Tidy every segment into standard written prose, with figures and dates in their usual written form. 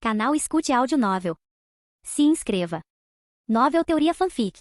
Canal Escute Áudio Novel. Se inscreva. Novel Teoria Fanfic.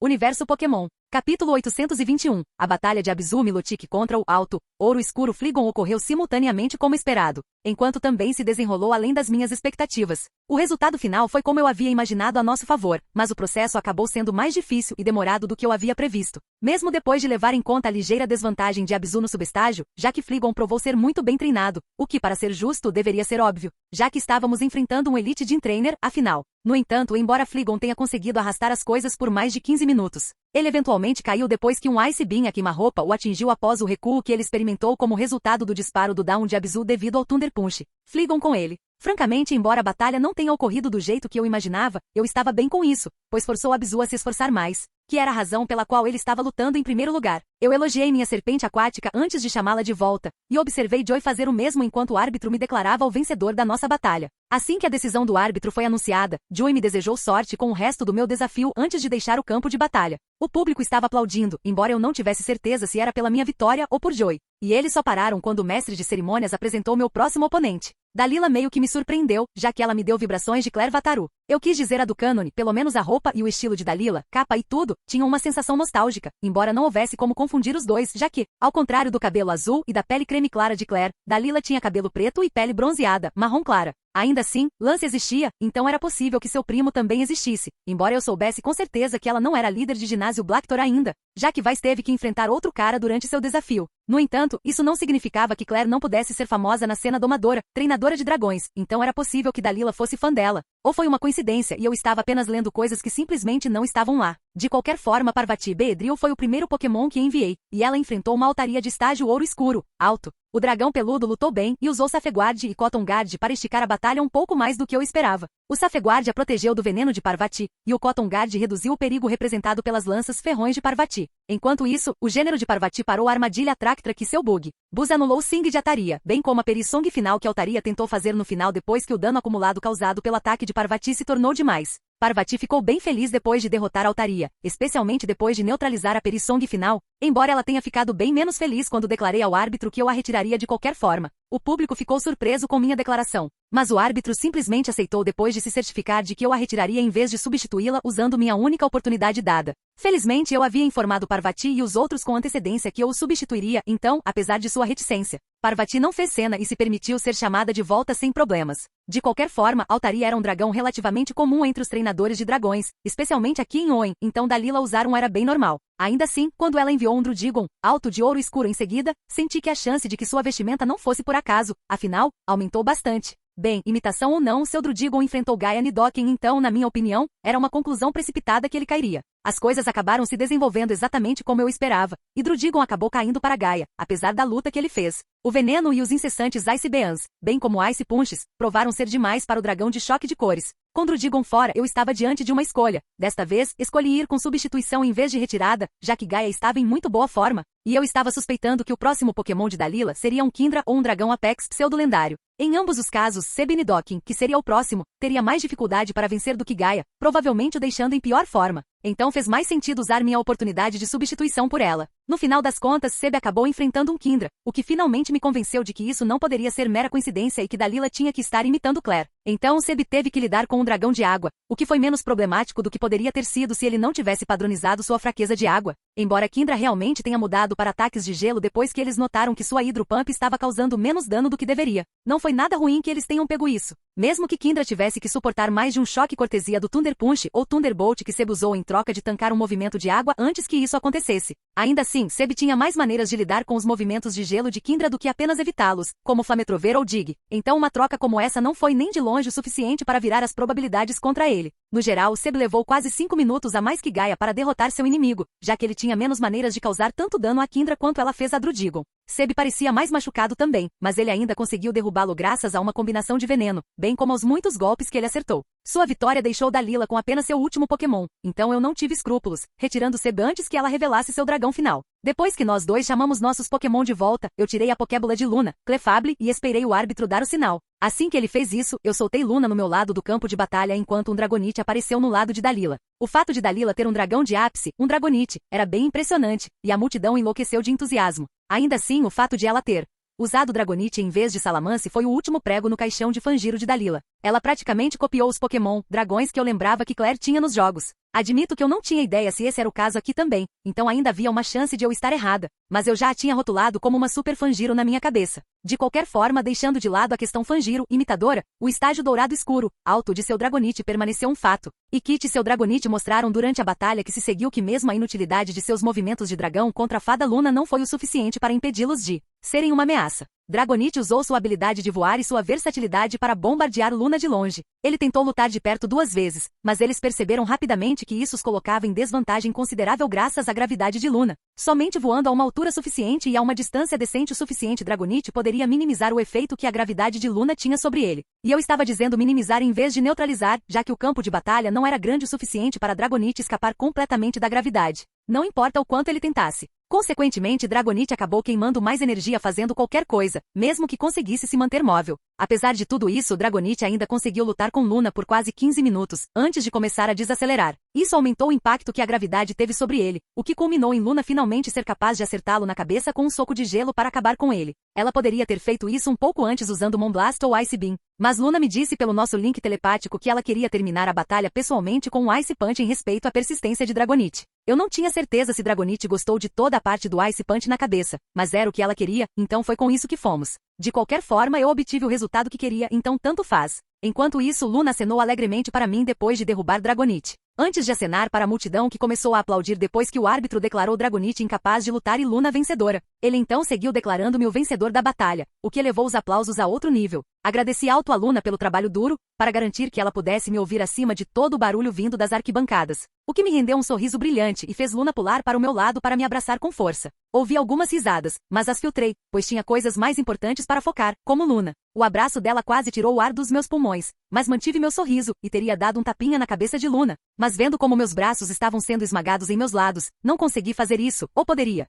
Universo Pokémon. Capítulo 821. A batalha de Abzu Milotic contra o Alto, Ouro Escuro Fleagon ocorreu simultaneamente como esperado, enquanto também se desenrolou além das minhas expectativas. O resultado final foi como eu havia imaginado a nosso favor, mas o processo acabou sendo mais difícil e demorado do que eu havia previsto. Mesmo depois de levar em conta a ligeira desvantagem de Abzu no subestágio, já que Fleagon provou ser muito bem treinado, o que para ser justo deveria ser óbvio, já que estávamos enfrentando um Elite Gym Trainer, afinal. No entanto, embora Fleagon tenha conseguido arrastar as coisas por mais de 15 minutos, ele eventualmente caiu depois que um Ice Beam a queima-roupa o atingiu após o recuo que ele experimentou como resultado do disparo do Down de Abzu devido ao Thunder Punch. Fleagon com ele. Francamente, embora a batalha não tenha ocorrido do jeito que eu imaginava, eu estava bem com isso, pois forçou Abzu a se esforçar mais, que era a razão pela qual ele estava lutando em primeiro lugar. Eu elogiei minha serpente aquática antes de chamá-la de volta, e observei Joy fazer o mesmo enquanto o árbitro me declarava o vencedor da nossa batalha. Assim que a decisão do árbitro foi anunciada, Joy me desejou sorte com o resto do meu desafio antes de deixar o campo de batalha. O público estava aplaudindo, embora eu não tivesse certeza se era pela minha vitória ou por Joy. E eles só pararam quando o mestre de cerimônias apresentou meu próximo oponente. Dalila meio que me surpreendeu, já que ela me deu vibrações de Claire Vataru. Eu quis dizer a do cânone, pelo menos a roupa e o estilo de Dalila, capa e tudo, tinham uma sensação nostálgica, embora não houvesse como confundir os dois, já que, ao contrário do cabelo azul e da pele creme clara de Claire, Dalila tinha cabelo preto e pele bronzeada, marrom clara. Ainda assim, Lance existia, então era possível que seu primo também existisse, embora eu soubesse com certeza que ela não era líder de ginásio Blacktor ainda, já que Vice teve que enfrentar outro cara durante seu desafio. No entanto, isso não significava que Claire não pudesse ser famosa na cena domadora, treinadora de dragões, então era possível que Dalila fosse fã dela. Ou foi uma coincidência e eu estava apenas lendo coisas que simplesmente não estavam lá. De qualquer forma, Parvati Beedrill foi o primeiro Pokémon que enviei, e ela enfrentou uma altaria de estágio ouro escuro, alto. O dragão peludo lutou bem e usou Safeguard e Cotton Guard para esticar a batalha um pouco mais do que eu esperava. O Safeguard a protegeu do veneno de Parvati, e o Cotton Guard reduziu o perigo representado pelas lanças ferrões de Parvati. Enquanto isso, o gênero de Parvati parou a armadilha Tractra que seu bug. Buzz anulou o Sing de Altaria, bem como a Perisong final que Altaria tentou fazer no final depois que o dano acumulado causado pelo ataque de Parvati se tornou demais. Parvati ficou bem feliz depois de derrotar Altaria, especialmente depois de neutralizar a Perisong final, embora ela tenha ficado bem menos feliz quando declarei ao árbitro que eu a retiraria de qualquer forma. O público ficou surpreso com minha declaração, mas o árbitro simplesmente aceitou depois de se certificar de que eu a retiraria em vez de substituí-la usando minha única oportunidade dada. Felizmente eu havia informado Parvati e os outros com antecedência que eu o substituiria, então, apesar de sua reticência, Parvati não fez cena e se permitiu ser chamada de volta sem problemas. De qualquer forma, Altaria era um dragão relativamente comum entre os treinadores de dragões, especialmente aqui em Oen, então Dalila usar um era bem normal. Ainda assim, quando ela enviou um Drudigon, alto de ouro escuro em seguida, senti que a chance de que sua vestimenta não fosse por acaso, afinal, aumentou bastante. Bem, imitação ou não, seu Drudigon enfrentou Gaia Nidoken, então, na minha opinião, era uma conclusão precipitada que ele cairia. As coisas acabaram se desenvolvendo exatamente como eu esperava, e Drudigon acabou caindo para Gaia, apesar da luta que ele fez. O veneno e os incessantes Ice Beams, bem como Ice Punches, provaram ser demais para o dragão de choque de cores. Com Drudigon fora, eu estava diante de uma escolha. Desta vez, escolhi ir com substituição em vez de retirada, já que Gaia estava em muito boa forma, e eu estava suspeitando que o próximo Pokémon de Dalila seria um Kindra ou um dragão Apex pseudo-lendário. Em ambos os casos, Sebnidoken, que seria o próximo, teria mais dificuldade para vencer do que Gaia, provavelmente o deixando em pior forma. Então fez mais sentido usar minha oportunidade de substituição por ela. No final das contas, Seb acabou enfrentando um Kindra, o que finalmente me convenceu de que isso não poderia ser mera coincidência e que Dalila tinha que estar imitando Claire. Então Seb teve que lidar com um dragão de água, o que foi menos problemático do que poderia ter sido se ele não tivesse padronizado sua fraqueza de água. Embora Kindra realmente tenha mudado para ataques de gelo depois que eles notaram que sua Hydro Pump estava causando menos dano do que deveria. Não foi nada ruim que eles tenham pego isso. Mesmo que Kindra tivesse que suportar mais de um choque cortesia do Thunder Punch ou Thunderbolt que Seb usou em troca de tancar um movimento de água antes que isso acontecesse. Ainda assim, Seb tinha mais maneiras de lidar com os movimentos de gelo de Kindra do que apenas evitá-los, como Flametrover ou Dig. Então uma troca como essa não foi nem de longe o suficiente para virar as probabilidades contra ele. No geral, Seb levou quase 5 minutos a mais que Gaia para derrotar seu inimigo, já que ele tinha menos maneiras de causar tanto dano a Kindra quanto ela fez a Drudigon. Seb parecia mais machucado também, mas ele ainda conseguiu derrubá-lo graças a uma combinação de veneno, bem como aos muitos golpes que ele acertou. Sua vitória deixou Dalila com apenas seu último Pokémon, então eu não tive escrúpulos, retirando Seb antes que ela revelasse seu dragão final. Depois que nós dois chamamos nossos Pokémon de volta, eu tirei a Pokébula de Luna, Clefable e esperei o árbitro dar o sinal. Assim que ele fez isso, eu soltei Luna no meu lado do campo de batalha enquanto um Dragonite apareceu no lado de Dalila. O fato de Dalila ter um dragão de ápice, um Dragonite, era bem impressionante, e a multidão enlouqueceu de entusiasmo. Ainda assim, o fato de ela ter Usado Dragonite em vez de Salamence foi o último prego no caixão de Fanjiro de Dalila. Ela praticamente copiou os Pokémon, dragões que eu lembrava que Claire tinha nos jogos. Admito que eu não tinha ideia se esse era o caso aqui também, então ainda havia uma chance de eu estar errada, mas eu já a tinha rotulado como uma Super Fanjiro na minha cabeça. De qualquer forma, deixando de lado a questão Fanjiro, imitadora, o estágio dourado escuro, alto de seu Dragonite permaneceu um fato. E Kit e seu Dragonite mostraram durante a batalha que se seguiu que mesmo a inutilidade de seus movimentos de dragão contra a Fada Luna não foi o suficiente para impedi-los de serem uma ameaça. Dragonite usou sua habilidade de voar e sua versatilidade para bombardear Luna de longe. Ele tentou lutar de perto 2 vezes, mas eles perceberam rapidamente que isso os colocava em desvantagem considerável graças à gravidade de Luna. Somente voando a uma altura suficiente e a uma distância decente o suficiente Dragonite poderia minimizar o efeito que a gravidade de Luna tinha sobre ele. E eu estava dizendo minimizar em vez de neutralizar, já que o campo de batalha não era grande o suficiente para Dragonite escapar completamente da gravidade. Não importa o quanto ele tentasse. Consequentemente, Dragonite acabou queimando mais energia fazendo qualquer coisa, mesmo que conseguisse se manter móvel. Apesar de tudo isso, Dragonite ainda conseguiu lutar com Luna por quase 15 minutos, antes de começar a desacelerar. Isso aumentou o impacto que a gravidade teve sobre ele, o que culminou em Luna finalmente ser capaz de acertá-lo na cabeça com um soco de gelo para acabar com ele. Ela poderia ter feito isso um pouco antes usando Moonblast ou Ice Beam, mas Luna me disse pelo nosso link telepático que ela queria terminar a batalha pessoalmente com um Ice Punch em respeito à persistência de Dragonite. Eu não tinha certeza se Dragonite gostou de toda a parte do Ice Punch na cabeça, mas era o que ela queria, então foi com isso que fomos. De qualquer forma, eu obtive o resultado que queria, então tanto faz. Enquanto isso, Luna acenou alegremente para mim depois de derrubar Dragonite. Antes de acenar para a multidão que começou a aplaudir depois que o árbitro declarou Dragonite incapaz de lutar e Luna vencedora. Ele então seguiu declarando-me o vencedor da batalha, o que elevou os aplausos a outro nível. Agradeci alto a Luna pelo trabalho duro, para garantir que ela pudesse me ouvir acima de todo o barulho vindo das arquibancadas. O que me rendeu um sorriso brilhante e fez Luna pular para o meu lado para me abraçar com força. Ouvi algumas risadas, mas as filtrei, pois tinha coisas mais importantes para focar, como Luna. O abraço dela quase tirou o ar dos meus pulmões, mas mantive meu sorriso e teria dado um tapinha na cabeça de Luna. Mas vendo como meus braços estavam sendo esmagados em meus lados, não consegui fazer isso, ou poderia.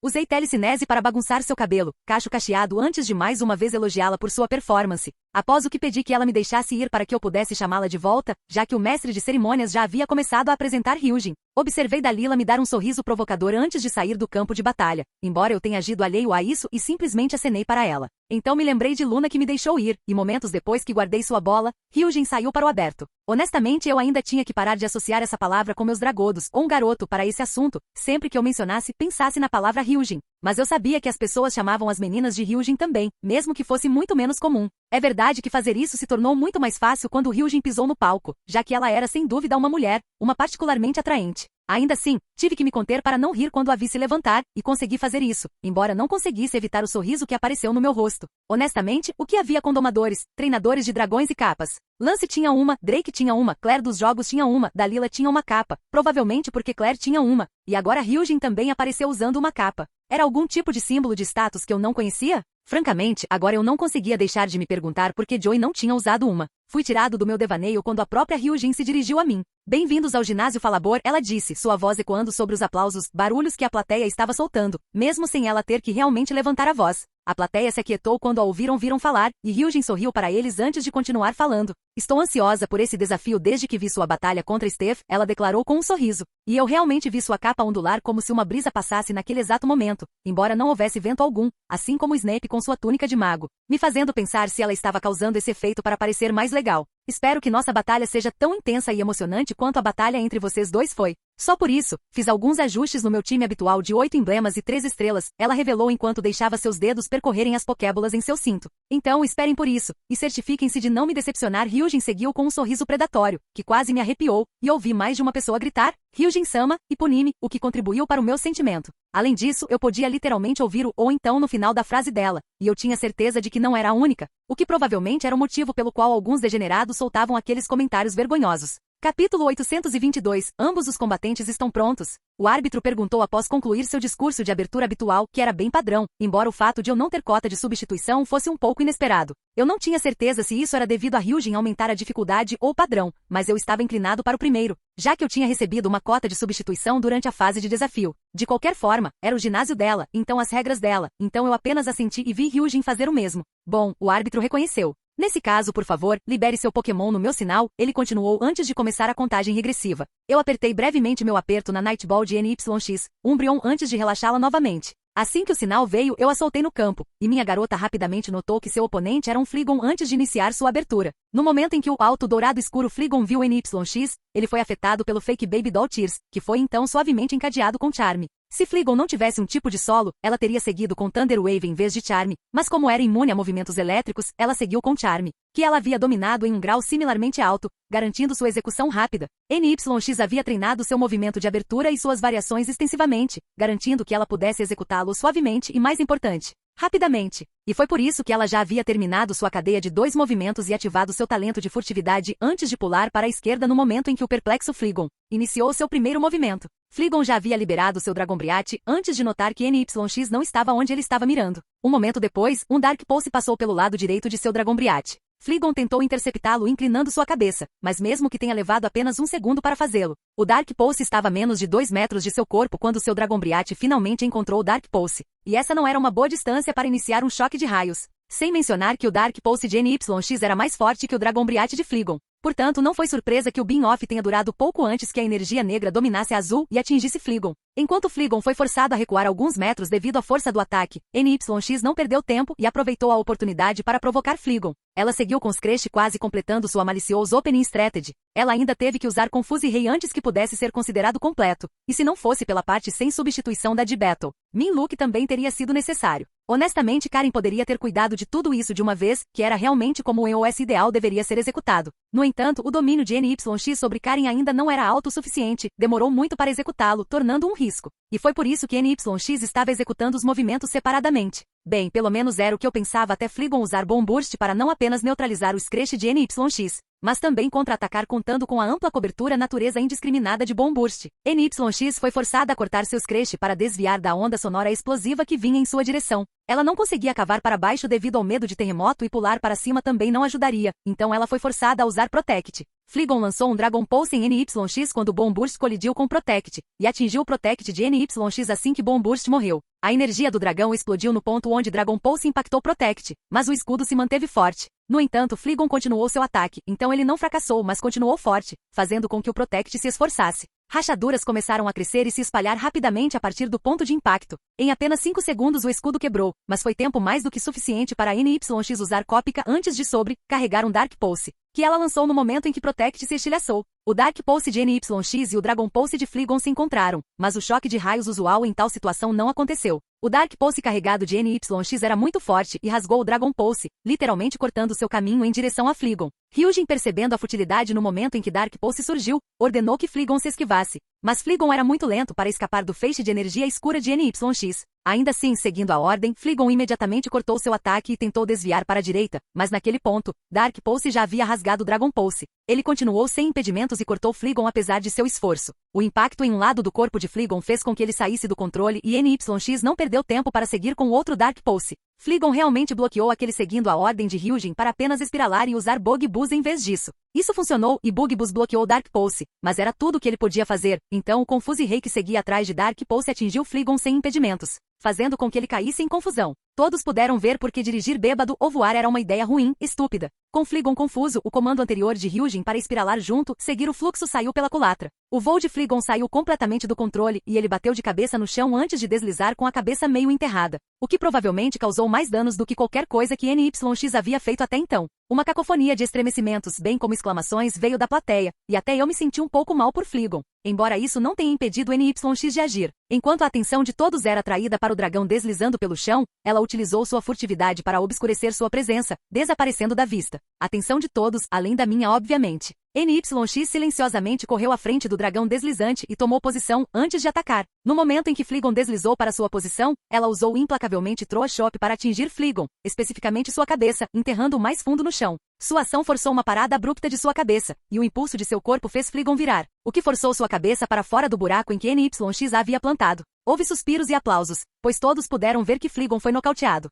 Usei telecinese para bagunçar seu cabelo, cacho cacheado antes de mais uma vez elogiá-la por sua performance. Após o que pedi que ela me deixasse ir para que eu pudesse chamá-la de volta, já que o mestre de cerimônias já havia começado a apresentar Ryujin. Observei Dalila me dar um sorriso provocador antes de sair do campo de batalha, embora eu tenha agido alheio a isso e simplesmente acenei para ela. Então me lembrei de Luna que me deixou ir, e momentos depois que guardei sua bola, Ryujin saiu para o aberto. Honestamente, eu ainda tinha que parar de associar essa palavra com meus dragodos ou um garoto para esse assunto, sempre que eu mencionasse, pensasse na palavra Ryujin. Mas eu sabia que as pessoas chamavam as meninas de Ryujin também, mesmo que fosse muito menos comum. É verdade que fazer isso se tornou muito mais fácil quando Ryujin pisou no palco, já que ela era sem dúvida uma mulher, uma particularmente atraente. Ainda assim, tive que me conter para não rir quando a vi se levantar, e consegui fazer isso, embora não conseguisse evitar o sorriso que apareceu no meu rosto. Honestamente, o que havia com domadores, treinadores de dragões e capas? Lance tinha uma, Drake tinha uma, Claire dos jogos tinha uma, Dalila tinha uma capa, provavelmente porque Claire tinha uma, e agora Ryujin também apareceu usando uma capa. Era algum tipo de símbolo de status que eu não conhecia? Francamente, agora eu não conseguia deixar de me perguntar por que Joey não tinha usado uma. Fui tirado do meu devaneio quando a própria Ryujin se dirigiu a mim. Bem-vindos ao ginásio Falabor, ela disse, sua voz ecoando sobre os aplausos, barulhos que a plateia estava soltando, mesmo sem ela ter que realmente levantar a voz. A plateia se aquietou quando a viram falar, e Ryujin sorriu para eles antes de continuar falando. Estou ansiosa por esse desafio desde que vi sua batalha contra Steph, ela declarou com um sorriso. E eu realmente vi sua capa ondular como se uma brisa passasse naquele exato momento, embora não houvesse vento algum, assim como Snape com sua túnica de mago, me fazendo pensar se ela estava causando esse efeito para parecer mais legal. Espero que nossa batalha seja tão intensa e emocionante quanto a batalha entre vocês dois foi. Só por isso, fiz alguns ajustes no meu time habitual de 8 emblemas e 3 estrelas, ela revelou enquanto deixava seus dedos percorrerem as pokébolas em seu cinto. Então esperem por isso, e certifiquem-se de não me decepcionar. Ryujin seguiu com um sorriso predatório, que quase me arrepiou, e ouvi mais de uma pessoa gritar, Ryujin-sama, e punime, o que contribuiu para o meu sentimento. Além disso, eu podia literalmente ouvir o ou então no final da frase dela, e eu tinha certeza de que não era a única, o que provavelmente era o motivo pelo qual alguns degenerados soltavam aqueles comentários vergonhosos. Capítulo 822. Ambos os combatentes estão prontos? O árbitro perguntou após concluir seu discurso de abertura habitual, que era bem padrão, embora o fato de eu não ter cota de substituição fosse um pouco inesperado. Eu não tinha certeza se isso era devido a Ryujin aumentar a dificuldade ou padrão, mas eu estava inclinado para o primeiro, já que eu tinha recebido uma cota de substituição durante a fase de desafio. De qualquer forma, era o ginásio dela, então as regras dela, então eu apenas assenti e vi Ryujin fazer o mesmo. Bom, o árbitro reconheceu. Nesse caso, por favor, libere seu Pokémon no meu sinal, ele continuou antes de começar a contagem regressiva. Eu apertei brevemente meu aperto na Nightball de NYX, Umbreon antes de relaxá-la novamente. Assim que o sinal veio, eu a soltei no campo, e minha garota rapidamente notou que seu oponente era um Fleagon antes de iniciar sua abertura. No momento em que o alto dourado escuro Fleagon viu NYX, ele foi afetado pelo Fake Baby Doll Tears, que foi então suavemente encadeado com Charme. Se Fleagon não tivesse um tipo de solo, ela teria seguido com Thunder Wave em vez de Charme, mas como era imune a movimentos elétricos, ela seguiu com Charme, que ela havia dominado em um grau similarmente alto, garantindo sua execução rápida. NYX havia treinado seu movimento de abertura e suas variações extensivamente, garantindo que ela pudesse executá-lo suavemente e, mais importante, rapidamente. E foi por isso que ela já havia terminado sua cadeia de 2 movimentos e ativado seu talento de furtividade antes de pular para a esquerda no momento em que o perplexo Fleagon iniciou seu primeiro movimento. Fleagon já havia liberado seu Dragon Breath antes de notar que NYX não estava onde ele estava mirando. Um momento depois, um Dark Pulse passou pelo lado direito de seu Dragon Breath. Fleagon tentou interceptá-lo inclinando sua cabeça, mas mesmo que tenha levado apenas um segundo para fazê-lo, o Dark Pulse estava a menos de 2 metros de seu corpo quando seu Dragon Breath finalmente encontrou o Dark Pulse. E essa não era uma boa distância para iniciar um choque de raios. Sem mencionar que o Dark Pulse de NYX era mais forte que o Dragon Breath de Fleagon. Portanto, não foi surpresa que o Beam Off tenha durado pouco antes que a energia negra dominasse a azul e atingisse Fleagon. Enquanto Fleagon foi forçado a recuar alguns metros devido à força do ataque, NYX não perdeu tempo e aproveitou a oportunidade para provocar Fleagon. Ela seguiu com Scratch quase completando sua maliciosa Opening Strategy. Ela ainda teve que usar Confuse Ray antes que pudesse ser considerado completo, e se não fosse pela parte sem substituição da D-Battle, Min Look também teria sido necessário. Honestamente, Karin poderia ter cuidado de tudo isso de uma vez, que era realmente como o EOS ideal deveria ser executado. No entanto, o domínio de NYX sobre Karin ainda não era alto o suficiente, demorou muito para executá-lo, tornando um risco. E foi por isso que NYX estava executando os movimentos separadamente. Bem, pelo menos era o que eu pensava até Fleagon usar Bomb Burst para não apenas neutralizar o Scratch de NYX, mas também contra-atacar contando com a ampla cobertura natureza indiscriminada de Bomb Burst. NYX foi forçada a cortar seu Scratch para desviar da onda sonora explosiva que vinha em sua direção. Ela não conseguia cavar para baixo devido ao medo de terremoto e pular para cima também não ajudaria, então ela foi forçada a usar Protect. Fleagon lançou um Dragon Pulse em NYX quando Bomb Burst colidiu com Protect, e atingiu o Protect de NYX assim que Bomb Burst morreu. A energia do dragão explodiu no ponto onde Dragon Pulse impactou Protect, mas o escudo se manteve forte. No entanto, Fleagon continuou seu ataque, então ele não fracassou mas continuou forte, fazendo com que o Protect se esforçasse. Rachaduras começaram a crescer e se espalhar rapidamente a partir do ponto de impacto. Em apenas 5 segundos o escudo quebrou, mas foi tempo mais do que suficiente para NYX usar Cópica antes de carregar um Dark Pulse, que ela lançou no momento em que Protect se estilhaçou. O Dark Pulse de NYX e o Dragon Pulse de Fleagon se encontraram, mas o choque de raios usual em tal situação não aconteceu. O Dark Pulse carregado de NYX era muito forte e rasgou o Dragon Pulse, literalmente cortando seu caminho em direção a Fleagon. Hyujin, percebendo a futilidade no momento em que Dark Pulse surgiu, ordenou que Fleagon se esquivasse. Mas Fleagon era muito lento para escapar do feixe de energia escura de NYX. Ainda assim, seguindo a ordem, Fleagon imediatamente cortou seu ataque e tentou desviar para a direita, mas naquele ponto, Dark Pulse já havia rasgado Dragon Pulse. Ele continuou sem impedimentos e cortou Fleagon apesar de seu esforço. O impacto em um lado do corpo de Fleagon fez com que ele saísse do controle e NYX não perdeu tempo para seguir com outro Dark Pulse. Fleagon realmente bloqueou aquele seguindo a ordem de Hyujin para apenas espiralar e usar Bug Buzz em vez disso. Isso funcionou e Bug Buzz bloqueou Dark Pulse, mas era tudo o que ele podia fazer, então o Confuse Ray que seguia atrás de Dark Pulse atingiu Fleagon sem impedimentos, fazendo com que ele caísse em confusão. Todos puderam ver porque dirigir bêbado ou voar era uma ideia ruim, estúpida. Com Fleagon confuso, o comando anterior de Hyujin para espiralar junto, seguir o fluxo saiu pela culatra. O voo de Fleagon saiu completamente do controle e ele bateu de cabeça no chão antes de deslizar com a cabeça meio enterrada, o que provavelmente causou mais danos do que qualquer coisa que NYX havia feito até então. Uma cacofonia de estremecimentos, bem como exclamações, veio da plateia, e até eu me senti um pouco mal por Fleagon, embora isso não tenha impedido NYX de agir. Enquanto a atenção de todos era atraída para o dragão deslizando pelo chão, ela utilizou sua furtividade para obscurecer sua presença, desaparecendo da vista. Atenção de todos, além da minha obviamente. NYX silenciosamente correu à frente do dragão deslizante e tomou posição antes de atacar. No momento em que Fleagon deslizou para sua posição, ela usou implacavelmente Throw a Chop para atingir Fleagon, especificamente sua cabeça, enterrando-o mais fundo no chão. Sua ação forçou uma parada abrupta de sua cabeça, e o impulso de seu corpo fez Fleagon virar, o que forçou sua cabeça para fora do buraco em que NYX havia plantado. Houve suspiros e aplausos, pois todos puderam ver que Fleagon foi nocauteado.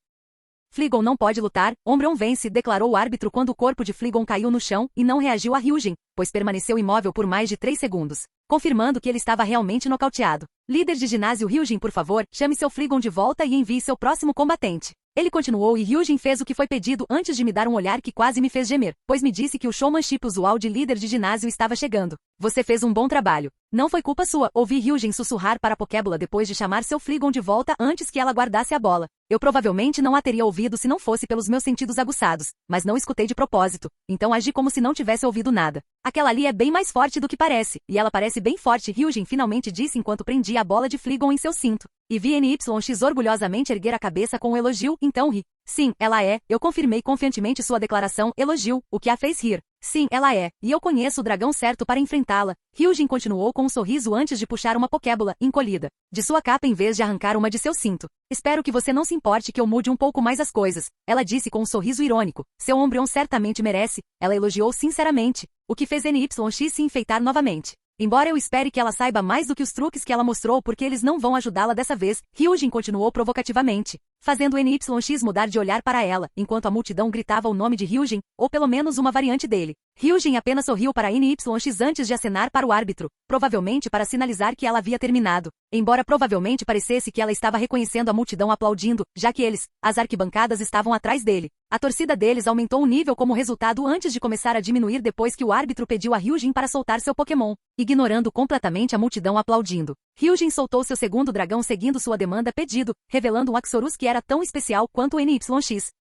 Fleagon não pode lutar, Ombron vence, declarou o árbitro quando o corpo de Fleagon caiu no chão e não reagiu a Hyujin, pois permaneceu imóvel por mais de 3 segundos, confirmando que ele estava realmente nocauteado. Líder de ginásio Hyujin, por favor, chame seu Fleagon de volta e envie seu próximo combatente. Ele continuou e Hyujin fez o que foi pedido antes de me dar um olhar que quase me fez gemer, pois me disse que o showmanship usual de líder de ginásio estava chegando. Você fez um bom trabalho. Não foi culpa sua, ouvi Hyujin sussurrar para a Pokébola depois de chamar seu Fleagon de volta antes que ela guardasse a bola. Eu provavelmente não a teria ouvido se não fosse pelos meus sentidos aguçados, mas não escutei de propósito, então agi como se não tivesse ouvido nada. Aquela ali é bem mais forte do que parece, e ela parece bem forte, Hyujin finalmente disse enquanto prendia a bola de Fleagon em seu cinto. E vi NYX orgulhosamente erguer a cabeça com um elogio, então ri. Sim, ela é, eu confirmei confiantemente sua declaração, elogio, o que a fez rir. Sim, ela é, e eu conheço o dragão certo para enfrentá-la. Hyujin continuou com um sorriso antes de puxar uma Pokébola, encolhida, de sua capa em vez de arrancar uma de seu cinto. Espero que você não se importe que eu mude um pouco mais as coisas, ela disse com um sorriso irônico. Seu Umbreon certamente merece, ela elogiou sinceramente, o que fez NYX se enfeitar novamente. Embora eu espere que ela saiba mais do que os truques que ela mostrou porque eles não vão ajudá-la dessa vez, Hyujin continuou provocativamente, fazendo NYX mudar de olhar para ela, enquanto a multidão gritava o nome de Hyujin, ou pelo menos uma variante dele. Hyujin apenas sorriu para NYX antes de acenar para o árbitro, provavelmente para sinalizar que ela havia terminado, embora provavelmente parecesse que ela estava reconhecendo a multidão aplaudindo, já que as arquibancadas estavam atrás dele. A torcida deles aumentou o nível como resultado antes de começar a diminuir depois que o árbitro pediu a Hyujin para soltar seu Pokémon, ignorando completamente a multidão aplaudindo. Hyujin soltou seu segundo dragão seguindo sua demanda pedido, revelando um Axorus que era tão especial quanto o NYX.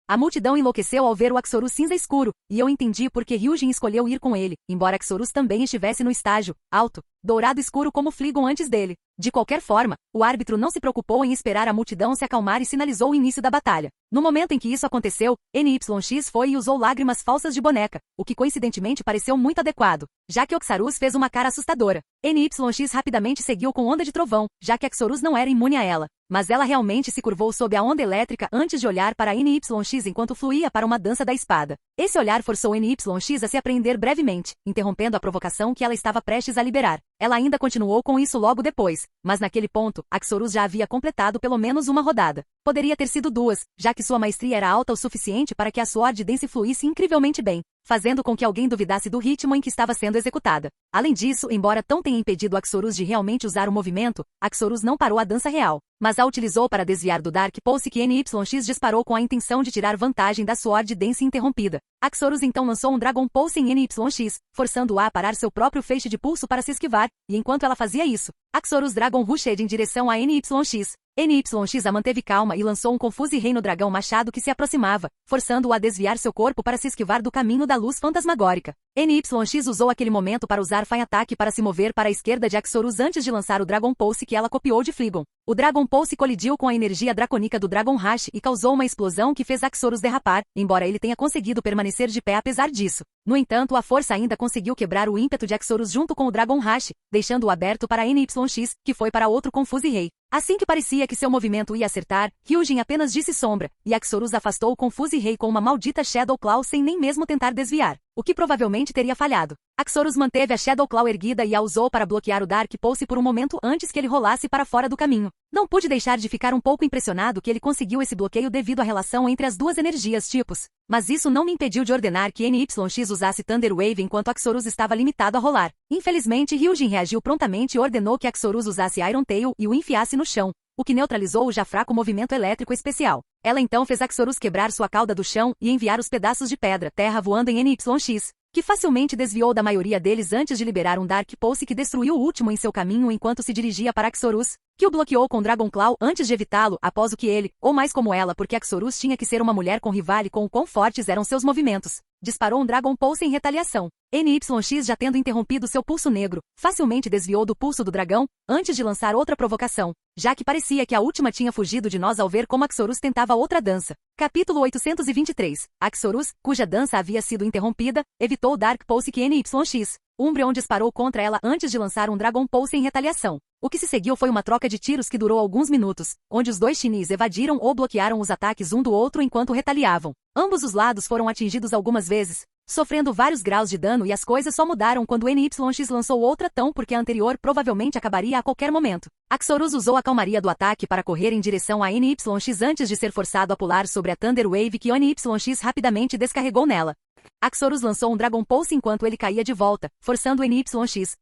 A multidão enlouqueceu ao ver o Axorus cinza escuro, e eu entendi porque Hyujin escolheu ir com ele, embora Axorus também estivesse no estágio alto, dourado escuro como Fleagon antes dele. De qualquer forma, o árbitro não se preocupou em esperar a multidão se acalmar e sinalizou o início da batalha. No momento em que isso aconteceu, NYX foi e usou lágrimas falsas de boneca, o que coincidentemente pareceu muito adequado, já que Oxarus fez uma cara assustadora. NYX rapidamente seguiu com onda de trovão, já que Axorus não era imune a ela. Mas ela realmente se curvou sob a onda elétrica antes de olhar para NYX enquanto fluía para uma dança da espada. Esse olhar forçou NYX a se apreender brevemente, interrompendo a provocação que ela estava prestes a liberar. Ela ainda continuou com isso logo depois, mas naquele ponto, Axorus já havia completado pelo menos uma rodada. Poderia ter sido duas, já que sua maestria era alta o suficiente para que a Sword Dance fluísse incrivelmente bem, fazendo com que alguém duvidasse do ritmo em que estava sendo executada. Além disso, embora Tão tenha impedido Axorus de realmente usar o movimento, Axorus não parou a dança real, mas a utilizou para desviar do Dark Pulse que NYX disparou com a intenção de tirar vantagem da Sword Dance interrompida. Axorus então lançou um Dragon Pulse em NYX, forçando-a a parar seu próprio feixe de pulso para se esquivar, e enquanto ela fazia isso, Axorus Dragon Rushed em direção a NYX. NYX a manteve calma e lançou um Confuse Rei no dragão machado que se aproximava, forçando-o a desviar seu corpo para se esquivar do caminho da luz fantasmagórica. NYX usou aquele momento para usar Fine Attack para se mover para a esquerda de Axorus antes de lançar o Dragon Pulse que ela copiou de Fleagon. O Dragon Pulse colidiu com a energia dracônica do Dragon Rush e causou uma explosão que fez Axorus derrapar, embora ele tenha conseguido permanecer de pé apesar disso. No entanto, a força ainda conseguiu quebrar o ímpeto de Axorus junto com o Dragon Rush, deixando-o aberto para NYX, que foi para outro Confuse Rei. Assim que parecia que seu movimento ia acertar, Hyujin apenas disse sombra, e Axorus afastou o Confuse Rei com uma maldita Shadow Claw sem nem mesmo tentar desviar, o que provavelmente teria falhado. Axorus manteve a Shadow Claw erguida e a usou para bloquear o Dark Pulse por um momento antes que ele rolasse para fora do caminho. Não pude deixar de ficar um pouco impressionado que ele conseguiu esse bloqueio devido à relação entre as duas energias tipos. Mas isso não me impediu de ordenar que NYX usasse Thunder Wave enquanto Axorus estava limitado a rolar. Infelizmente, Hyujin reagiu prontamente e ordenou que Axorus usasse Iron Tail e o enfiasse no chão, o que neutralizou o já fraco movimento elétrico especial. Ela então fez Axorus quebrar sua cauda do chão e enviar os pedaços de pedra terra voando em NYX, que facilmente desviou da maioria deles antes de liberar um Dark Pulse que destruiu o último em seu caminho enquanto se dirigia para Axorus, que o bloqueou com Dragon Claw antes de evitá-lo após o que ele, ou mais como ela porque Axorus tinha que ser uma mulher com rivale com o quão fortes eram seus movimentos, disparou um Dragon Pulse em retaliação. NYX já tendo interrompido seu pulso negro, facilmente desviou do pulso do dragão, antes de lançar outra provocação, já que parecia que a última tinha fugido de nós ao ver como Axorus tentava outra dança. Capítulo 823. Axorus, cuja dança havia sido interrompida, evitou o Dark Pulse que NYX. Umbreon disparou contra ela antes de lançar um Dragon Pulse em retaliação. O que se seguiu foi uma troca de tiros que durou alguns minutos, onde os dois Shinies evadiram ou bloquearam os ataques um do outro enquanto retaliavam. Ambos os lados foram atingidos algumas vezes, sofrendo vários graus de dano e as coisas só mudaram quando NYX lançou outra tão porque a anterior provavelmente acabaria a qualquer momento. Axorus usou a calmaria do ataque para correr em direção a NYX antes de ser forçado a pular sobre a Thunder Wave que NYX rapidamente descarregou nela. Axorus lançou um Dragon Pulse enquanto ele caía de volta, forçando NYX,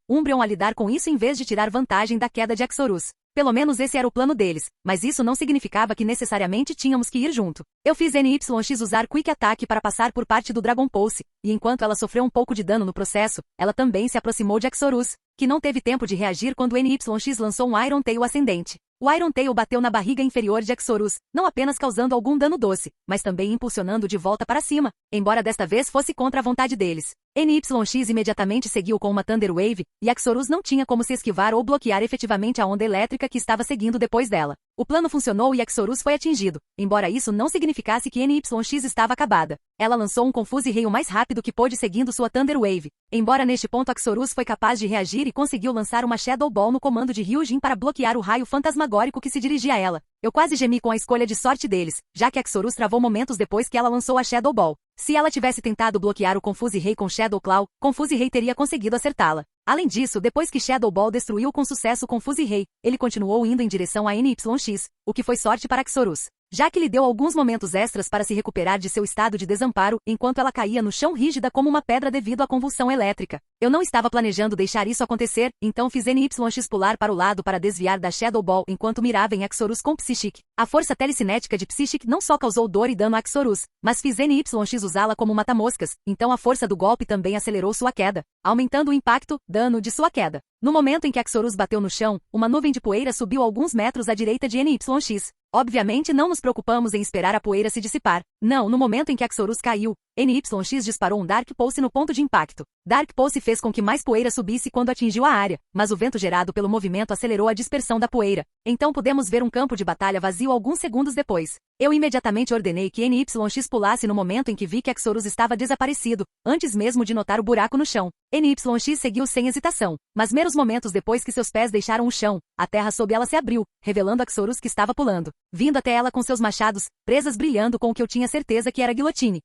Umbreon a lidar com isso em vez de tirar vantagem da queda de Axorus. Pelo menos esse era o plano deles, mas isso não significava que necessariamente tínhamos que ir junto. Eu fiz NYX usar Quick Attack para passar por parte do Dragon Pulse, e enquanto ela sofreu um pouco de dano no processo, ela também se aproximou de Axorus, que não teve tempo de reagir quando NYX lançou um Iron Tail ascendente. O Iron Tail bateu na barriga inferior de Axorus, não apenas causando algum dano doce, mas também impulsionando de volta para cima, embora desta vez fosse contra a vontade deles. NYX imediatamente seguiu com uma Thunder Wave, e Axorus não tinha como se esquivar ou bloquear efetivamente a onda elétrica que estava seguindo depois dela. O plano funcionou e Axorus foi atingido, embora isso não significasse que NYX estava acabada. Ela lançou um Confuse Ray o mais rápido que pôde seguindo sua Thunder Wave. Embora neste ponto Axorus foi capaz de reagir e conseguiu lançar uma Shadow Ball no comando de Ryujin para bloquear o raio fantasmagórico que se dirigia a ela. Eu quase gemi com a escolha de sorte deles, já que Axorus travou momentos depois que ela lançou a Shadow Ball. Se ela tivesse tentado bloquear o Confuse Ray com Shadow Claw, Confuse Ray teria conseguido acertá-la. Além disso, depois que Shadow Ball destruiu com sucesso o Confuse Ray, ele continuou indo em direção a NYX, o que foi sorte para Axorus, já que lhe deu alguns momentos extras para se recuperar de seu estado de desamparo, enquanto ela caía no chão rígida como uma pedra devido à convulsão elétrica. Eu não estava planejando deixar isso acontecer, então fiz NYX pular para o lado para desviar da Shadow Ball enquanto mirava em Axorus com Psychic. A força telecinética de Psychic não só causou dor e dano a Axorus, mas fiz NYX usá-la como mata-moscas, então a força do golpe também acelerou sua queda, aumentando o impacto, dano de sua queda. No momento em que Axorus bateu no chão, uma nuvem de poeira subiu alguns metros à direita de NYX. Obviamente não nos preocupamos em esperar a poeira se dissipar. Não, no momento em que Axorus caiu, NYX disparou um Dark Pulse no ponto de impacto. Dark Pulse fez com que mais poeira subisse quando atingiu a área, mas o vento gerado pelo movimento acelerou a dispersão da poeira. Então pudemos ver um campo de batalha vazio alguns segundos depois. Eu imediatamente ordenei que NYX pulasse no momento em que vi que Axorus estava desaparecido, antes mesmo de notar o buraco no chão. NYX seguiu sem hesitação, mas meros momentos depois que seus pés deixaram o chão, a terra sob ela se abriu, revelando Axorus que estava pulando, vindo até ela com seus machados, presas brilhando com o que eu tinha certeza que era guilhotine.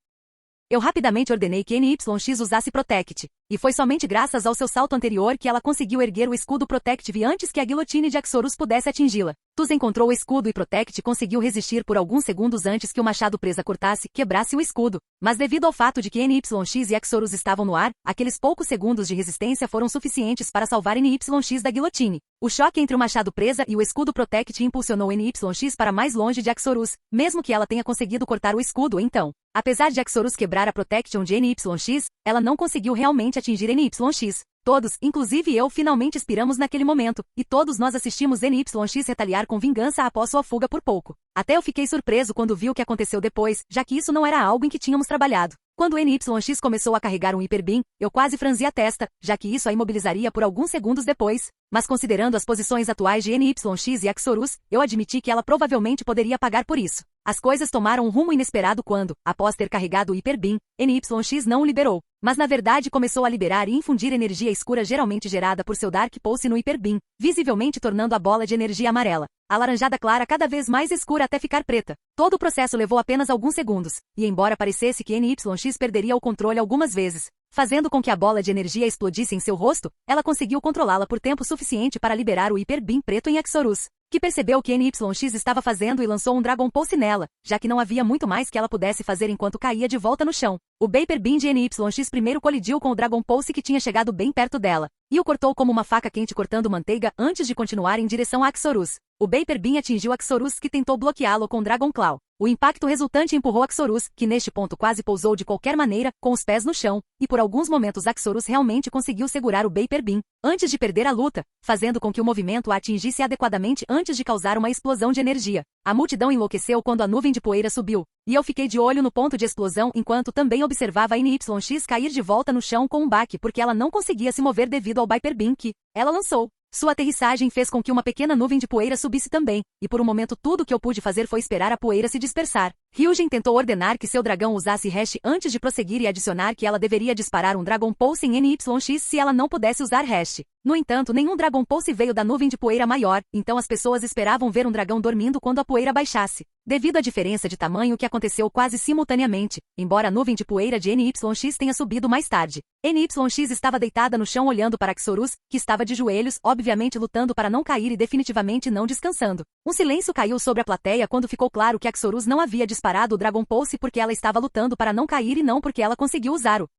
Eu rapidamente ordenei que NYX usasse Protect, e foi somente graças ao seu salto anterior que ela conseguiu erguer o escudo Protective antes que a guilhotine de Axorus pudesse atingi-la. Tuz encontrou o escudo e Protect conseguiu resistir por alguns segundos antes que o machado presa cortasse, quebrasse o escudo. Mas devido ao fato de que NYX e Axorus estavam no ar, aqueles poucos segundos de resistência foram suficientes para salvar NYX da guilotine. O choque entre o machado presa e o escudo Protect impulsionou NYX para mais longe de Axorus, mesmo que ela tenha conseguido cortar o escudo então. Apesar de Axorus quebrar a Protection de NYX, ela não conseguiu realmente atingir NYX. Todos, inclusive eu, finalmente expiramos naquele momento, e todos nós assistimos NYX retaliar com vingança após sua fuga por pouco. Até eu fiquei surpreso quando vi o que aconteceu depois, já que isso não era algo em que tínhamos trabalhado. Quando NYX começou a carregar um Hyper Beam, eu quase franzi a testa, já que isso a imobilizaria por alguns segundos depois. Mas considerando as posições atuais de NYX e Axorus, eu admiti que ela provavelmente poderia pagar por isso. As coisas tomaram um rumo inesperado quando, após ter carregado o Hyper Beam, NYX não o liberou, mas na verdade começou a liberar e infundir energia escura geralmente gerada por seu Dark Pulse no Hyper Beam, visivelmente tornando a bola de energia amarela, alaranjada clara cada vez mais escura até ficar preta. Todo o processo levou apenas alguns segundos, e embora parecesse que NYX perderia o controle algumas vezes, fazendo com que a bola de energia explodisse em seu rosto, ela conseguiu controlá-la por tempo suficiente para liberar o Hyper Beam preto em Axorus, que percebeu o que NYX estava fazendo e lançou um Dragon Pulse nela, já que não havia muito mais que ela pudesse fazer enquanto caía de volta no chão. O Hyper Beam de NYX primeiro colidiu com o Dragon Pulse que tinha chegado bem perto dela, e o cortou como uma faca quente cortando manteiga antes de continuar em direção a Axorus. O Hyper Beam atingiu Axorus que tentou bloqueá-lo com Dragon Claw. O impacto resultante empurrou Axorus, que neste ponto quase pousou de qualquer maneira, com os pés no chão, e por alguns momentos Axorus realmente conseguiu segurar o Hyper Beam, antes de perder a luta, fazendo com que o movimento a atingisse adequadamente antes de causar uma explosão de energia. A multidão enlouqueceu quando a nuvem de poeira subiu, e eu fiquei de olho no ponto de explosão enquanto também observava a NYX cair de volta no chão com um baque porque ela não conseguia se mover devido ao Hyper Beam que ela lançou. Sua aterrissagem fez com que uma pequena nuvem de poeira subisse também, e por um momento tudo o que eu pude fazer foi esperar a poeira se dispersar. Ryujin tentou ordenar que seu dragão usasse Hash antes de prosseguir e adicionar que ela deveria disparar um Dragon Pulse em NYX se ela não pudesse usar Hash. No entanto, nenhum Dragon Pulse veio da nuvem de poeira maior, então as pessoas esperavam ver um dragão dormindo quando a poeira baixasse. Devido à diferença de tamanho que aconteceu quase simultaneamente, embora a nuvem de poeira de NYX tenha subido mais tarde, NYX estava deitada no chão olhando para Axorus, que estava de joelhos, obviamente lutando para não cair e definitivamente não descansando. Um silêncio caiu sobre a plateia quando ficou claro que Axorus não havia descansado disparado o Dragon Pulse porque ela estava lutando para não cair e não porque ela conseguiu usar o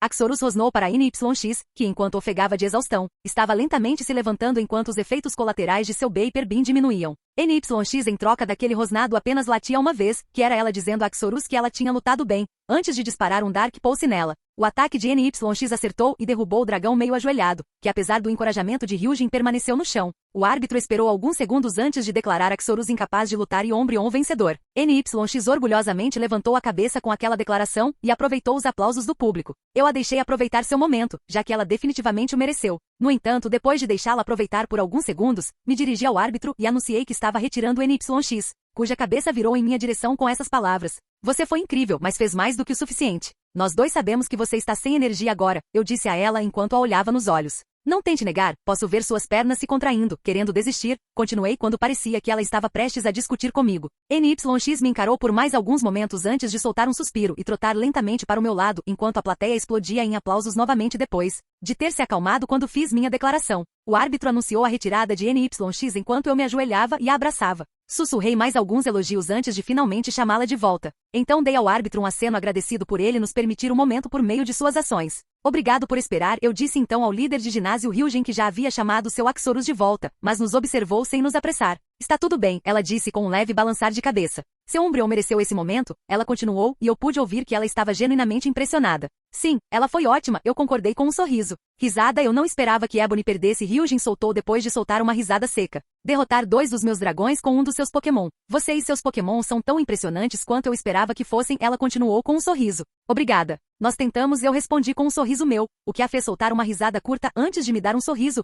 Axorus rosnou para NYX, que enquanto ofegava de exaustão, estava lentamente se levantando enquanto os efeitos colaterais de seu Vapor Beam diminuíam. NYX em troca daquele rosnado apenas latia uma vez, que era ela dizendo a Axorus que ela tinha lutado bem, antes de disparar um Dark Pulse nela. O ataque de NYX acertou e derrubou o dragão meio ajoelhado, que apesar do encorajamento de Hyujin permaneceu no chão. O árbitro esperou alguns segundos antes de declarar Axorus incapaz de lutar e Ombrion vencedor. NYX orgulhosamente levantou a cabeça com aquela declaração e aproveitou os aplausos do público. Eu a deixei aproveitar seu momento, já que ela definitivamente o mereceu. No entanto, depois de deixá-la aproveitar por alguns segundos, me dirigi ao árbitro e anunciei que estava retirando NYX, cuja cabeça virou em minha direção com essas palavras. Você foi incrível, mas fez mais do que o suficiente. Nós dois sabemos que você está sem energia agora, eu disse a ela enquanto a olhava nos olhos. Não tente negar, posso ver suas pernas se contraindo, querendo desistir, continuei quando parecia que ela estava prestes a discutir comigo. NYX me encarou por mais alguns momentos antes de soltar um suspiro e trotar lentamente para o meu lado enquanto a plateia explodia em aplausos novamente depois de ter se acalmado quando fiz minha declaração. O árbitro anunciou a retirada de NYX enquanto eu me ajoelhava e a abraçava. Sussurrei mais alguns elogios antes de finalmente chamá-la de volta. Então dei ao árbitro um aceno agradecido por ele nos permitir o momento por meio de suas ações. Obrigado por esperar, eu disse então ao líder de ginásio Hyujin que já havia chamado seu Axorus de volta, mas nos observou sem nos apressar. Está tudo bem, ela disse com um leve balançar de cabeça. Seu Ombrion mereceu esse momento, ela continuou, e eu pude ouvir que ela estava genuinamente impressionada. Sim, ela foi ótima, eu concordei com um sorriso. Risada, eu não esperava que Ebony perdesse, Hyujin soltou depois de soltar uma risada seca. Derrotar 2 dos meus dragões com um dos seus Pokémon. Você e seus Pokémon são tão impressionantes quanto eu esperava que fossem, ela continuou com um sorriso. Obrigada. Nós tentamos e eu respondi com um sorriso meu, o que a fez soltar uma risada curta antes de me dar um sorriso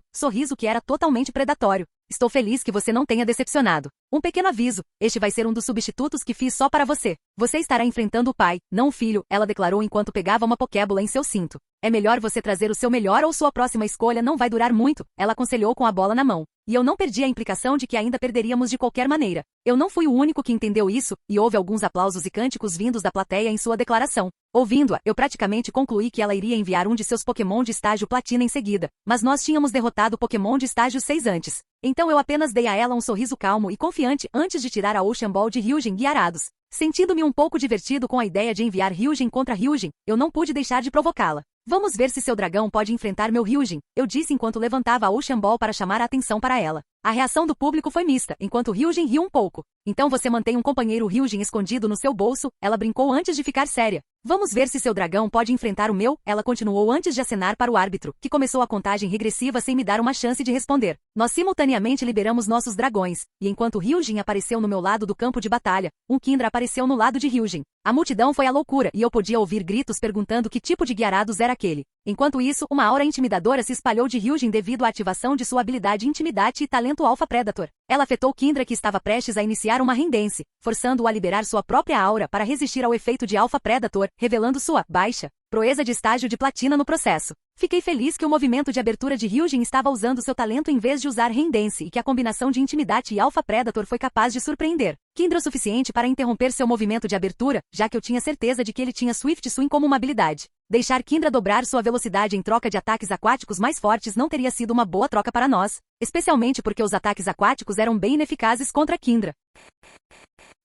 que era totalmente predatório. Estou feliz que você não tenha decepcionado. Um pequeno aviso, este vai ser um dos substitutos que fiz só para você. Você estará enfrentando o pai, não o filho, ela declarou enquanto pegava uma Pokébola em seu cinto. É melhor você trazer o seu melhor ou sua próxima escolha não vai durar muito, ela aconselhou com a bola na mão. E eu não perdi a implicação de que ainda perderíamos de qualquer maneira. Eu não fui o único que entendeu isso, e houve alguns aplausos e cânticos vindos da plateia em sua declaração. Ouvindo-a, eu praticamente concluí que ela iria enviar um de seus Pokémon de estágio Platina em seguida, mas nós tínhamos derrotado o Pokémon de estágio 6 antes. Então eu apenas dei a ela um sorriso calmo e confiante antes de tirar a Ocean Ball de Hyujin e Arados. Sentindo-me um pouco divertido com a ideia de enviar Hyujin contra Hyujin, eu não pude deixar de provocá-la. Vamos ver se seu dragão pode enfrentar meu Hyujin, eu disse enquanto levantava a Ocean Ball para chamar a atenção para ela. A reação do público foi mista, enquanto Hyujin riu um pouco. Então você mantém um companheiro Hyujin escondido no seu bolso, ela brincou antes de ficar séria. Vamos ver se seu dragão pode enfrentar o meu, ela continuou antes de acenar para o árbitro, que começou a contagem regressiva sem me dar uma chance de responder. Nós simultaneamente liberamos nossos dragões, e enquanto Hyujin apareceu no meu lado do campo de batalha, um Kindra apareceu no lado de Hyujin. A multidão foi à loucura e eu podia ouvir gritos perguntando que tipo de Gyarados era aquele. Enquanto isso, uma aura intimidadora se espalhou de Hyujin devido à ativação de sua habilidade Intimidate e talento Alpha Predator. Ela afetou Kindra que estava prestes a iniciar uma Rendence, forçando-o a liberar sua própria aura para resistir ao efeito de Alpha Predator, revelando sua baixa proeza de estágio de platina no processo. Fiquei feliz que o movimento de abertura de Hyujin estava usando seu talento em vez de usar Rendence e que a combinação de Intimidate e Alpha Predator foi capaz de surpreender Kindra o suficiente para interromper seu movimento de abertura, já que eu tinha certeza de que ele tinha Swift Swing como uma habilidade. Deixar Kindra dobrar sua velocidade em troca de ataques aquáticos mais fortes não teria sido uma boa troca para nós, especialmente porque os ataques aquáticos eram bem ineficazes contra Kindra.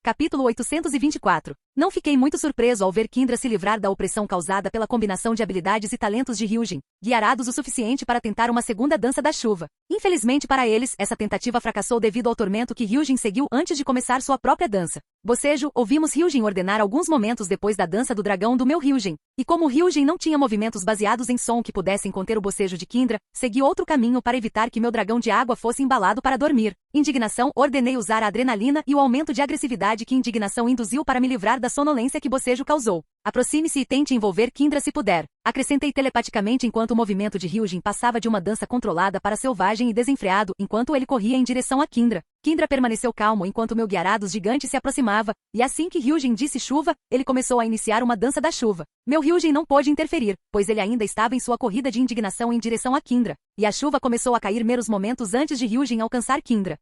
Capítulo 824. Não fiquei muito surpreso ao ver Kindra se livrar da opressão causada pela combinação de habilidades e talentos de Hyujin, guiarados o suficiente para tentar uma segunda dança da chuva. Infelizmente para eles, essa tentativa fracassou devido ao tormento que Hyujin seguiu antes de começar sua própria dança. Bocejo, ouvimos Hyujin ordenar alguns momentos depois da dança do dragão do meu Hyujin. E como Hyujin não tinha movimentos baseados em som que pudessem conter o bocejo de Kindra, segui outro caminho para evitar que meu dragão de água fosse embalado para dormir. Indignação, ordenei usar a adrenalina e o aumento de agressividade que indignação induziu para me livrar da sonolência que bocejo causou. Aproxime-se e tente envolver Kindra se puder. Acrescentei telepaticamente enquanto o movimento de Hyujin passava de uma dança controlada para selvagem e desenfreado enquanto ele corria em direção a Kindra. Kindra permaneceu calmo enquanto meu Gyarados gigante se aproximava, e assim que Hyujin disse chuva, ele começou a iniciar uma dança da chuva. Meu Hyujin não pôde interferir, pois ele ainda estava em sua corrida de indignação em direção a Kindra, e a chuva começou a cair meros momentos antes de Hyujin alcançar Kindra.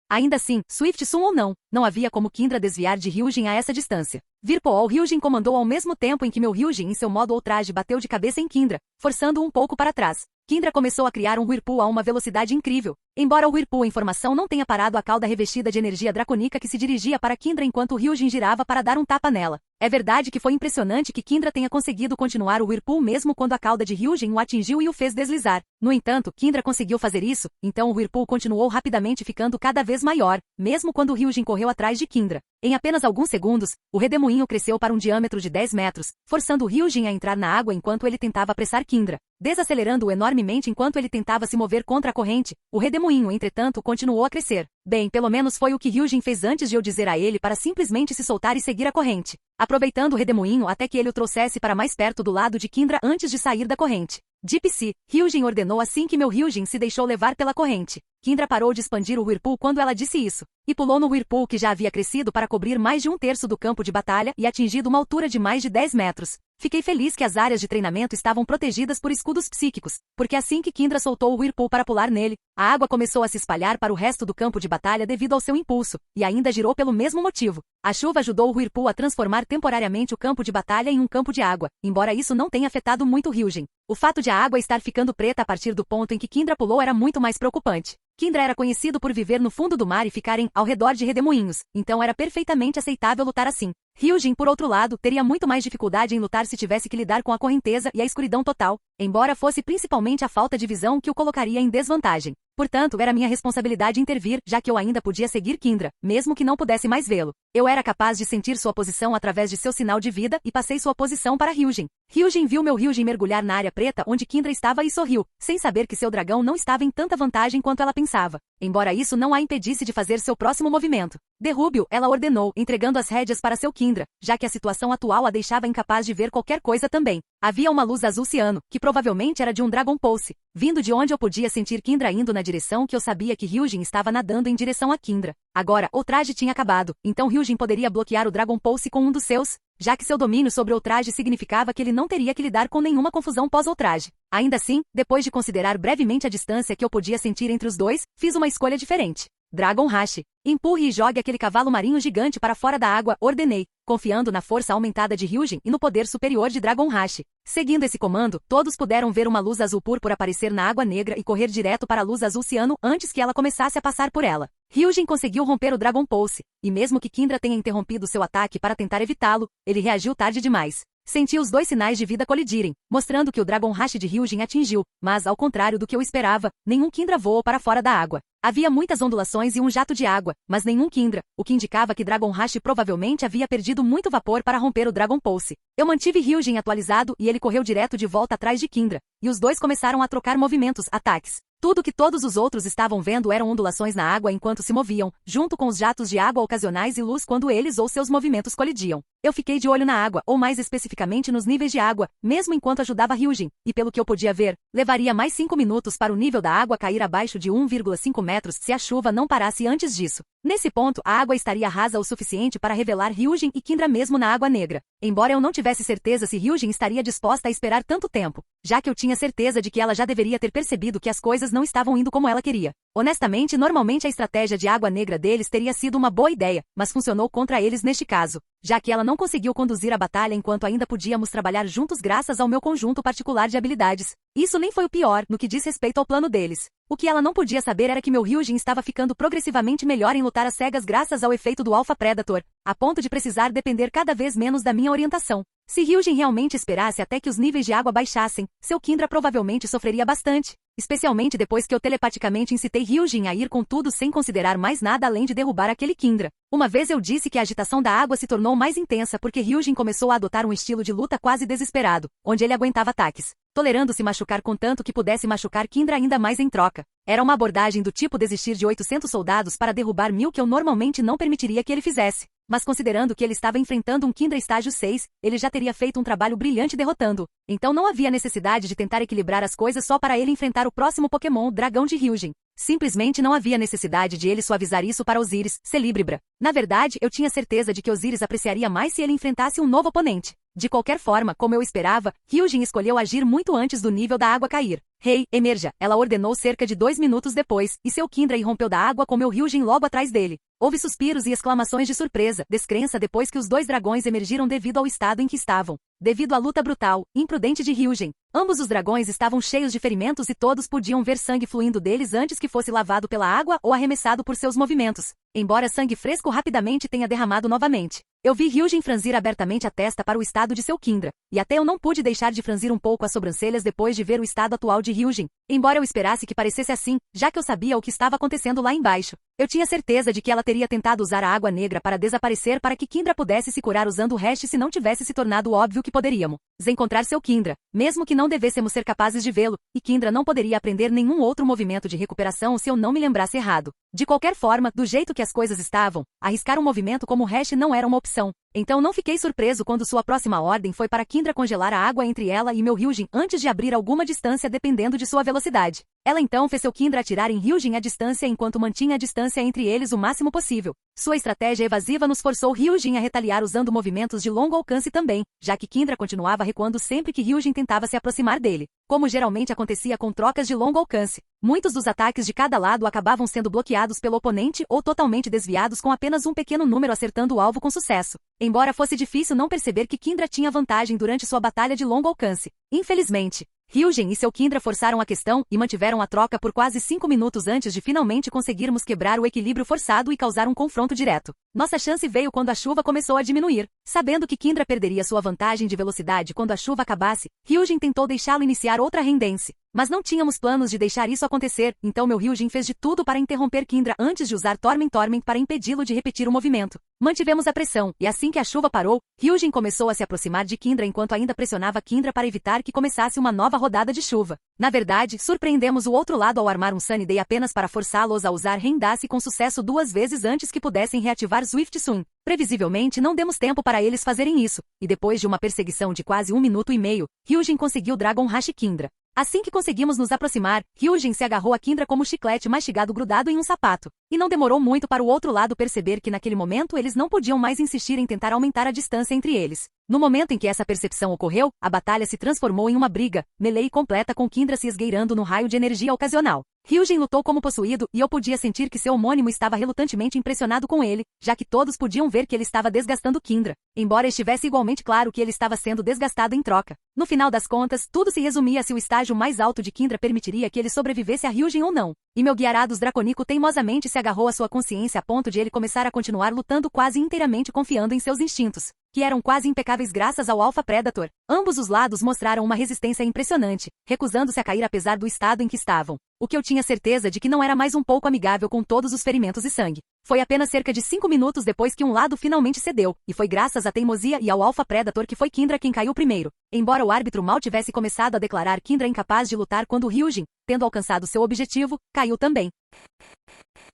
Ainda assim, Swift Sun ou não não havia como Kindra desviar de Hyujin a essa distância. Virtual Hyujin comandou ao mesmo tempo em que meu Hyujin em seu modo ultraje bateu de cabeça em Kindra, forçando-o um pouco para trás. Kindra começou a criar um Whirlpool a uma velocidade incrível. Embora o Whirlpool em formação não tenha parado a cauda revestida de energia dracônica que se dirigia para Kindra enquanto Hyujin girava para dar um tapa nela. É verdade que foi impressionante que Kindra tenha conseguido continuar o Whirlpool mesmo quando a cauda de Hyujin o atingiu e o fez deslizar. No entanto, Kindra conseguiu fazer isso, então o Whirlpool continuou rapidamente ficando cada vez maior, mesmo quando Hyujin correu atrás de Kindra. Em apenas alguns segundos, o redemoinho cresceu para um diâmetro de 10 metros, forçando Hyujin a entrar na água enquanto ele tentava apressar Kindra, desacelerando-o enormemente enquanto ele tentava se mover contra a corrente. O redemoinho, entretanto, continuou a crescer. Bem, pelo menos foi o que Hyujin fez antes de eu dizer a ele para simplesmente se soltar e seguir a corrente, aproveitando o redemoinho até que ele o trouxesse para mais perto do lado de Kindra antes de sair da corrente. Deep Sea, Hyujin ordenou assim que meu Hyujin se deixou levar pela corrente. Kindra parou de expandir o Whirlpool quando ela disse isso, e pulou no Whirlpool que já havia crescido para cobrir mais de um terço do campo de batalha e atingido uma altura de mais de 10 metros. Fiquei feliz que as áreas de treinamento estavam protegidas por escudos psíquicos, porque assim que Kindra soltou o Whirlpool para pular nele, a água começou a se espalhar para o resto do campo de batalha devido ao seu impulso, e ainda girou pelo mesmo motivo. A chuva ajudou o Whirlpool a transformar temporariamente o campo de batalha em um campo de água, embora isso não tenha afetado muito Hyujin. O fato de a água estar ficando preta a partir do ponto em que Kindra pulou era muito mais preocupante. Kindra era conhecido por viver no fundo do mar e ficarem ao redor de redemoinhos, então era perfeitamente aceitável lutar assim. Hyujin, por outro lado, teria muito mais dificuldade em lutar se tivesse que lidar com a correnteza e a escuridão total, embora fosse principalmente a falta de visão que o colocaria em desvantagem. Portanto, era minha responsabilidade intervir, já que eu ainda podia seguir Kindra, mesmo que não pudesse mais vê-lo. Eu era capaz de sentir sua posição através de seu sinal de vida e passei sua posição para Hyujin. Hyujin viu meu Hyujin mergulhar na área preta onde Kindra estava e sorriu, sem saber que seu dragão não estava em tanta vantagem quanto ela pensava, embora isso não a impedisse de fazer seu próximo movimento. Derrube-o, ela ordenou, entregando as rédeas para seu Kindra, já que a situação atual a deixava incapaz de ver qualquer coisa também. Havia uma luz azul ciano, que provavelmente era de um Dragon Pulse, vindo de onde eu podia sentir Kindra indo na direção que eu sabia que Hyujin estava nadando em direção a Kindra. Agora, o traje tinha acabado, então Hyujin poderia bloquear o Dragon Pulse com um dos seus, já que seu domínio sobre o ultraje significava que ele não teria que lidar com nenhuma confusão pós-ultraje. Ainda assim, depois de considerar brevemente a distância que eu podia sentir entre os dois, fiz uma escolha diferente. Dragon Rush. Empurre e jogue aquele cavalo marinho gigante para fora da água, ordenei, confiando na força aumentada de Hyujin e no poder superior de Dragon Rush. Seguindo esse comando, todos puderam ver uma luz azul púrpura aparecer na água negra e correr direto para a luz azul ciano antes que ela começasse a passar por ela. Hyujin conseguiu romper o Dragon Pulse, e mesmo que Kindra tenha interrompido seu ataque para tentar evitá-lo, ele reagiu tarde demais. Senti os dois sinais de vida colidirem, mostrando que o Dragon Rush de Hyujin atingiu, mas ao contrário do que eu esperava, nenhum Kindra voou para fora da água. Havia muitas ondulações e um jato de água, mas nenhum Kindra, o que indicava que Dragon Rush provavelmente havia perdido muito vapor para romper o Dragon Pulse. Eu mantive Hyujin atualizado e ele correu direto de volta atrás de Kindra, e os dois começaram a trocar movimentos, ataques. Tudo que todos os outros estavam vendo eram ondulações na água enquanto se moviam, junto com os jatos de água ocasionais e luz quando eles ou seus movimentos colidiam. Eu fiquei de olho na água, ou mais especificamente nos níveis de água, mesmo enquanto ajudava Hyujin, e pelo que eu podia ver, levaria mais 5 minutos para o nível da água cair abaixo de 1,5 metros se a chuva não parasse antes disso. Nesse ponto, a água estaria rasa o suficiente para revelar Hyujin e Kindra mesmo na água negra, embora eu não tivesse certeza se Hyujin estaria disposta a esperar tanto tempo, já que eu tinha certeza de que ela já deveria ter percebido que as coisas não estavam indo como ela queria. Honestamente, normalmente a estratégia de água negra deles teria sido uma boa ideia, mas funcionou contra eles neste caso, já que ela não conseguiu conduzir a batalha enquanto ainda podíamos trabalhar juntos graças ao meu conjunto particular de habilidades. Isso nem foi o pior no que diz respeito ao plano deles. O que ela não podia saber era que meu Hyujin estava ficando progressivamente melhor em lutar às cegas graças ao efeito do Alpha Predator, a ponto de precisar depender cada vez menos da minha orientação. Se Hyujin realmente esperasse até que os níveis de água baixassem, seu Kindra provavelmente sofreria bastante, especialmente depois que eu telepaticamente incitei Hyujin a ir com tudo sem considerar mais nada além de derrubar aquele Kindra. Uma vez eu disse que a agitação da água se tornou mais intensa porque Hyujin começou a adotar um estilo de luta quase desesperado, onde ele aguentava ataques, tolerando se machucar contanto que pudesse machucar Kindra ainda mais em troca. Era uma abordagem do tipo desistir de 800 soldados para derrubar 1000 que eu normalmente não permitiria que ele fizesse. Mas considerando que ele estava enfrentando um Kindra estágio 6, ele já teria feito um trabalho brilhante derrotando-o. Então não havia necessidade de tentar equilibrar as coisas só para ele enfrentar o próximo Pokémon, Dragão de Hyujin. Simplesmente não havia necessidade de ele suavizar isso para Osiris, Celíbrbra. Na verdade, eu tinha certeza de que Osiris apreciaria mais se ele enfrentasse um novo oponente. De qualquer forma, como eu esperava, Hyujin escolheu agir muito antes do nível da água cair. Rei, emerja, ela ordenou cerca de 2 minutos depois, e seu Kindra irrompeu da água com meu Hyujin logo atrás dele. Houve suspiros e exclamações de surpresa, descrença depois que os dois dragões emergiram devido ao estado em que estavam. Devido à luta brutal, imprudente de Hyujin, ambos os dragões estavam cheios de ferimentos e todos podiam ver sangue fluindo deles antes que fosse lavado pela água ou arremessado por seus movimentos, embora sangue fresco rapidamente tenha derramado novamente. Eu vi Hyujin franzir abertamente a testa para o estado de seu Kindra, e até eu não pude deixar de franzir um pouco as sobrancelhas depois de ver o estado atual de Hyujin, embora eu esperasse que parecesse assim, já que eu sabia o que estava acontecendo lá embaixo. Eu tinha certeza de que ela teria tentado usar a água negra para desaparecer para que Kindra pudesse se curar usando o resto se não tivesse se tornado óbvio que poderíamos encontrar seu Kindra, mesmo que não devêssemos ser capazes de vê-lo, e Kindra não poderia aprender nenhum outro movimento de recuperação se eu não me lembrasse errado. De qualquer forma, do jeito que as coisas estavam, arriscar um movimento como o hash não era uma opção. Então não fiquei surpreso quando sua próxima ordem foi para Kindra congelar a água entre ela e meu Hyujin antes de abrir alguma distância dependendo de sua velocidade. Ela então fez seu Kindra atirar em Hyujin à distância enquanto mantinha a distância entre eles o máximo possível. Sua estratégia evasiva nos forçou Hyujin a retaliar usando movimentos de longo alcance também, já que Kindra continuava recuando sempre que Hyujin tentava se aproximar dele. Como geralmente acontecia com trocas de longo alcance, muitos dos ataques de cada lado acabavam sendo bloqueados pelo oponente ou totalmente desviados com apenas um pequeno número acertando o alvo com sucesso. Embora fosse difícil não perceber que Kindra tinha vantagem durante sua batalha de longo alcance. Infelizmente, Hyujin e seu Kindra forçaram a questão e mantiveram a troca por quase 5 minutos antes de finalmente conseguirmos quebrar o equilíbrio forçado e causar um confronto direto. Nossa chance veio quando a chuva começou a diminuir. Sabendo que Kindra perderia sua vantagem de velocidade quando a chuva acabasse, Hyujin tentou deixá-lo iniciar outra rendence. Mas não tínhamos planos de deixar isso acontecer, então meu Hyujin fez de tudo para interromper Kindra antes de usar Torment para impedi-lo de repetir o movimento. Mantivemos a pressão, e assim que a chuva parou, Hyujin começou a se aproximar de Kindra enquanto ainda pressionava Kindra para evitar que começasse uma nova rodada de chuva. Na verdade, surpreendemos o outro lado ao armar um Sunny Day apenas para forçá-los a usar Rendace com sucesso 2 vezes antes que pudessem reativar Swift Swing. Previsivelmente não demos tempo para eles fazerem isso, e depois de uma perseguição de quase 1 minuto e meio, Hyujin conseguiu Dragon Rush Kindra. Assim que conseguimos nos aproximar, Hyujin se agarrou a Kindra como chiclete mastigado grudado em um sapato. E não demorou muito para o outro lado perceber que naquele momento eles não podiam mais insistir em tentar aumentar a distância entre eles. No momento em que essa percepção ocorreu, a batalha se transformou em uma briga, melee completa com Kindra se esgueirando no raio de energia ocasional. Hyujin lutou como possuído e eu podia sentir que seu homônimo estava relutantemente impressionado com ele, já que todos podiam ver que ele estava desgastando Kindra, embora estivesse igualmente claro que ele estava sendo desgastado em troca. No final das contas, tudo se resumia a se o estágio mais alto de Kindra permitiria que ele sobrevivesse a Hyujin ou não. E meu Gyarados dracônico teimosamente se agarrou à sua consciência a ponto de ele começar a continuar lutando quase inteiramente confiando em seus instintos, que eram quase impecáveis graças ao Alpha Predator. Ambos os lados mostraram uma resistência impressionante, recusando-se a cair apesar do estado em que estavam. O que eu tinha certeza de que não era mais um pouco amigável com todos os ferimentos e sangue. Foi apenas cerca de 5 minutos depois que um lado finalmente cedeu, e foi graças à teimosia e ao Alpha Predator que foi Kindra quem caiu primeiro. Embora o árbitro mal tivesse começado a declarar Kindra incapaz de lutar quando Hyujin, tendo alcançado seu objetivo, caiu também.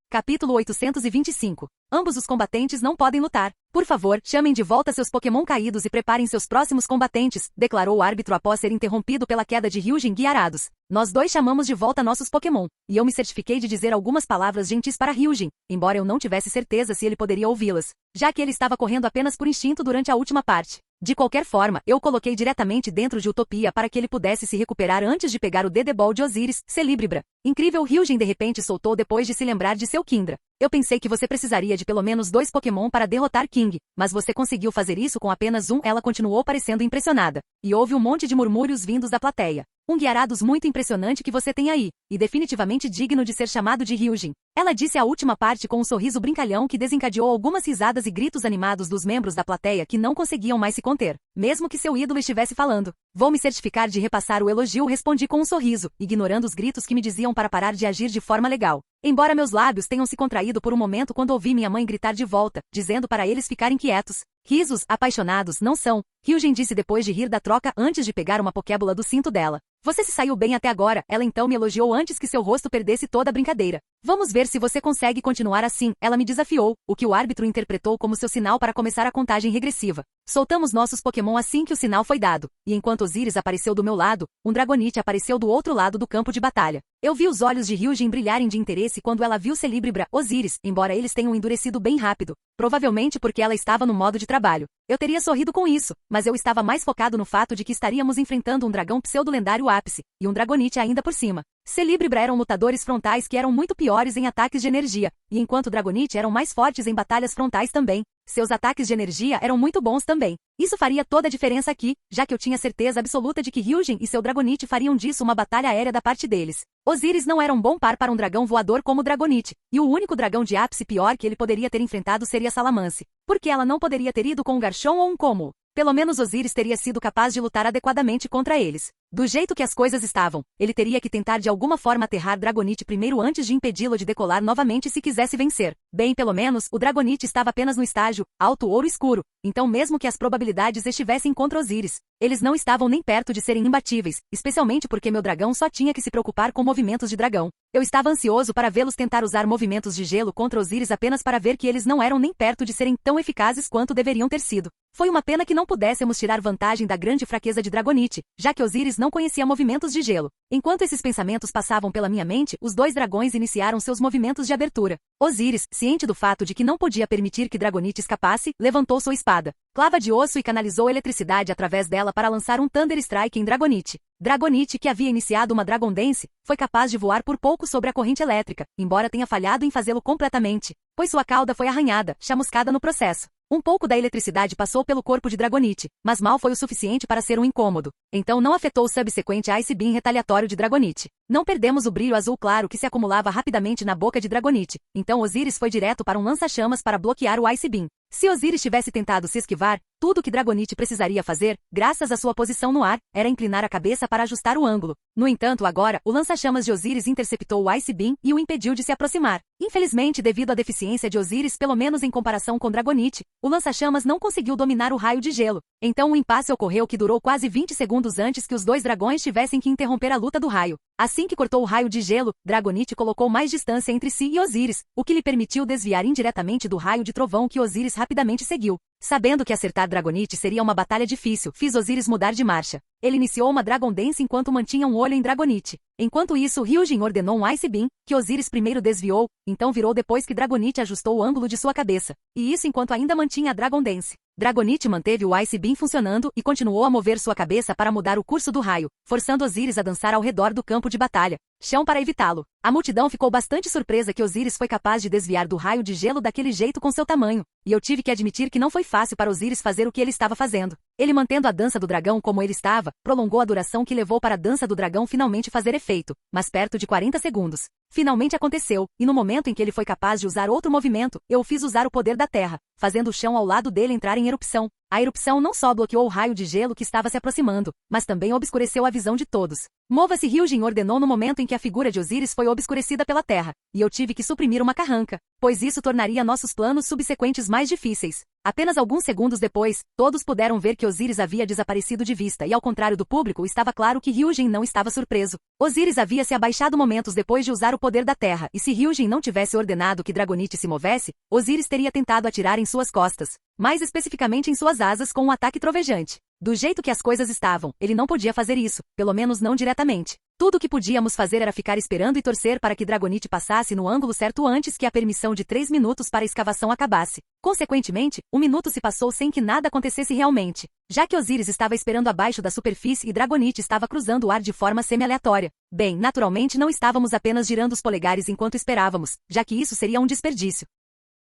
Capítulo 825. Ambos os combatentes não podem lutar. Por favor, chamem de volta seus Pokémon caídos e preparem seus próximos combatentes, declarou o árbitro após ser interrompido pela queda de Hyujin Gyarados. Nós dois chamamos de volta nossos Pokémon, e eu me certifiquei de dizer algumas palavras gentis para Hyujin, embora eu não tivesse certeza se ele poderia ouvi-las, já que ele estava correndo apenas por instinto durante a última parte. De qualquer forma, eu o coloquei diretamente dentro de Utopia para que ele pudesse se recuperar antes de pegar o Dedeball de Osiris, Celebrimbra. Incrível, Hyujin de repente soltou depois de se lembrar de seu Kindra. Eu pensei que você precisaria de pelo menos 2 Pokémon para derrotar King, mas você conseguiu fazer isso com apenas um. Ela continuou parecendo impressionada. E houve um monte de murmúrios vindos da plateia. Um Gyarados muito impressionante que você tem aí, e definitivamente digno de ser chamado de Hyujin. Ela disse a última parte com um sorriso brincalhão que desencadeou algumas risadas e gritos animados dos membros da plateia que não conseguiam mais se conter, mesmo que seu ídolo estivesse falando. Vou me certificar de repassar o elogio, respondi com um sorriso, ignorando os gritos que me diziam para parar de agir de forma legal. Embora meus lábios tenham se contraído por um momento quando ouvi minha mãe gritar de volta, dizendo para eles ficarem quietos. Risos apaixonados não são, Hyujin disse depois de rir da troca antes de pegar uma Pokébola do cinto dela. Você se saiu bem até agora, ela então me elogiou antes que seu rosto perdesse toda a brincadeira. Vamos ver se você consegue continuar assim, ela me desafiou, o que o árbitro interpretou como seu sinal para começar a contagem regressiva. Soltamos nossos Pokémon assim que o sinal foi dado, e enquanto Osiris apareceu do meu lado, um Dragonite apareceu do outro lado do campo de batalha. Eu vi os olhos de Hyujin brilharem de interesse quando ela viu Celebrimbra Osiris, embora eles tenham endurecido bem rápido, provavelmente porque ela estava no modo de trabalho. Eu teria sorrido com isso, mas eu estava mais focado no fato de que estaríamos enfrentando um dragão pseudo-lendário ápice, e um Dragonite ainda por cima. Celebrimbra eram lutadores frontais que eram muito piores em ataques de energia, e enquanto Dragonite eram mais fortes em batalhas frontais também. Seus ataques de energia eram muito bons também. Isso faria toda a diferença aqui, já que eu tinha certeza absoluta de que Hyujin e seu Dragonite fariam disso uma batalha aérea da parte deles. Osiris não era um bom par para um dragão voador como o Dragonite, e o único dragão de ápice pior que ele poderia ter enfrentado seria Salamence. Porque ela não poderia ter ido com um Garchomp ou um Como. Pelo menos Osiris teria sido capaz de lutar adequadamente contra eles. Do jeito que as coisas estavam, ele teria que tentar de alguma forma aterrar Dragonite primeiro antes de impedi-lo de decolar novamente se quisesse vencer. Bem, pelo menos, o Dragonite estava apenas no estágio alto ouro escuro, então mesmo que as probabilidades estivessem contra Osiris, eles não estavam nem perto de serem imbatíveis, especialmente porque meu dragão só tinha que se preocupar com movimentos de dragão. Eu estava ansioso para vê-los tentar usar movimentos de gelo contra Osiris apenas para ver que eles não eram nem perto de serem tão eficazes quanto deveriam ter sido. Foi uma pena que não pudéssemos tirar vantagem da grande fraqueza de Dragonite, já que Osiris não conhecia movimentos de gelo. Enquanto esses pensamentos passavam pela minha mente, os dois dragões iniciaram seus movimentos de abertura. Osiris, ciente do fato de que não podia permitir que Dragonite escapasse, levantou sua espada, clava de osso e canalizou eletricidade através dela para lançar um Thunder Strike em Dragonite. Dragonite, que havia iniciado uma Dragon Dance, foi capaz de voar por pouco sobre a corrente elétrica, embora tenha falhado em fazê-lo completamente, pois sua cauda foi arranhada, chamuscada no processo. Um pouco da eletricidade passou pelo corpo de Dragonite, mas mal foi o suficiente para ser um incômodo. Então não afetou o subsequente Ice Beam retaliatório de Dragonite. Não perdemos o brilho azul claro que se acumulava rapidamente na boca de Dragonite, então Osiris foi direto para um lança-chamas para bloquear o Ice Beam. Se Osiris tivesse tentado se esquivar, tudo o que Dragonite precisaria fazer, graças à sua posição no ar, era inclinar a cabeça para ajustar o ângulo. No entanto, agora, o lança-chamas de Osiris interceptou o Ice Beam e o impediu de se aproximar. Infelizmente, devido à deficiência de Osiris, pelo menos em comparação com Dragonite, o lança-chamas não conseguiu dominar o raio de gelo. Então um impasse ocorreu que durou quase 20 segundos antes que os dois dragões tivessem que interromper a luta do raio. Assim que cortou o raio de gelo, Dragonite colocou mais distância entre si e Osiris, o que lhe permitiu desviar indiretamente do raio de trovão que Osiris rapidamente seguiu. Sabendo que acertar Dragonite seria uma batalha difícil, fiz Osiris mudar de marcha. Ele iniciou uma Dragon Dance enquanto mantinha um olho em Dragonite. Enquanto isso, Hyujin ordenou um Ice Beam, que Osiris primeiro desviou, então virou depois que Dragonite ajustou o ângulo de sua cabeça. E isso enquanto ainda mantinha a Dragon Dance. Dragonite manteve o Ice Beam funcionando e continuou a mover sua cabeça para mudar o curso do raio, forçando Osiris a dançar ao redor do campo de batalha. Chão para evitá-lo. A multidão ficou bastante surpresa que Osiris foi capaz de desviar do raio de gelo daquele jeito com seu tamanho, e eu tive que admitir que não foi fácil para Osiris fazer o que ele estava fazendo. Ele, mantendo a dança do dragão como ele estava, prolongou a duração que levou para a dança do dragão finalmente fazer efeito, mas perto de 40 segundos. Finalmente aconteceu, e no momento em que ele foi capaz de usar outro movimento, eu o fiz usar o poder da terra, fazendo o chão ao lado dele entrar em erupção. A erupção não só bloqueou o raio de gelo que estava se aproximando, mas também obscureceu a visão de todos. Mova-se, Hyujin ordenou no momento em que a figura de Osiris foi obscurecida pela terra, e eu tive que suprimir uma carranca, pois isso tornaria nossos planos subsequentes mais difíceis. Apenas alguns segundos depois, todos puderam ver que Osiris havia desaparecido de vista e ao contrário do público estava claro que Hyujin não estava surpreso. Osiris havia se abaixado momentos depois de usar o poder da terra, e se Hyujin não tivesse ordenado que Dragonite se movesse, Osiris teria tentado atirar em suas costas, mais especificamente em suas asas com um ataque trovejante. Do jeito que as coisas estavam, ele não podia fazer isso, pelo menos não diretamente. Tudo o que podíamos fazer era ficar esperando e torcer para que Dragonite passasse no ângulo certo antes que a permissão de 3 minutos para a escavação acabasse. Consequentemente, 1 minuto se passou sem que nada acontecesse realmente, já que Osiris estava esperando abaixo da superfície e Dragonite estava cruzando o ar de forma semi-aleatória. Bem, naturalmente não estávamos apenas girando os polegares enquanto esperávamos, já que isso seria um desperdício.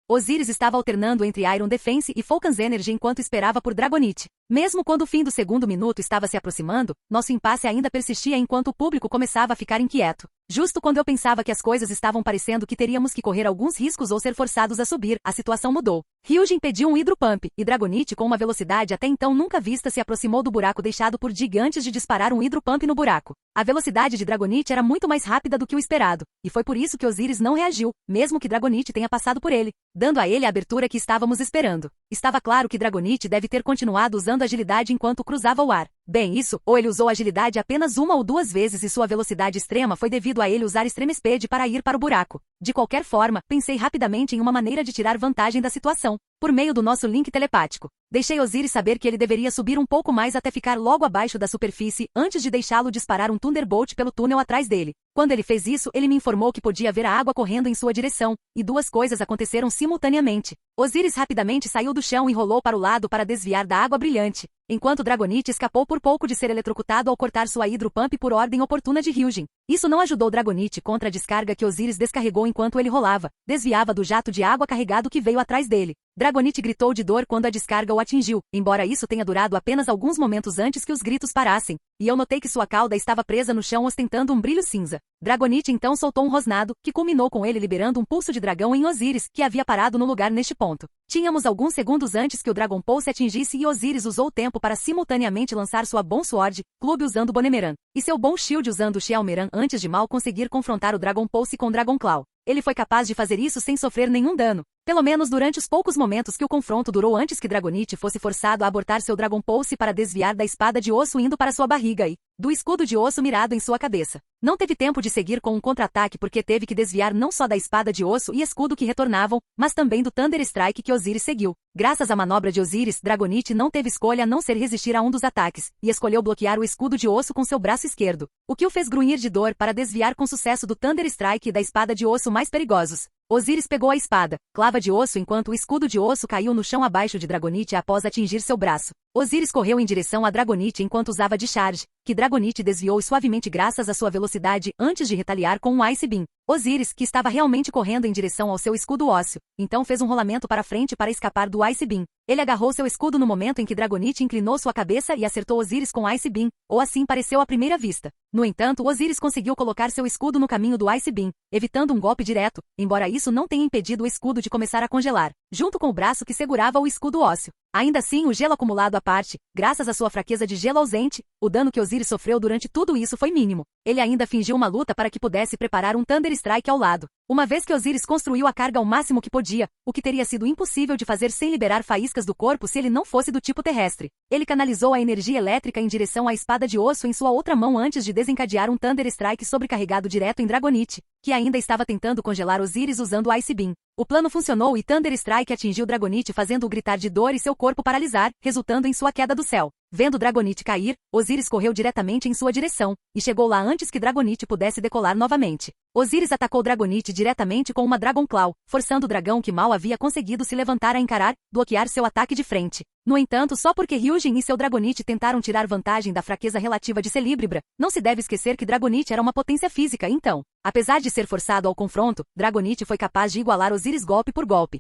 Osiris estava alternando entre Iron Defense e Falcon's Energy enquanto esperava por Dragonite. Mesmo quando o fim do segundo minuto estava se aproximando, nosso impasse ainda persistia enquanto o público começava a ficar inquieto. Justo quando eu pensava que as coisas estavam parecendo que teríamos que correr alguns riscos ou ser forçados a subir, a situação mudou. Hyujin pediu um Hydro Pump, e Dragonite com uma velocidade até então nunca vista se aproximou do buraco deixado por Dig antes de disparar um Hydro Pump no buraco. A velocidade de Dragonite era muito mais rápida do que o esperado, e foi por isso que Osiris não reagiu, mesmo que Dragonite tenha passado por ele, dando a ele a abertura que estávamos esperando. Estava claro que Dragonite deve ter continuado usando agilidade enquanto cruzava o ar. Bem, isso, ou ele usou agilidade apenas 1 ou 2 vezes e sua velocidade extrema foi devido a ele usar Extreme Speed para ir para o buraco. De qualquer forma, pensei rapidamente em uma maneira de tirar vantagem da situação. por meio do nosso link telepático. Deixei Osiris saber que ele deveria subir um pouco mais até ficar logo abaixo da superfície, antes de deixá-lo disparar um Thunderbolt pelo túnel atrás dele. Quando ele fez isso, ele me informou que podia ver a água correndo em sua direção, e duas coisas aconteceram simultaneamente. Osiris rapidamente saiu do chão e rolou para o lado para desviar da água brilhante, enquanto Dragonite escapou por pouco de ser eletrocutado ao cortar sua hidropump por ordem oportuna de Hyujin. Isso não ajudou Dragonite contra a descarga que Osiris descarregou enquanto ele rolava, desviava do jato de água carregado que veio atrás dele. Dragonite gritou de dor quando a descarga o atingiu, embora isso tenha durado apenas alguns momentos antes que os gritos parassem, e eu notei que sua cauda estava presa no chão ostentando um brilho cinza. Dragonite então soltou um rosnado, que culminou com ele liberando um pulso de dragão em Osiris, que havia parado no lugar neste ponto. Tínhamos alguns segundos antes que o Dragon Pulse atingisse e Osiris usou o tempo para simultaneamente lançar sua Bone Sword, Clube usando Bonemeran, e seu Bone Shield usando o Shelmeran antes de mal conseguir confrontar o Dragon Pulse com Dragon Claw. Ele foi capaz de fazer isso sem sofrer nenhum dano, pelo menos durante os poucos momentos que o confronto durou antes que Dragonite fosse forçado a abortar seu Dragon Pulse para desviar da espada de osso indo para sua barriga e do escudo de osso mirado em sua cabeça. Não teve tempo de seguir com um contra-ataque porque teve que desviar não só da espada de osso e escudo que retornavam, mas também do Thunder Strike que Osiris seguiu. Graças à manobra de Osiris, Dragonite não teve escolha a não ser resistir a um dos ataques, e escolheu bloquear o escudo de osso com seu braço esquerdo, o que o fez grunhir de dor para desviar com sucesso do Thunder Strike e da espada de osso mais perigosos. Osiris pegou a espada, clava de osso enquanto o escudo de osso caiu no chão abaixo de Dragonite após atingir seu braço. Osiris correu em direção a Dragonite enquanto usava Discharge, que Dragonite desviou suavemente graças à sua velocidade antes de retaliar com um Ice Beam. Osiris, que estava realmente correndo em direção ao seu escudo ósseo, então fez um rolamento para frente para escapar do Ice Beam. Ele agarrou seu escudo no momento em que Dragonite inclinou sua cabeça e acertou Osiris com Ice Beam, ou assim pareceu à primeira vista. No entanto, Osiris conseguiu colocar seu escudo no caminho do Ice Beam, evitando um golpe direto, embora isso não tenha impedido o escudo de começar a congelar, junto com o braço que segurava o escudo ósseo. Ainda assim, o gelo acumulado à parte, graças à sua fraqueza de gelo ausente, o dano que Osiris sofreu durante tudo isso foi mínimo. Ele ainda fingiu uma luta para que pudesse preparar um Thunder Strike ao lado. Uma vez que Osiris construiu a carga ao máximo que podia, o que teria sido impossível de fazer sem liberar faíscas do corpo se ele não fosse do tipo terrestre. Ele canalizou a energia elétrica em direção à espada de osso em sua outra mão antes de desencadear um Thunder Strike sobrecarregado direto em Dragonite, que ainda estava tentando congelar Osiris usando Ice Beam. O plano funcionou e Thunder Strike atingiu Dragonite fazendo-o gritar de dor e seu corpo paralisar, resultando em sua queda do céu. Vendo Dragonite cair, Osiris correu diretamente em sua direção, e chegou lá antes que Dragonite pudesse decolar novamente. Osiris atacou Dragonite diretamente com uma Dragon Claw, forçando o dragão que mal havia conseguido se levantar a encarar, bloquear seu ataque de frente. No entanto, só porque Hyujin e seu Dragonite tentaram tirar vantagem da fraqueza relativa de Celebrimbra, não se deve esquecer que Dragonite era uma potência física então. Apesar de ser forçado ao confronto, Dragonite foi capaz de igualar Osiris golpe por golpe.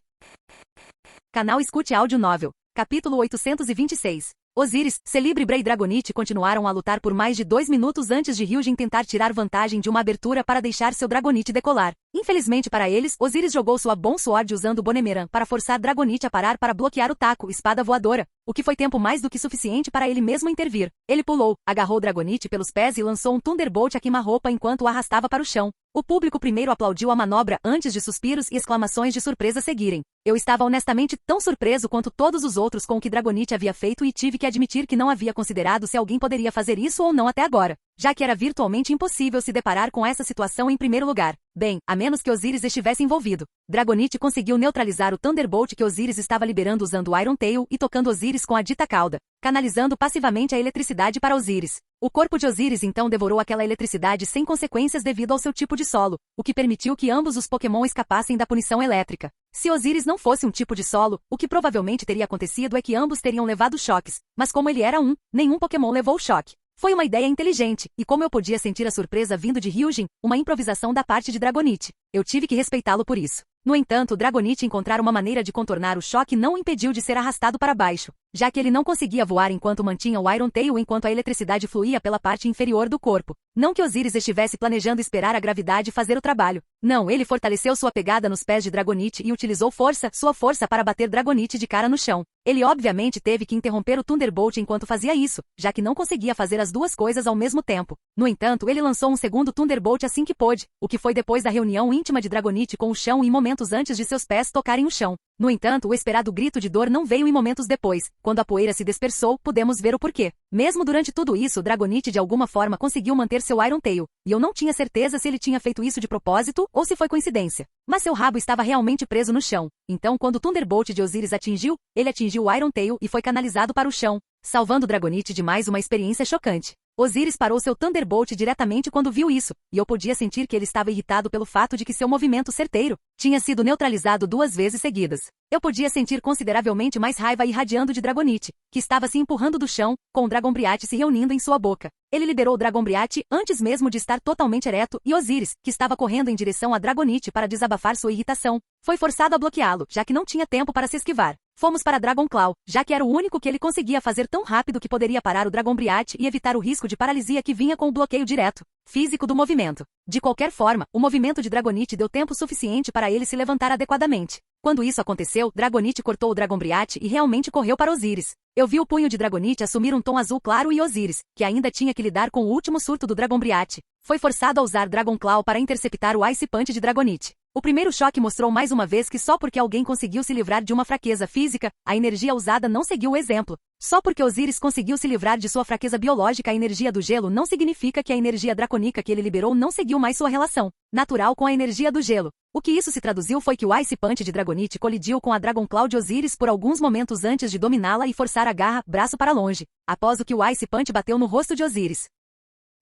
Canal Escute Áudio Novel. Capítulo 826. Osiris, Celebrimbra e Dragonite continuaram a lutar por mais de 2 minutos antes de Hyujin tentar tirar vantagem de uma abertura para deixar seu Dragonite decolar. Infelizmente para eles, Osiris jogou sua Bone Sword usando Bonemeran para forçar Dragonite a parar para bloquear o taco, espada voadora, o que foi tempo mais do que suficiente para ele mesmo intervir. Ele pulou, agarrou Dragonite pelos pés e lançou um Thunderbolt a queima-roupa enquanto o arrastava para o chão. O público primeiro aplaudiu a manobra antes de suspiros e exclamações de surpresa seguirem. Eu estava honestamente tão surpreso quanto todos os outros com o que Dragonite havia feito e tive que admitir que não havia considerado se alguém poderia fazer isso ou não até agora, já que era virtualmente impossível se deparar com essa situação em primeiro lugar. Bem, a menos que Osiris estivesse envolvido. Dragonite conseguiu neutralizar o Thunderbolt que Osiris estava liberando usando Iron Tail e tocando Osiris com a dita cauda, canalizando passivamente a eletricidade para Osiris. O corpo de Osiris então devorou aquela eletricidade sem consequências devido ao seu tipo de solo, o que permitiu que ambos os Pokémon escapassem da punição elétrica. Se Osiris não fosse um tipo de solo, o que provavelmente teria acontecido é que ambos teriam levado choques, mas como ele era nenhum Pokémon levou o choque. Foi uma ideia inteligente, e como eu podia sentir a surpresa vindo de Hyujin, uma improvisação da parte de Dragonite. Eu tive que respeitá-lo por isso. No entanto, Dragonite encontrar uma maneira de contornar o choque não o impediu de ser arrastado para baixo, já que ele não conseguia voar enquanto mantinha o Iron Tail enquanto a eletricidade fluía pela parte inferior do corpo. Não que Osiris estivesse planejando esperar a gravidade fazer o trabalho. Não, ele fortaleceu sua pegada nos pés de Dragonite e utilizou sua força para bater Dragonite de cara no chão. Ele obviamente teve que interromper o Thunderbolt enquanto fazia isso, já que não conseguia fazer as duas coisas ao mesmo tempo. No entanto, ele lançou um segundo Thunderbolt assim que pôde, o que foi depois da reunião íntima de Dragonite com o chão e momentos antes de seus pés tocarem o chão. No entanto, o esperado grito de dor não veio em momentos depois. Quando a poeira se dispersou, pudemos ver o porquê. Mesmo durante tudo isso, Dragonite de alguma forma conseguiu manter seu Iron Tail, e eu não tinha certeza se ele tinha feito isso de propósito ou se foi coincidência. Mas seu rabo estava realmente preso no chão. Então, quando o Thunderbolt de Osiris atingiu, ele atingiu o Iron Tail e foi canalizado para o chão, salvando Dragonite de mais uma experiência chocante. Osiris parou seu Thunderbolt diretamente quando viu isso, e eu podia sentir que ele estava irritado pelo fato de que seu movimento certeiro tinha sido neutralizado 2 vezes seguidas. Eu podia sentir consideravelmente mais raiva irradiando de Dragonite, que estava se empurrando do chão, com o Dragonbriate se reunindo em sua boca. Ele liberou o Dragonbriate antes mesmo de estar totalmente ereto, e Osiris, que estava correndo em direção a Dragonite para desabafar sua irritação, foi forçado a bloqueá-lo, já que não tinha tempo para se esquivar. Fomos para Dragon Claw, já que era o único que ele conseguia fazer tão rápido que poderia parar o Dragonbriate e evitar o risco de paralisia que vinha com o bloqueio direto físico do movimento. De qualquer forma, o movimento de Dragonite deu tempo suficiente para ele se levantar adequadamente. Quando isso aconteceu, Dragonite cortou o Dragonbriate e realmente correu para Osiris. Eu vi o punho de Dragonite assumir um tom azul claro e Osiris, que ainda tinha que lidar com o último surto do Dragonbriate, foi forçado a usar Dragon Claw para interceptar o Ice Punch de Dragonite. O primeiro choque mostrou mais uma vez que só porque alguém conseguiu se livrar de uma fraqueza física, a energia usada não seguiu o exemplo. Só porque Osiris conseguiu se livrar de sua fraqueza biológica, a energia do gelo não significa que a energia dracônica que ele liberou não seguiu mais sua relação natural com a energia do gelo. O que isso se traduziu foi que o Ice Punch de Dragonite colidiu com a Dragon Claw de Osiris por alguns momentos antes de dominá-la e forçar a garra, braço para longe, após o que o Ice Punch bateu no rosto de Osiris.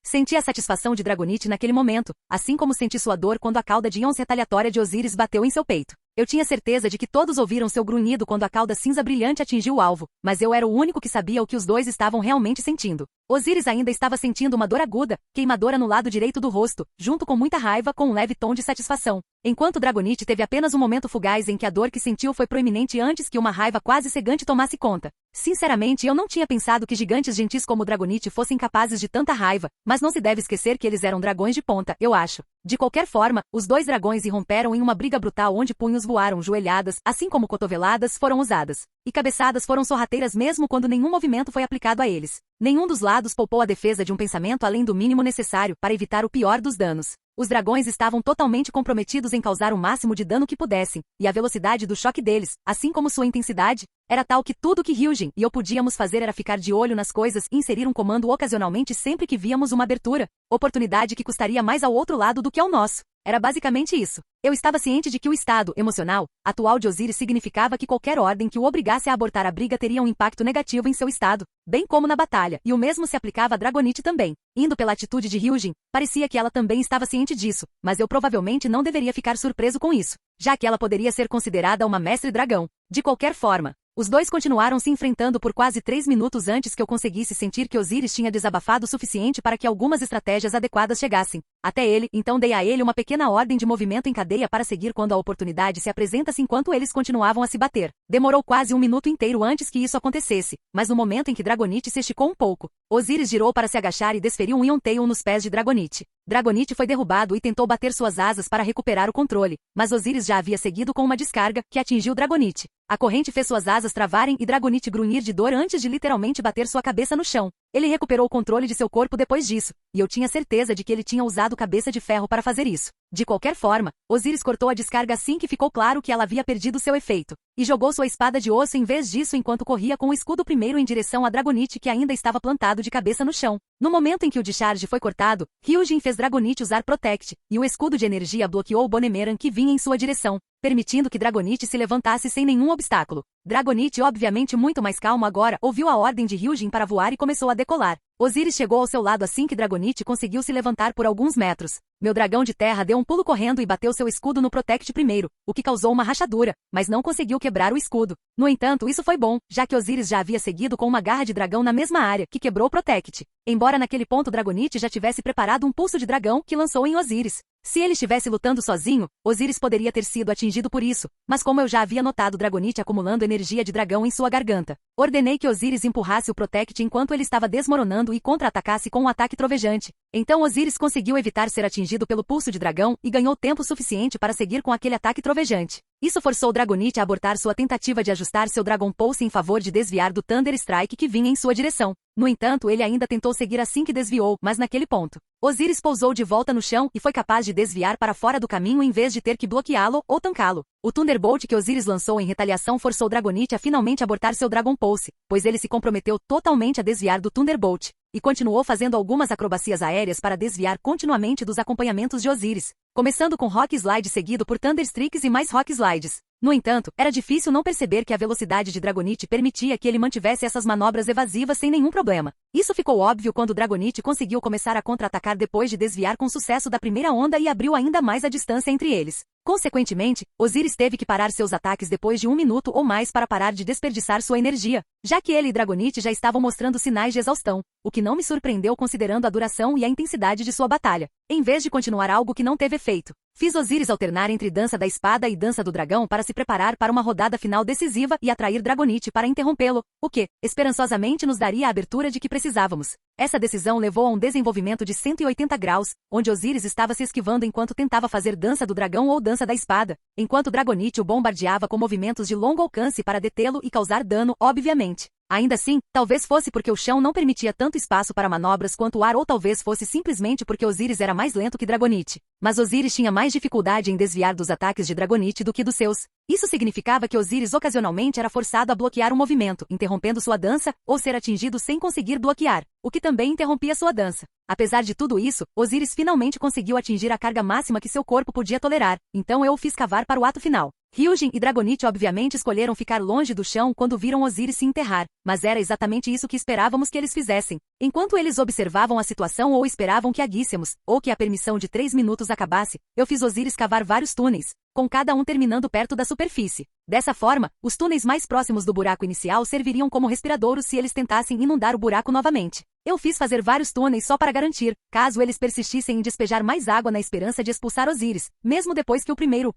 Senti a satisfação de Dragonite naquele momento, assim como senti sua dor quando a cauda de Ions retaliatória de Osiris bateu em seu peito. Eu tinha certeza de que todos ouviram seu grunhido quando a cauda cinza brilhante atingiu o alvo, mas eu era o único que sabia o que os dois estavam realmente sentindo. Osiris ainda estava sentindo uma dor aguda, queimadora no lado direito do rosto, junto com muita raiva com um leve tom de satisfação. Enquanto Dragonite teve apenas um momento fugaz em que a dor que sentiu foi proeminente antes que uma raiva quase cegante tomasse conta. Sinceramente, eu não tinha pensado que gigantes gentis como Dragonite fossem capazes de tanta raiva, mas não se deve esquecer que eles eram dragões de ponta, eu acho. De qualquer forma, os dois dragões irromperam em uma briga brutal onde punhos voaram, joelhadas, assim como cotoveladas foram usadas, e cabeçadas foram sorrateiras mesmo quando nenhum movimento foi aplicado a eles. Nenhum dos lados poupou a defesa de um pensamento além do mínimo necessário para evitar o pior dos danos. Os dragões estavam totalmente comprometidos em causar o máximo de dano que pudessem, e a velocidade do choque deles, assim como sua intensidade, era tal que tudo que Hyujin e eu podíamos fazer era ficar de olho nas coisas e inserir um comando ocasionalmente sempre que víamos uma abertura, oportunidade que custaria mais ao outro lado do que ao nosso. Era basicamente isso. Eu estava ciente de que o estado emocional atual de Osiris significava que qualquer ordem que o obrigasse a abortar a briga teria um impacto negativo em seu estado, bem como na batalha, e o mesmo se aplicava a Dragonite também. Indo pela atitude de Hyujin, parecia que ela também estava ciente disso, mas eu provavelmente não deveria ficar surpreso com isso, já que ela poderia ser considerada uma mestre dragão. De qualquer forma, os dois continuaram se enfrentando por quase 3 minutos antes que eu conseguisse sentir que Osiris tinha desabafado o suficiente para que algumas estratégias adequadas chegassem até ele, então dei a ele uma pequena ordem de movimento em cadeia para seguir quando a oportunidade se apresenta-se enquanto eles continuavam a se bater. Demorou quase 1 minuto inteiro antes que isso acontecesse, mas no momento em que Dragonite se esticou um pouco, Osiris girou para se agachar e desferiu um Ion Tail nos pés de Dragonite. Dragonite foi derrubado e tentou bater suas asas para recuperar o controle, mas Osiris já havia seguido com uma descarga, que atingiu Dragonite. A corrente fez suas asas travarem e Dragonite grunhir de dor antes de literalmente bater sua cabeça no chão. Ele recuperou o controle de seu corpo depois disso, e eu tinha certeza de que ele tinha usado cabeça de ferro para fazer isso. De qualquer forma, Osiris cortou a descarga assim que ficou claro que ela havia perdido seu efeito, e jogou sua espada de osso em vez disso enquanto corria com o escudo primeiro em direção a Dragonite que ainda estava plantado de cabeça no chão. No momento em que o discharge foi cortado, Hyujin fez Dragonite usar Protect, e o escudo de energia bloqueou o Bonemeran que vinha em sua direção, permitindo que Dragonite se levantasse sem nenhum obstáculo. Dragonite, obviamente muito mais calmo agora, ouviu a ordem de Hyujin para voar e começou a decolar. Osiris chegou ao seu lado assim que Dragonite conseguiu se levantar por alguns metros. Meu dragão de terra deu um pulo correndo e bateu seu escudo no Protect primeiro, o que causou uma rachadura, mas não conseguiu quebrar o escudo. No entanto, isso foi bom, já que Osiris já havia seguido com uma garra de dragão na mesma área, que quebrou o Protect. Embora naquele ponto Dragonite já tivesse preparado um pulso de dragão que lançou em Osiris. Se ele estivesse lutando sozinho, Osiris poderia ter sido atingido por isso, mas como eu já havia notado Dragonite acumulando energia de dragão em sua garganta, ordenei que Osiris empurrasse o Protect enquanto ele estava desmoronando e contra-atacasse com um ataque trovejante. Então Osiris conseguiu evitar ser atingido pelo pulso de dragão e ganhou tempo suficiente para seguir com aquele ataque trovejante. Isso forçou Dragonite a abortar sua tentativa de ajustar seu Dragon Pulse em favor de desviar do Thunder Strike que vinha em sua direção. No entanto, ele ainda tentou seguir assim que desviou, mas naquele ponto, Osiris pousou de volta no chão e foi capaz de desviar para fora do caminho em vez de ter que bloqueá-lo ou tancá-lo. O Thunderbolt que Osiris lançou em retaliação forçou Dragonite a finalmente abortar seu Dragon Pulse, pois ele se comprometeu totalmente a desviar do Thunderbolt, e continuou fazendo algumas acrobacias aéreas para desviar continuamente dos acompanhamentos de Osiris, começando com Rock Slide seguido por Thunder Strikes e mais Rock Slides. No entanto, era difícil não perceber que a velocidade de Dragonite permitia que ele mantivesse essas manobras evasivas sem nenhum problema. Isso ficou óbvio quando Dragonite conseguiu começar a contra-atacar depois de desviar com sucesso da primeira onda e abriu ainda mais a distância entre eles. Consequentemente, Osiris teve que parar seus ataques depois de 1 minuto ou mais para parar de desperdiçar sua energia, já que ele e Dragonite já estavam mostrando sinais de exaustão, o que não me surpreendeu considerando a duração e a intensidade de sua batalha. Em vez de continuar algo que não teve efeito, fiz Osiris alternar entre Dança da Espada e Dança do Dragão para se preparar para uma rodada final decisiva e atrair Dragonite para interrompê-lo, o que, esperançosamente, nos daria a abertura de que precisávamos. Essa decisão levou a um desenvolvimento de 180 graus, onde Osiris estava se esquivando enquanto tentava fazer Dança do Dragão ou Dança da Espada, enquanto Dragonite o bombardeava com movimentos de longo alcance para detê-lo e causar dano, obviamente. Ainda assim, talvez fosse porque o chão não permitia tanto espaço para manobras quanto o ar ou talvez fosse simplesmente porque Osiris era mais lento que Dragonite. Mas Osiris tinha mais dificuldade em desviar dos ataques de Dragonite do que dos seus. Isso significava que Osiris ocasionalmente era forçado a bloquear um movimento, interrompendo sua dança, ou ser atingido sem conseguir bloquear, o que também interrompia sua dança. Apesar de tudo isso, Osiris finalmente conseguiu atingir a carga máxima que seu corpo podia tolerar, então eu o fiz cavar para o ato final. Hyujin e Dragonite obviamente escolheram ficar longe do chão quando viram Osiris se enterrar, mas era exatamente isso que esperávamos que eles fizessem. Enquanto eles observavam a situação ou esperavam que a guíssemos, ou que a permissão de 3 minutos acabasse, eu fiz Osiris cavar vários túneis, com cada um terminando perto da superfície. Dessa forma, os túneis mais próximos do buraco inicial serviriam como respiradouros se eles tentassem inundar o buraco novamente. Eu fiz fazer vários túneis só para garantir, caso eles persistissem em despejar mais água na esperança de expulsar Osiris, mesmo depois que o primeiro,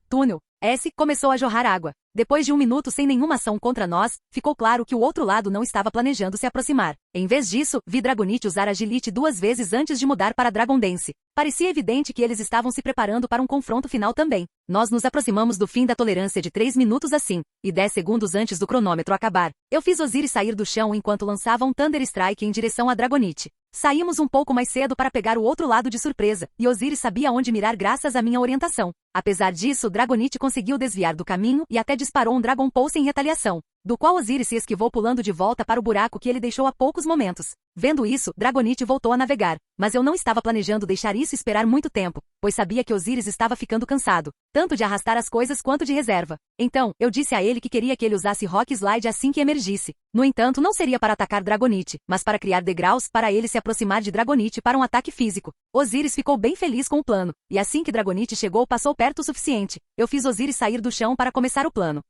túnel S começou a jorrar água. Depois de 1 minuto sem nenhuma ação contra nós, ficou claro que o outro lado não estava planejando se aproximar. Em vez disso, vi Dragonite usar Agility 2 vezes antes de mudar para Dragon Dance. Parecia evidente que eles estavam se preparando para um confronto final também. Nós nos aproximamos do fim da tolerância de 3 minutos assim, e 10 segundos antes do cronômetro acabar. Eu fiz Osiris sair do chão enquanto lançava um Thunder Strike em direção a Dragonite. Saímos um pouco mais cedo para pegar o outro lado de surpresa, e Osiris sabia onde mirar graças à minha orientação. Apesar disso, Dragonite conseguiu desviar do caminho e até disparou um Dragon Pulse em retaliação, do qual Osiris se esquivou pulando de volta para o buraco que ele deixou há poucos momentos. Vendo isso, Dragonite voltou a navegar, mas eu não estava planejando deixar isso esperar muito tempo, pois sabia que Osiris estava ficando cansado, tanto de arrastar as coisas quanto de reserva. Então, eu disse a ele que queria que ele usasse Rock Slide assim que emergisse. No entanto, não seria para atacar Dragonite, mas para criar degraus para ele se aproximar de Dragonite para um ataque físico. Osiris ficou bem feliz com o plano, e assim que Dragonite chegou passou perto o suficiente. Eu fiz Osiris sair do chão para começar o plano.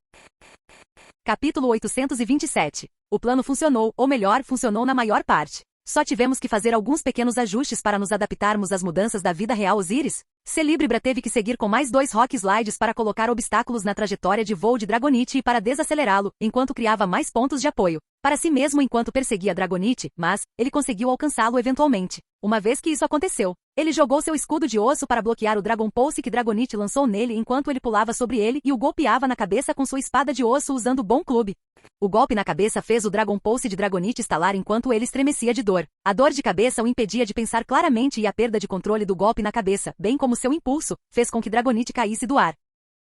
Capítulo 827. O plano funcionou, ou melhor, funcionou na maior parte. Só tivemos que fazer alguns pequenos ajustes para nos adaptarmos às mudanças da vida real Osiris. Celebrimbra teve que seguir com mais 2 Rock Slides para colocar obstáculos na trajetória de voo de Dragonite e para desacelerá-lo, enquanto criava mais pontos de apoio para si mesmo enquanto perseguia Dragonite, mas ele conseguiu alcançá-lo eventualmente. Uma vez que isso aconteceu, ele jogou seu escudo de osso para bloquear o Dragon Pulse que Dragonite lançou nele enquanto ele pulava sobre ele e o golpeava na cabeça com sua espada de osso usando o Bom Clube. O golpe na cabeça fez o Dragon Pulse de Dragonite estalar enquanto ele estremecia de dor. A dor de cabeça o impedia de pensar claramente e a perda de controle do golpe na cabeça, bem como seu impulso, fez com que Dragonite caísse do ar.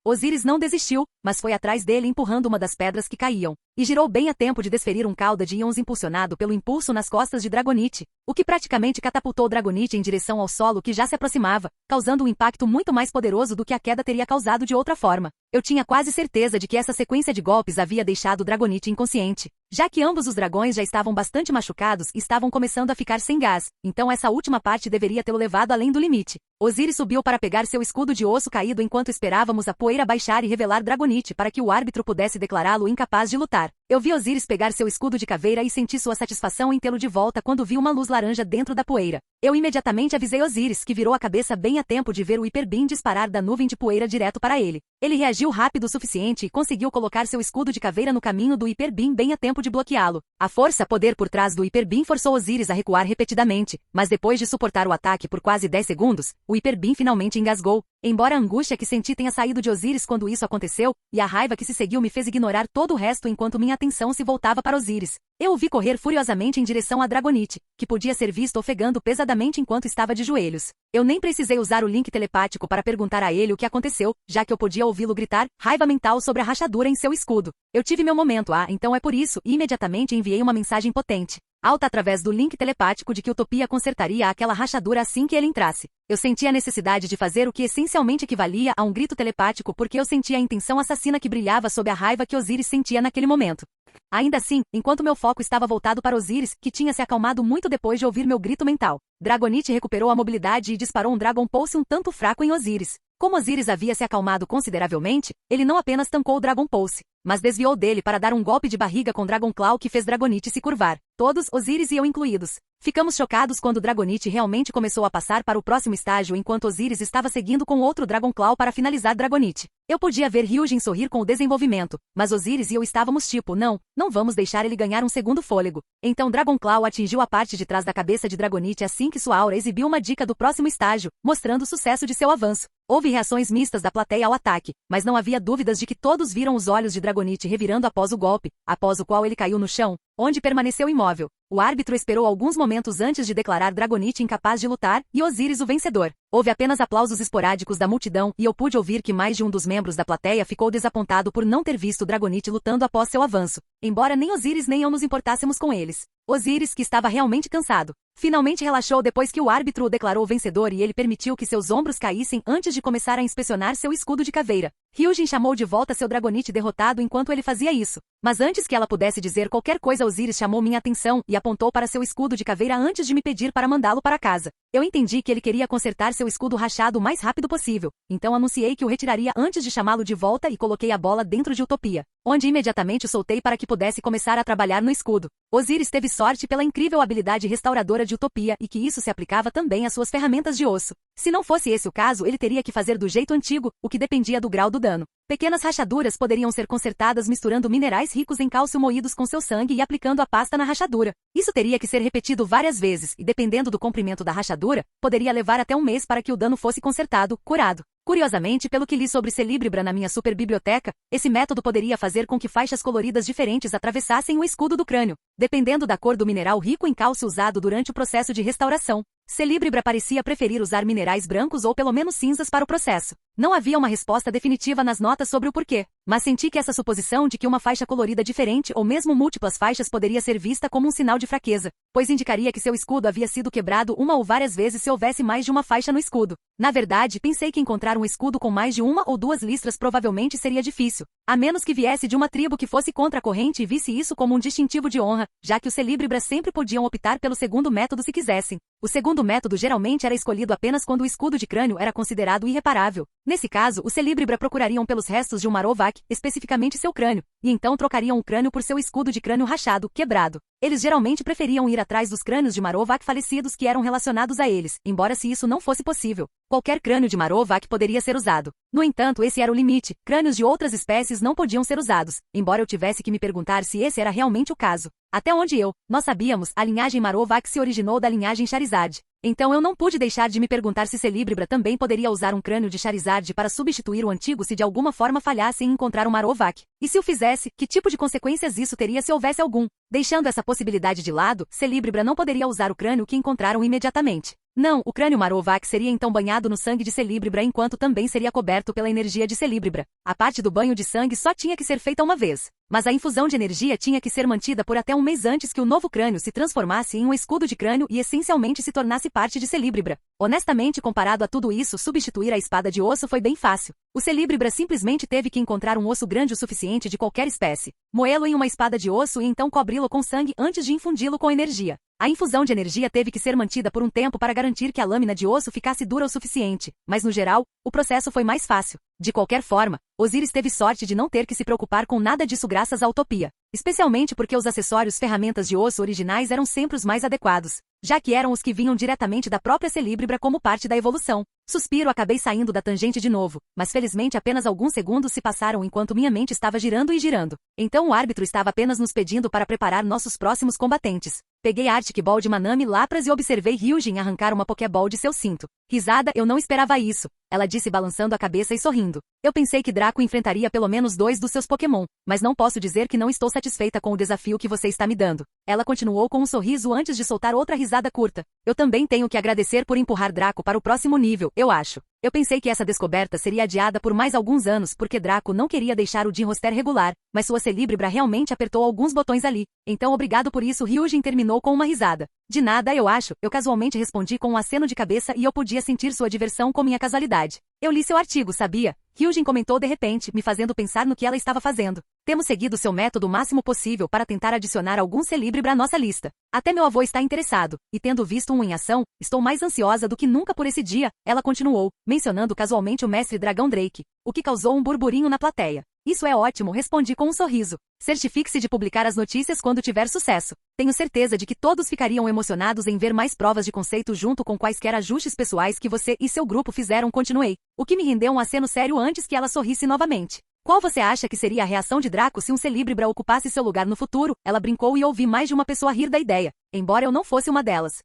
Osiris não desistiu, mas foi atrás dele empurrando uma das pedras que caíam, e girou bem a tempo de desferir um cauda de íons impulsionado pelo impulso nas costas de Dragonite, o que praticamente catapultou Dragonite em direção ao solo que já se aproximava, causando um impacto muito mais poderoso do que a queda teria causado de outra forma. Eu tinha quase certeza de que essa sequência de golpes havia deixado Dragonite inconsciente, já que ambos os dragões já estavam bastante machucados e estavam começando a ficar sem gás, então essa última parte deveria tê-lo levado além do limite. Osiris subiu para pegar seu escudo de osso caído enquanto esperávamos a poeira baixar e revelar Dragonite para que o árbitro pudesse declará-lo incapaz de lutar. Eu vi Osiris pegar seu escudo de caveira e senti sua satisfação em tê-lo de volta quando vi uma luz laranja dentro da poeira. Eu imediatamente avisei Osiris, que virou a cabeça bem a tempo de ver o Hyper Beam disparar da nuvem de poeira direto para ele. Ele reagiu rápido o suficiente e conseguiu colocar seu escudo de caveira no caminho do Hyper Beam bem a tempo de bloqueá-lo. A força-poder por trás do Hyper Beam forçou Osiris a recuar repetidamente, mas depois de suportar o ataque por quase 10 segundos, o Hyper Beam finalmente engasgou, Embora a angústia que senti tenha saído de Osíris quando isso aconteceu, e a raiva que se seguiu me fez ignorar todo o resto enquanto minha atenção se voltava para Osíris. Eu o vi correr furiosamente em direção a Dragonite, que podia ser visto ofegando pesadamente enquanto estava de joelhos. Eu nem precisei usar o link telepático para perguntar a ele o que aconteceu, já que eu podia ouvi-lo gritar, raiva mental sobre a rachadura em seu escudo. Eu tive meu momento, então é por isso, e imediatamente enviei uma mensagem potente, alta através do link telepático de que Utopia consertaria aquela rachadura assim que ele entrasse. Eu senti a necessidade de fazer o que essencialmente equivalia a um grito telepático porque eu sentia a intenção assassina que brilhava sob a raiva que Osíris sentia naquele momento. Ainda assim, enquanto meu foco estava voltado para Osíris, que tinha se acalmado muito depois de ouvir meu grito mental, Dragonite recuperou a mobilidade e disparou um Dragon Pulse um tanto fraco em Osíris. Como Osíris havia se acalmado consideravelmente, ele não apenas tancou o Dragon Pulse, mas desviou dele para dar um golpe de barriga com Dragon Claw que fez Dragonite se curvar. Todos, Osíris e eu incluídos, ficamos chocados quando Dragonite realmente começou a passar para o próximo estágio enquanto Osíris estava seguindo com outro Dragon Claw para finalizar Dragonite. Eu podia ver Ryujin sorrir com o desenvolvimento, mas Osíris e eu estávamos tipo, não vamos deixar ele ganhar um segundo fôlego. Então Dragon Claw atingiu a parte de trás da cabeça de Dragonite assim que sua aura exibiu uma dica do próximo estágio, mostrando o sucesso de seu avanço. Houve reações mistas da plateia ao ataque, mas não havia dúvidas de que todos viram os olhos de Dragonite revirando após o golpe, após o qual ele caiu no chão, onde permaneceu imóvel. O árbitro esperou alguns momentos antes de declarar Dragonite incapaz de lutar, e Osíris o vencedor. Houve apenas aplausos esporádicos da multidão e eu pude ouvir que mais de um dos membros da plateia ficou desapontado por não ter visto Dragonite lutando após seu avanço, embora nem Osíris nem eu nos importássemos com eles. Osíris, que estava realmente cansado, finalmente relaxou depois que o árbitro o declarou vencedor e ele permitiu que seus ombros caíssem antes de começar a inspecionar seu escudo de caveira. Ryujin chamou de volta seu Dragonite derrotado enquanto ele fazia isso. Mas antes que ela pudesse dizer qualquer coisa, Osíris chamou minha atenção e apontou para seu escudo de caveira antes de me pedir para mandá-lo para casa. Eu entendi que ele queria consertar seu escudo rachado o mais rápido possível, então anunciei que o retiraria antes de chamá-lo de volta e coloquei a bola dentro de Utopia, onde imediatamente o soltei para que pudesse começar a trabalhar no escudo. Osíris teve sorte pela incrível habilidade restauradora de Utopia e que isso se aplicava também às suas ferramentas de osso. Se não fosse esse o caso, ele teria que fazer do jeito antigo, o que dependia do grau do dano. Pequenas rachaduras poderiam ser consertadas misturando minerais ricos em cálcio moídos com seu sangue e aplicando a pasta na rachadura. Isso teria que ser repetido várias vezes e, dependendo do comprimento da rachadura, poderia levar até um mês para que o dano fosse consertado, curado. Curiosamente, pelo que li sobre Celíbrbra na minha super biblioteca, esse método poderia fazer com que faixas coloridas diferentes atravessassem o escudo do crânio, dependendo da cor do mineral rico em cálcio usado durante o processo de restauração. Celíbrbra parecia preferir usar minerais brancos ou pelo menos cinzas para o processo. Não havia uma resposta definitiva nas notas sobre o porquê, mas senti que essa suposição de que uma faixa colorida diferente ou mesmo múltiplas faixas poderia ser vista como um sinal de fraqueza, pois indicaria que seu escudo havia sido quebrado uma ou várias vezes se houvesse mais de uma faixa no escudo. Na verdade, pensei que encontrar um escudo com mais de uma ou duas listras provavelmente seria difícil, a menos que viesse de uma tribo que fosse contra a corrente e visse isso como um distintivo de honra, já que os Celíbrbras sempre podiam optar pelo segundo método se quisessem. O segundo método geralmente era escolhido apenas quando o escudo de crânio era considerado irreparável. Nesse caso, os Celíbrbra procurariam pelos restos de um Marowak, especificamente seu crânio, e então trocariam o crânio por seu escudo de crânio rachado, quebrado. Eles geralmente preferiam ir atrás dos crânios de Marowak falecidos que eram relacionados a eles, embora se isso não fosse possível, qualquer crânio de Marowak poderia ser usado. No entanto, esse era o limite, crânios de outras espécies não podiam ser usados, embora eu tivesse que me perguntar se esse era realmente o caso. Até onde nós sabíamos, a linhagem Marowak se originou da linhagem Charizard. Então eu não pude deixar de me perguntar se Celíbrbra também poderia usar um crânio de Charizard para substituir o antigo se de alguma forma falhasse em encontrar um Marowak. E se o fizesse, que tipo de consequências isso teria se houvesse algum? Deixando essa possibilidade de lado, Celíbrbra não poderia usar o crânio que encontraram imediatamente. Não, o crânio Marowak seria então banhado no sangue de Celíbrbra enquanto também seria coberto pela energia de Celíbrbra. A parte do banho de sangue só tinha que ser feita uma vez. Mas a infusão de energia tinha que ser mantida por até um mês antes que o novo crânio se transformasse em um escudo de crânio e essencialmente se tornasse parte de Celíbrbra. Honestamente, comparado a tudo isso, substituir a espada de osso foi bem fácil. O Celíbrbra simplesmente teve que encontrar um osso grande o suficiente de qualquer espécie, moê-lo em uma espada de osso e então cobri-lo com sangue antes de infundi-lo com energia. A infusão de energia teve que ser mantida por um tempo para garantir que a lâmina de osso ficasse dura o suficiente, mas no geral, o processo foi mais fácil. De qualquer forma, Osíris teve sorte de não ter que se preocupar com nada disso graças à Utopia, especialmente porque os acessórios ferramentas de osso originais eram sempre os mais adequados. já que eram os que vinham diretamente da própria Celíbrbra como parte da evolução. Suspiro, acabei saindo da tangente de novo, mas felizmente apenas alguns segundos se passaram enquanto minha mente estava girando e girando. Então o árbitro estava apenas nos pedindo para preparar nossos próximos combatentes. Peguei a Arctic Ball de Manami Lapras e observei Hyujin arrancar uma Pokéball de seu cinto. Risada, eu não esperava isso, ela disse balançando a cabeça e sorrindo. Eu pensei que Draco enfrentaria pelo menos 2 dos seus Pokémon, mas não posso dizer que não estou satisfeita com o desafio que você está me dando. Ela continuou com um sorriso antes de soltar outra risada curta. Eu também tenho que agradecer por empurrar Draco para o próximo nível, eu acho. Eu pensei que essa descoberta seria adiada por mais alguns anos porque Draco não queria deixar o Gym roster regular, mas sua Celíbrbra realmente apertou alguns botões ali. Então obrigado por isso, Hyujin terminou com uma risada. De nada, eu acho, eu casualmente respondi com um aceno de cabeça e eu podia sentir sua diversão com minha casualidade. Eu li seu artigo, sabia? Hyujin comentou de repente, me fazendo pensar no que ela estava fazendo. Temos seguido seu método o máximo possível para tentar adicionar algum Celíbrbra à nossa lista. Até meu avô está interessado, e tendo visto um em ação, estou mais ansiosa do que nunca por esse dia, ela continuou, mencionando casualmente o mestre Dragão Drake, o que causou um burburinho na plateia. Isso é ótimo, respondi com um sorriso. Certifique-se de publicar as notícias quando tiver sucesso. Tenho certeza de que todos ficariam emocionados em ver mais provas de conceito junto com quaisquer ajustes pessoais que você e seu grupo fizeram. Continuei, o que me rendeu um aceno sério antes que ela sorrisse novamente. Qual você acha que seria a reação de Draco se um Celíbrbra ocupasse seu lugar no futuro? Ela brincou e ouvi mais de uma pessoa rir da ideia, embora eu não fosse uma delas.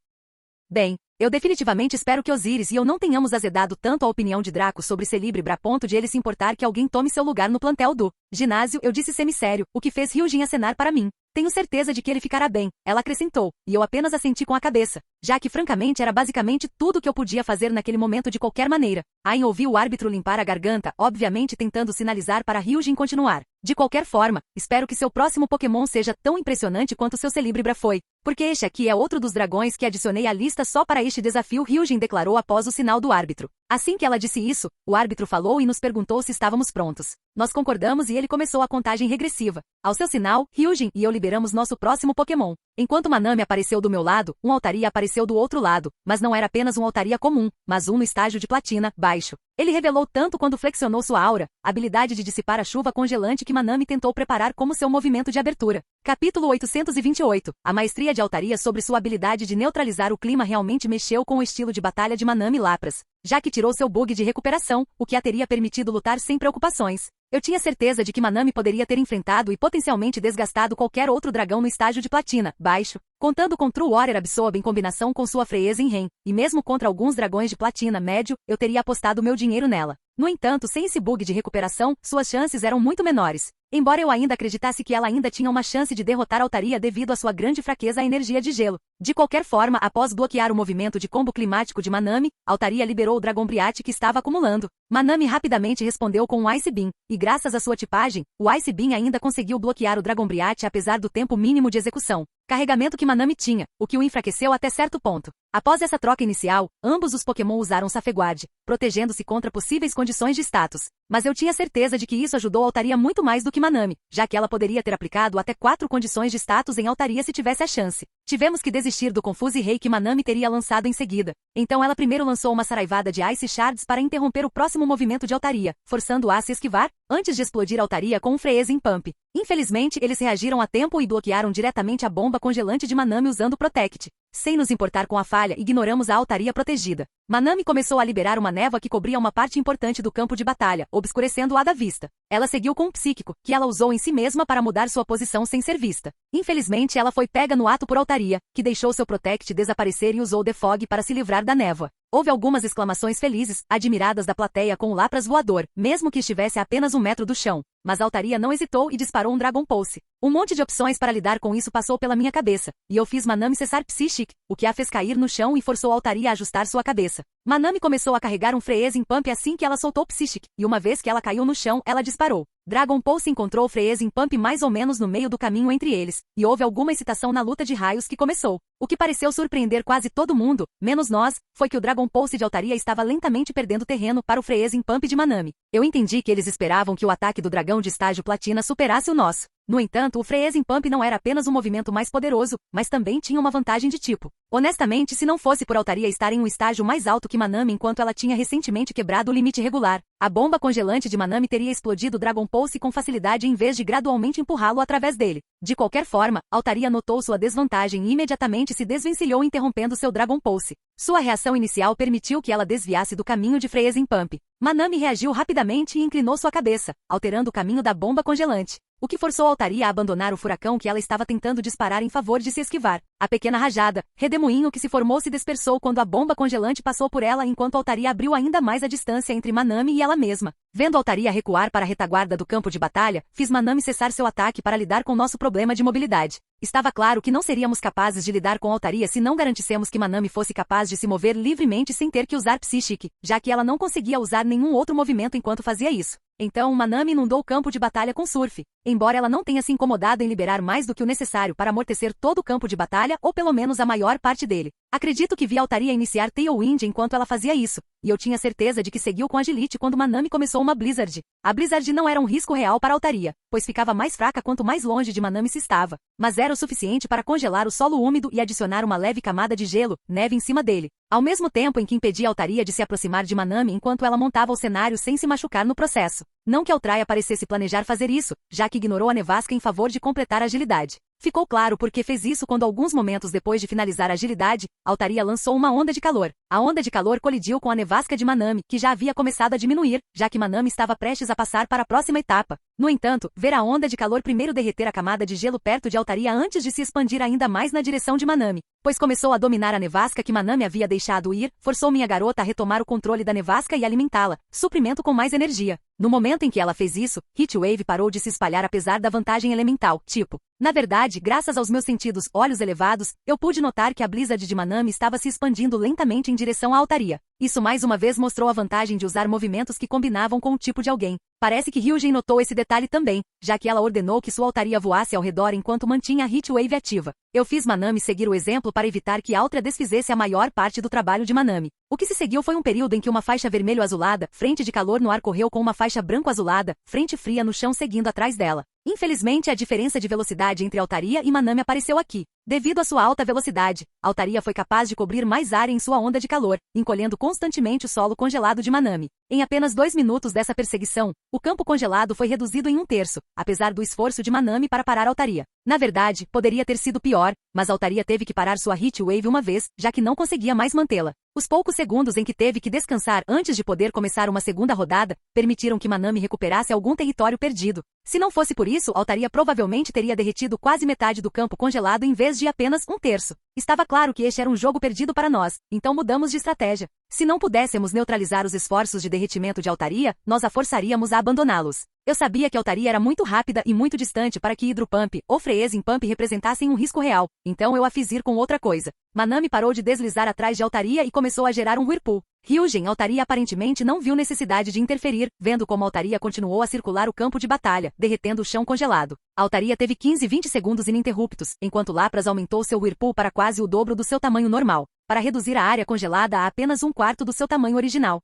Bem, eu definitivamente espero que Osiris e eu não tenhamos azedado tanto a opinião de Draco sobre Celíbrbra a ponto de ele se importar que alguém tome seu lugar no plantel do ginásio, eu disse semissério, o que fez Hyujin acenar para mim. Tenho certeza de que ele ficará bem, ela acrescentou, e eu apenas assenti com a cabeça, já que francamente era basicamente tudo que eu podia fazer naquele momento de qualquer maneira. Ain ouviu o árbitro limpar a garganta, obviamente tentando sinalizar para Hyujin continuar. De qualquer forma, espero que seu próximo Pokémon seja tão impressionante quanto seu Celíbrbra foi, porque este aqui é outro dos dragões que adicionei à lista só para este desafio, Hyujin declarou após o sinal do árbitro. Assim que ela disse isso, o árbitro falou e nos perguntou se estávamos prontos. Nós concordamos e ele começou a contagem regressiva. Ao seu sinal, Hyujin e eu liberamos nosso próximo Pokémon. Enquanto Manami apareceu do meu lado, um Altaria apareceu do outro lado, mas não era apenas um Altaria comum, mas um no estágio de platina, baixo. Ele revelou tanto quando flexionou sua aura, habilidade de dissipar a chuva congelante que Manami tentou preparar como seu movimento de abertura. Capítulo 828. A maestria de Altaria sobre sua habilidade de neutralizar o clima realmente mexeu com o estilo de batalha de Manami Lapras, já que tirou seu bug de recuperação, o que a teria permitido lutar sem preocupações. Eu tinha certeza de que Manami poderia ter enfrentado e potencialmente desgastado qualquer outro dragão no estágio de platina, baixo, contando com True Warrior Absorb em combinação com sua Freeza em Ren, e mesmo contra alguns dragões de platina médio, eu teria apostado meu dinheiro nela. No entanto, sem esse bug de recuperação, suas chances eram muito menores. Embora eu ainda acreditasse que ela ainda tinha uma chance de derrotar Altaria devido à sua grande fraqueza à energia de gelo. De qualquer forma, após bloquear o movimento de combo climático de Manami, Altaria liberou o Dragon Briate que estava acumulando. Manami rapidamente respondeu com um Ice Beam, e graças à sua tipagem, o Ice Beam ainda conseguiu bloquear o Dragon Briate apesar do tempo mínimo de execução. Carregamento que Manami tinha, o que o enfraqueceu até certo ponto. Após essa troca inicial, ambos os Pokémon usaram Safeguard, protegendo-se contra possíveis condições de status. Mas eu tinha certeza de que isso ajudou Altaria muito mais do que Manami, já que ela poderia ter aplicado até 4 condições de status em Altaria se tivesse a chance. Tivemos que desistir do Confuse Ray que Manami teria lançado em seguida. Então ela primeiro lançou uma saraivada de Ice Shards para interromper o próximo movimento de Altaria, forçando-a a se esquivar, antes de explodir Altaria com um Freezing Pump. Infelizmente, eles reagiram a tempo e bloquearam diretamente a bomba congelante de Manami usando Protect. Sem nos importar com a falha, ignoramos a Altaria protegida. Manami começou a liberar uma névoa que cobria uma parte importante do campo de batalha, obscurecendo-a da vista. Ela seguiu com um psíquico, que ela usou em si mesma para mudar sua posição sem ser vista. Infelizmente, ela foi pega no ato por Altaria, que deixou seu Protect desaparecer e usou The Fog para se livrar da névoa. Houve algumas exclamações felizes, admiradas da plateia com o Lapras voador, mesmo que estivesse a apenas 1 metro do chão. Mas Altaria não hesitou e disparou um Dragon Pulse. Um monte de opções para lidar com isso passou pela minha cabeça, e eu fiz Manami cessar Psychic, o que a fez cair no chão e forçou Altaria a ajustar sua cabeça. Manami começou a carregar um Freezing Pump assim que ela soltou Psychic, e uma vez que ela caiu no chão, ela disparou. Dragon Pulse encontrou o Freezing Pump mais ou menos no meio do caminho entre eles, e houve alguma excitação na luta de raios que começou. O que pareceu surpreender quase todo mundo, menos nós, foi que o Dragon Pulse de Altaria estava lentamente perdendo terreno para o Freezing Pump de Manami. Eu entendi que eles esperavam que o ataque do dragão de estágio platina superasse o nosso. No entanto, o Freezing Pump não era apenas um movimento mais poderoso, mas também tinha uma vantagem de tipo. Honestamente, se não fosse por Altaria estar em um estágio mais alto que Manami enquanto ela tinha recentemente quebrado o limite regular, A bomba congelante de Manami teria explodido Dragon Pulse com facilidade em vez de gradualmente empurrá-lo através dele. De qualquer forma, Altaria notou sua desvantagem e imediatamente se desvencilhou interrompendo seu Dragon Pulse. Sua reação inicial permitiu que ela desviasse do caminho de Freezing Pump. Manami reagiu rapidamente e inclinou sua cabeça, alterando o caminho da bomba congelante, o que forçou Altaria a abandonar o furacão que ela estava tentando disparar em favor de se esquivar. A pequena rajada, redemoinho que se formou se dispersou quando a bomba congelante passou por ela enquanto Altaria abriu ainda mais a distância entre Manami e ela mesma. Vendo Altaria recuar para a retaguarda do campo de batalha, fiz Manami cessar seu ataque para lidar com nosso problema de mobilidade. Estava claro que não seríamos capazes de lidar com Altaria se não garantíssemos que Manami fosse capaz de se mover livremente sem ter que usar Psychic, já que ela não conseguia usar nenhum outro movimento enquanto fazia isso. Então, Manami inundou o campo de batalha com Surf, embora ela não tenha se incomodado em liberar mais do que o necessário para amortecer todo o campo de batalha ou pelo menos a maior parte dele. Acredito que vi Altaria iniciar Tailwind enquanto ela fazia isso, e eu tinha certeza de que seguiu com Agility quando Manami começou uma Blizzard. A Blizzard não era um risco real para Altaria, pois ficava mais fraca quanto mais longe de Manami se estava, mas era o suficiente para congelar o solo úmido e adicionar uma leve camada de gelo, neve em cima dele, ao mesmo tempo em que impedia Altaria de se aproximar de Manami enquanto ela montava o cenário sem se machucar no processo. Não que Altaria parecesse planejar fazer isso, já que ignorou a nevasca em favor de completar a agilidade. Ficou claro porque fez isso quando alguns momentos depois de finalizar a agilidade, Altaria lançou uma onda de calor. A onda de calor colidiu com a nevasca de Manami, que já havia começado a diminuir, já que Manami estava prestes a passar para a próxima etapa. No entanto, ver a onda de calor primeiro derreter a camada de gelo perto de Altaria antes de se expandir ainda mais na direção de Manami, pois começou a dominar a nevasca que Manami havia deixado ir, forçou minha garota a retomar o controle da nevasca e alimentá-la, suprimento com mais energia. No momento em que ela fez isso, Heatwave parou de se espalhar apesar da vantagem elemental, tipo. Na verdade, graças aos meus sentidos olhos elevados, eu pude notar que a Blizzard de Manami estava se expandindo lentamente em direção à Altaria. Isso mais uma vez mostrou a vantagem de usar movimentos que combinavam com o tipo de alguém. Parece que Ryujin notou esse detalhe também, já que ela ordenou que sua Altaria voasse ao redor enquanto mantinha a Heatwave ativa. Eu fiz Manami seguir o exemplo para evitar que Altra desfizesse a maior parte do trabalho de Manami. O que se seguiu foi um período em que uma faixa vermelho-azulada, frente de calor no ar correu com uma faixa branco-azulada, frente fria no chão seguindo atrás dela. Infelizmente, a diferença de velocidade entre Altaria e Manami apareceu aqui. Devido à sua alta velocidade, Altaria foi capaz de cobrir mais área em sua onda de calor, encolhendo constantemente o solo congelado de Manami. Em apenas 2 minutos dessa perseguição, o campo congelado foi reduzido em 1/3, apesar do esforço de Manami para parar Altaria. Na verdade, poderia ter sido pior, mas Altaria teve que parar sua Heatwave uma vez, já que não conseguia mais mantê-la. Os poucos segundos em que teve que descansar antes de poder começar uma segunda rodada, permitiram que Manami recuperasse algum território perdido. Se não fosse por isso, Altaria provavelmente teria derretido quase metade do campo congelado em vez de apenas 1/3. Estava claro que este era um jogo perdido para nós, então mudamos de estratégia. Se não pudéssemos neutralizar os esforços de derretimento de Altaria, nós a forçaríamos a abandoná-los. Eu sabia que Altaria era muito rápida e muito distante para que Hydro-Pump ou Freezing Pump representassem um risco real, então eu a fiz ir com outra coisa. Manami parou de deslizar atrás de Altaria e começou a gerar um Whirlpool. Ryujin Altaria aparentemente não viu necessidade de interferir, vendo como Altaria continuou a circular o campo de batalha, derretendo o chão congelado. Altaria teve 15-20 segundos ininterruptos, enquanto Lapras aumentou seu Whirlpool para quase o dobro do seu tamanho normal, para reduzir a área congelada a apenas 1/4 do seu tamanho original.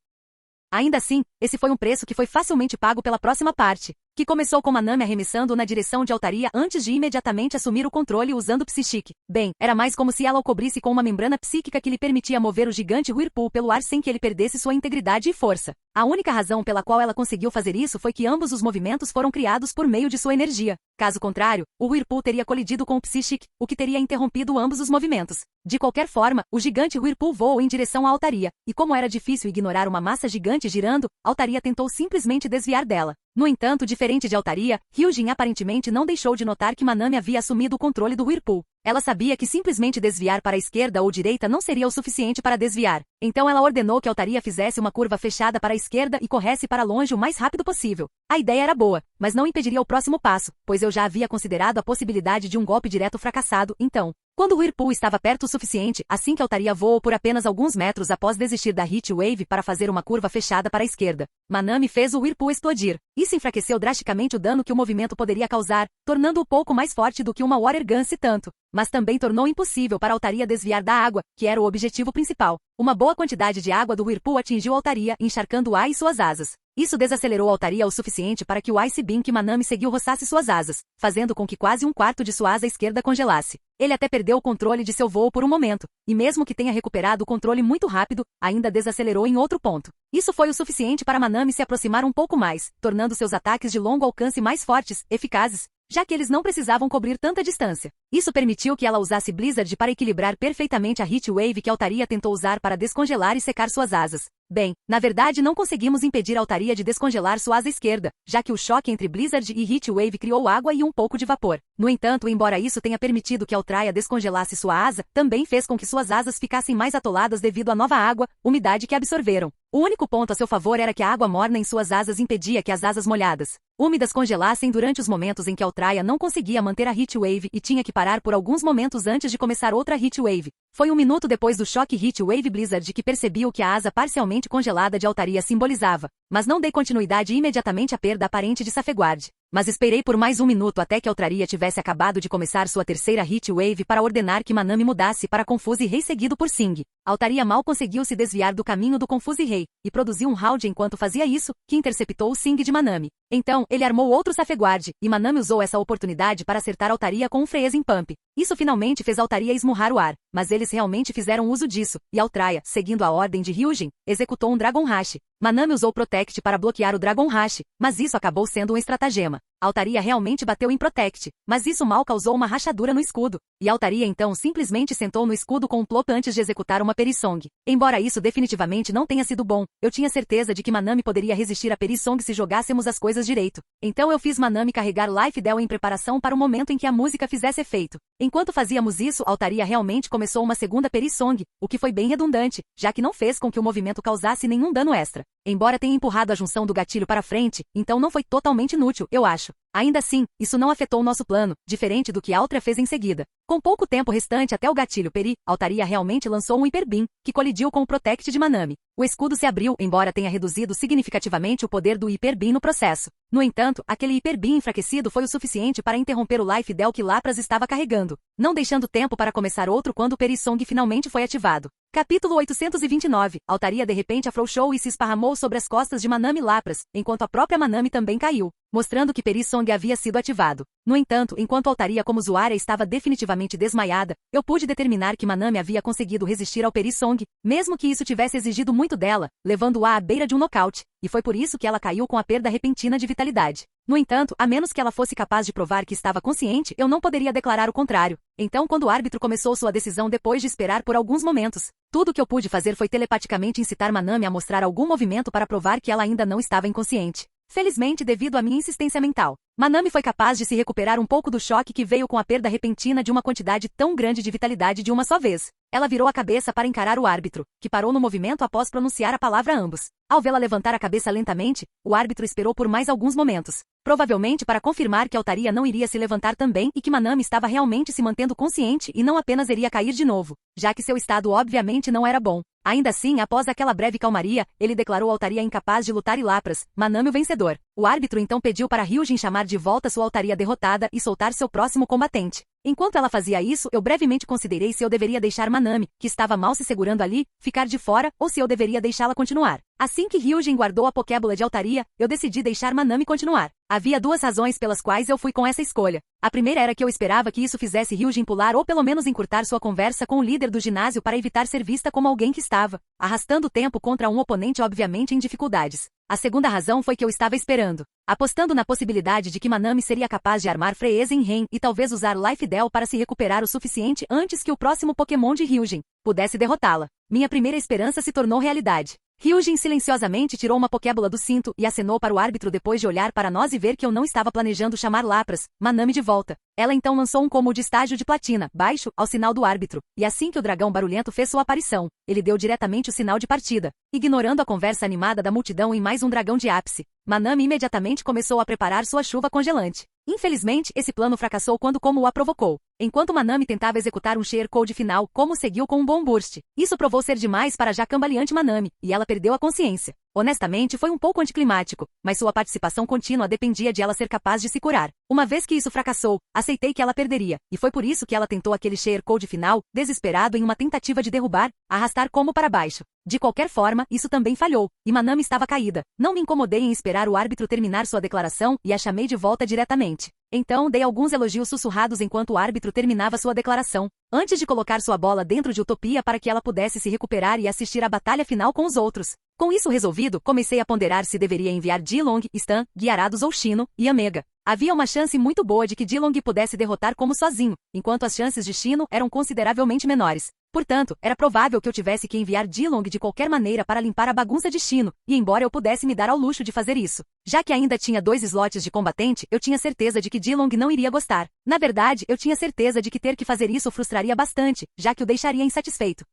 Ainda assim, esse foi um preço que foi facilmente pago pela próxima parte, que começou com Manami arremessando na direção de Altaria antes de imediatamente assumir o controle usando Psychic. Bem, era mais como se ela o cobrisse com uma membrana psíquica que lhe permitia mover o gigante Whirlpool pelo ar sem que ele perdesse sua integridade e força. A única razão pela qual ela conseguiu fazer isso foi que ambos os movimentos foram criados por meio de sua energia. Caso contrário, o Whirlpool teria colidido com o Psychic, o que teria interrompido ambos os movimentos. De qualquer forma, o gigante Whirlpool voou em direção à Altaria, e como era difícil ignorar uma massa gigante girando, Altaria tentou simplesmente desviar dela. No entanto, diferente de Altaria, Ryujin aparentemente não deixou de notar que Manami havia assumido o controle do Whirlpool. Ela sabia que simplesmente desviar para a esquerda ou direita não seria o suficiente para desviar. Então ela ordenou que Altaria fizesse uma curva fechada para a esquerda e corresse para longe o mais rápido possível. A ideia era boa, mas não impediria o próximo passo, pois eu já havia considerado a possibilidade de um golpe direto fracassado, então. Quando o Whirlpool estava perto o suficiente, assim que Altaria voou por apenas alguns metros após desistir da Heatwave para fazer uma curva fechada para a esquerda, Manami fez o Whirlpool explodir. Isso enfraqueceu drasticamente o dano que o movimento poderia causar, tornando-o pouco mais forte do que uma Water Gun se tanto. Mas também tornou impossível para Altaria desviar da água, que era o objetivo principal. Uma boa quantidade de água do Whirlpool atingiu Altaria, encharcando-a e suas asas. Isso desacelerou a Altaria o suficiente para que o Ice Beam que Manami seguiu roçasse suas asas, fazendo com que quase um quarto de sua asa esquerda congelasse. Ele até perdeu o controle de seu voo por um momento, e mesmo que tenha recuperado o controle muito rápido, ainda desacelerou em outro ponto. Isso foi o suficiente para Manami se aproximar um pouco mais, tornando seus ataques de longo alcance mais fortes, eficazes, já que eles não precisavam cobrir tanta distância. Isso permitiu que ela usasse Blizzard para equilibrar perfeitamente a Heat Wave que a Altaria tentou usar para descongelar e secar suas asas. Bem, na verdade não conseguimos impedir a Altaria de descongelar sua asa esquerda, já que o choque entre Blizzard e Heat Wave criou água e um pouco de vapor. No entanto, embora isso tenha permitido que a Altaria descongelasse sua asa, também fez com que suas asas ficassem mais atoladas devido à nova água, umidade que absorveram. O único ponto a seu favor era que a água morna em suas asas impedia que as asas molhadas, úmidas congelassem durante os momentos em que a Altaria não conseguia manter a Heat Wave e tinha que parar por alguns momentos antes de começar outra Heat Wave. Foi um minuto depois do choque Heat Wave Blizzard que percebi o que a asa parcialmente congelada de Altaria simbolizava, mas não dei continuidade imediatamente à perda aparente de Safeguard. Mas esperei por mais um minuto até que a Altaria tivesse acabado de começar sua terceira Heat Wave para ordenar que Manami mudasse para Confuse Rei seguido por Sing. A Altaria mal conseguiu se desviar do caminho do Confuse Rei, e produziu um round enquanto fazia isso, que interceptou o Sing de Manami. Então, ele armou outro Safeguard, e Manami usou essa oportunidade para acertar a Altaria com um Freezing Pump. Isso finalmente fez a Altaria esmurrar o ar, mas eles realmente fizeram uso disso, e a Altaria, seguindo a ordem de Ryujin, executou um Dragon Rush. Manami usou Protect para bloquear o Dragon Rush, mas isso acabou sendo um estratagema. A Altaria realmente bateu em Protect, mas isso mal causou uma rachadura no escudo, e a Altaria então simplesmente sentou no escudo com um Plop antes de executar uma Perisong. Embora isso definitivamente não tenha sido bom, eu tinha certeza de que Manami poderia resistir a Perisong se jogássemos as coisas direito. Então eu fiz Manami carregar Life Dell em preparação para o momento em que a música fizesse efeito. Enquanto fazíamos isso, a Altaria realmente começou uma segunda Perisong, o que foi bem redundante, já que não fez com que o movimento causasse nenhum dano extra. Embora tenha empurrado a junção do gatilho para frente, então não foi totalmente inútil, eu acho. Ainda assim, isso não afetou o nosso plano, diferente do que a Altaria fez em seguida. Com pouco tempo restante até o gatilho Peri, a Altaria realmente lançou um Hyper Beam, que colidiu com o Protect de Manami. O escudo se abriu, embora tenha reduzido significativamente o poder do Hyper Beam no processo. No entanto, aquele Hyper Beam enfraquecido foi o suficiente para interromper o Life Dell que Lapras estava carregando, não deixando tempo para começar outro quando o Perisong finalmente foi ativado. Capítulo 829. A Altaria de repente afrouxou e se esparramou sobre as costas de Manami Lapras, enquanto a própria Manami também caiu, mostrando que Perisong havia sido ativado. No entanto, enquanto a Altaria como usuária estava definitivamente desmaiada, eu pude determinar que Manami havia conseguido resistir ao Perisong, mesmo que isso tivesse exigido muito dela, levando-a à beira de um nocaute, e foi por isso que ela caiu com a perda repentina de vitalidade. No entanto, a menos que ela fosse capaz de provar que estava consciente, eu não poderia declarar o contrário. Então, quando o árbitro começou sua decisão depois de esperar por alguns momentos, tudo o que eu pude fazer foi telepaticamente incitar Manami a mostrar algum movimento para provar que ela ainda não estava inconsciente. Felizmente, devido à minha insistência mental, Manami foi capaz de se recuperar um pouco do choque que veio com a perda repentina de uma quantidade tão grande de vitalidade de uma só vez. Ela virou a cabeça para encarar o árbitro, que parou no movimento após pronunciar a palavra ambos. Ao vê-la levantar a cabeça lentamente, o árbitro esperou por mais alguns momentos, provavelmente para confirmar que a Altaria não iria se levantar também e que Manami estava realmente se mantendo consciente e não apenas iria cair de novo, já que seu estado obviamente não era bom. Ainda assim, após aquela breve calmaria, ele declarou a Altaria incapaz de lutar e Lapras, Manami o vencedor. O árbitro então pediu para Ryujin chamar de volta sua Altaria derrotada e soltar seu próximo combatente. Enquanto ela fazia isso, eu brevemente considerei se eu deveria deixar Manami, que estava mal se segurando ali, ficar de fora, ou se eu deveria deixá-la continuar. Assim que Ryujin guardou a Pokébola de Altaria, eu decidi deixar Manami continuar. Havia duas razões pelas quais eu fui com essa escolha. A primeira era que eu esperava que isso fizesse Ryujin pular ou pelo menos encurtar sua conversa com o líder do ginásio para evitar ser vista como alguém que estava arrastando o tempo contra um oponente obviamente em dificuldades. A segunda razão foi que eu estava esperando, apostando na possibilidade de que Manami seria capaz de armar Freezing Rain e talvez usar Life Dell para se recuperar o suficiente antes que o próximo Pokémon de Ryujin pudesse derrotá-la. Minha primeira esperança se tornou realidade. Ryujin silenciosamente tirou uma Pokébola do cinto e acenou para o árbitro depois de olhar para nós e ver que eu não estava planejando chamar Lapras, Manami de volta. Ela então lançou um combo de estágio de platina, baixo, ao sinal do árbitro, e assim que o dragão barulhento fez sua aparição, ele deu diretamente o sinal de partida, ignorando a conversa animada da multidão em mais um dragão de ápice. Manami imediatamente começou a preparar sua chuva congelante. Infelizmente, esse plano fracassou quando Como a provocou. enquanto Manami tentava executar um Sheer Code final, Como seguiu com um bom burst. Isso provou ser demais para a já cambaleante Manami, e ela perdeu a consciência. Honestamente, foi um pouco anticlimático, mas sua participação contínua dependia de ela ser capaz de se curar. Uma vez que isso fracassou, aceitei que ela perderia, e foi por isso que ela tentou aquele Sheer Code final, desesperado em uma tentativa de derrubar, arrastar Como para baixo. De qualquer forma, isso também falhou, e Manami estava caída. Não me incomodei em esperar o árbitro terminar sua declaração e a chamei de volta diretamente. Então, dei alguns elogios sussurrados enquanto o árbitro terminava sua declaração, antes de colocar sua bola dentro de Utopia para que ela pudesse se recuperar e assistir à batalha final com os outros. Com isso resolvido, comecei a ponderar se deveria enviar Jilong, Stan, Gyarados ou Shino, e Ômega. Havia uma chance muito boa de que Jilong pudesse derrotar Como sozinho, enquanto as chances de Shino eram consideravelmente menores. Portanto, era provável que eu tivesse que enviar Jilong de qualquer maneira para limpar a bagunça de Shino, e embora eu pudesse me dar ao luxo de fazer isso, já que ainda tinha 2 slots de combatente, eu tinha certeza de que Jilong não iria gostar. Na verdade, eu tinha certeza de que ter que fazer isso o frustraria bastante, já que o deixaria insatisfeito.